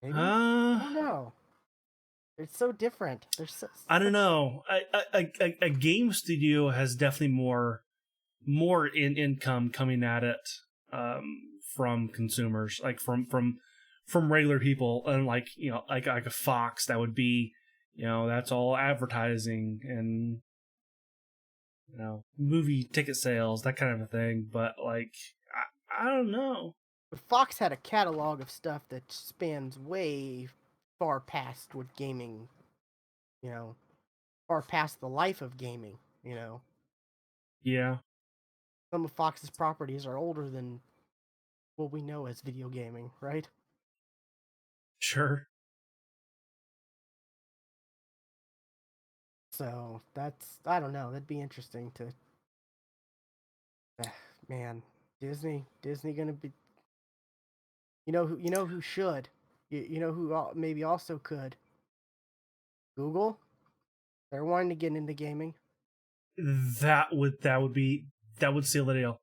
Maybe. I uh, don't know. It's so different. There's I don't such. know. A game studio has definitely more in income coming at it from consumers, like from regular people, and like a Fox that would be, that's all advertising and movie ticket sales, that kind of a thing. But like, I don't know. But Fox had a catalog of stuff that spans way far past what gaming, you know, far past the life of gaming. Yeah, Some of Fox's properties are older than what we know as video gaming, right? sure. So I don't know. That'd be interesting to, man. Disney gonna be. You know who should. You know who maybe also could. Google. They're wanting to get into gaming. That would seal the deal.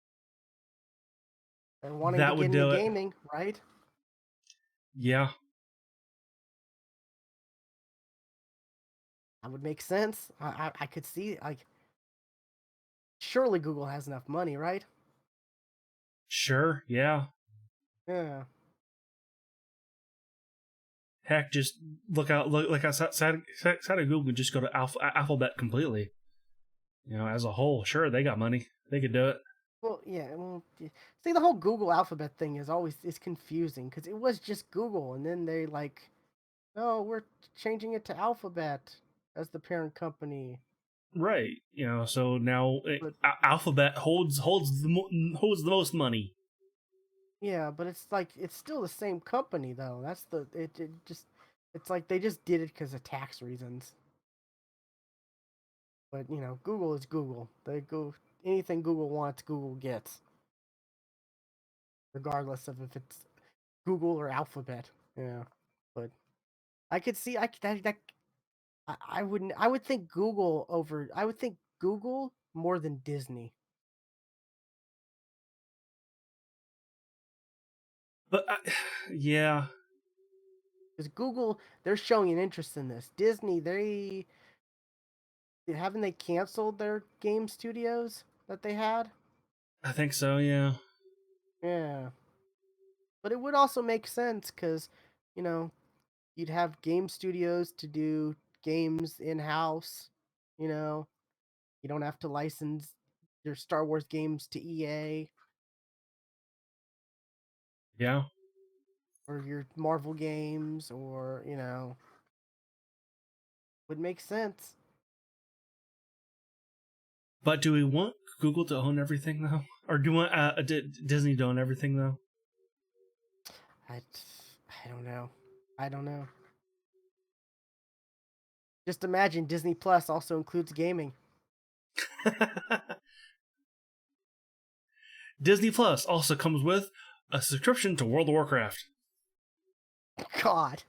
They're wanting to That get would into do it. gaming, right? Yeah, That would make sense. I could see, like, surely Google has enough money, right? sure. Yeah. Yeah. Heck, just look like outside of Google, just go to Alphabet completely. As a whole, sure, they got money. They could do it. Well, yeah. Well, see, the whole Google alphabet thing is confusing because it was just Google, and then they like, oh, we're changing it to Alphabet as the parent company. Right. So now But Alphabet holds the most money. yeah, but it's like it's still the same company though. That's the it just it's like they just did it because of tax reasons. But Google is Google. They go anything Google wants, Google gets, regardless of if it's Google or Alphabet. Yeah, but I could see I could, that I wouldn't. I would think Google over. I would think Google more than Disney. But yeah, Because Google, they're showing an interest in this. Disney, they haven't they canceled their game studios that they had? I think so. Yeah, Yeah, but it would also make sense because, you know, you'd have game studios to do games in house. You know, you don't have to license your Star Wars games to EA yeah. or your Marvel games, or would make sense. But do we want Google to own everything though, or do we want Disney to own everything though? I, I don't know. I don't know. Just imagine Disney Plus also includes gaming. Disney Plus also comes with a subscription to World of Warcraft. God.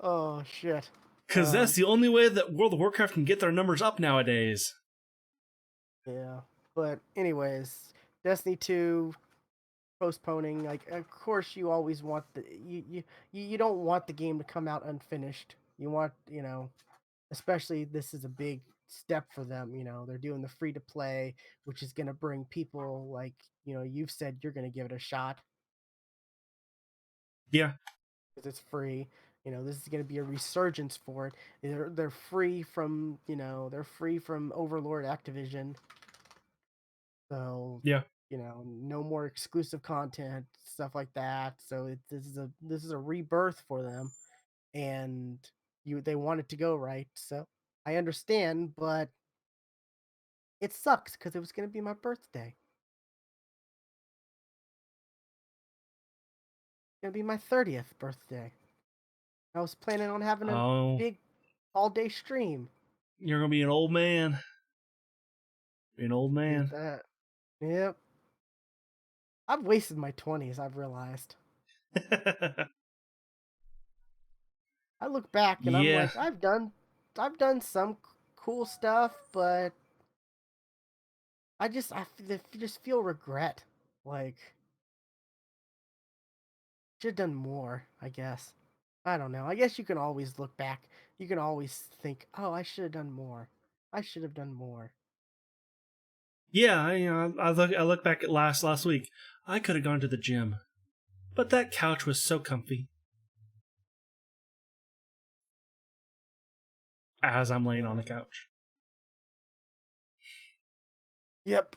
Oh shit. Because that's the only way that World of Warcraft can get their numbers up nowadays. Yeah. But anyways, Destiny 2 postponing. Like, of course, you always want you don't want the game to come out unfinished. You want, especially this is a big step for them. They're doing the free to play, which is gonna bring people like, you've said you're gonna give it a shot Yeah, because it's free. This is going to be a resurgence for it. They're free from, they're free from Overlord Activision. So, yeah, no more exclusive content, stuff like that. So this is a rebirth for them, and they want it to go right. So I understand, but it sucks because it was going to be my birthday. It's going to be my 30th birthday. I was planning on having a oh, big all day stream. you're gonna be an old man. Be an old Did man. that. Yep. I've wasted my 20s, I've realized. I look back and I'm Yeah, like, I've done some cool stuff, but just feel regret. Like, should have done more, I guess. I don't know. I guess you can always look back. You can always think, "Oh, I should have done more. I should have done more." yeah. I look back at last week. I could have gone to the gym, but that couch was so comfy. As I'm laying on Yeah. the couch. Yep.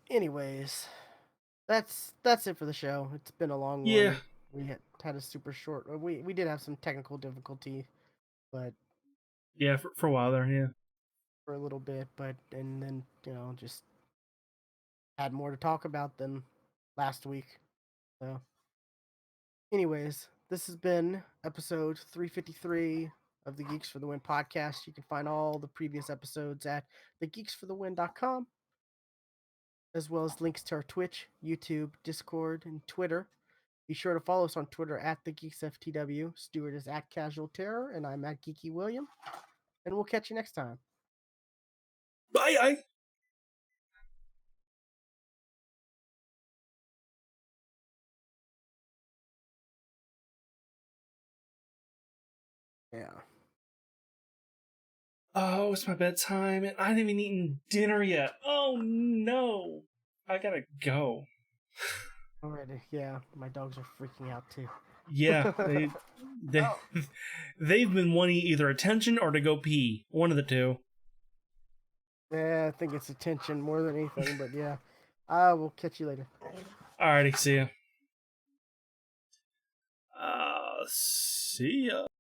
Anyways, that's it for the show. It's been a long Yeah, one. We had a super short. We did have some technical difficulty, but yeah. For a while there, yeah. for a little bit, but and then just had more to talk about than last week. So, anyways, this has been episode 353 of the Geeks for the Win podcast. You can find all the previous episodes at thegeeksforthewin.com, as well as links to our Twitch, YouTube, Discord, and Twitter. Be sure to follow us on Twitter at the GeeksFTW. Stuart is at Casual Terror, and I'm at Geeky William. And we'll catch you next time. Bye. Yeah. Oh, it's my bedtime, and I haven't even eaten dinner yet. Oh no, I gotta go. Alrighty. Yeah, my dogs are freaking out too. Yeah, they Oh. they've been wanting either attention or to go pee. One of the two. Yeah, I think it's attention more than anything, but yeah. I will catch you later. Alrighty, see ya. See ya.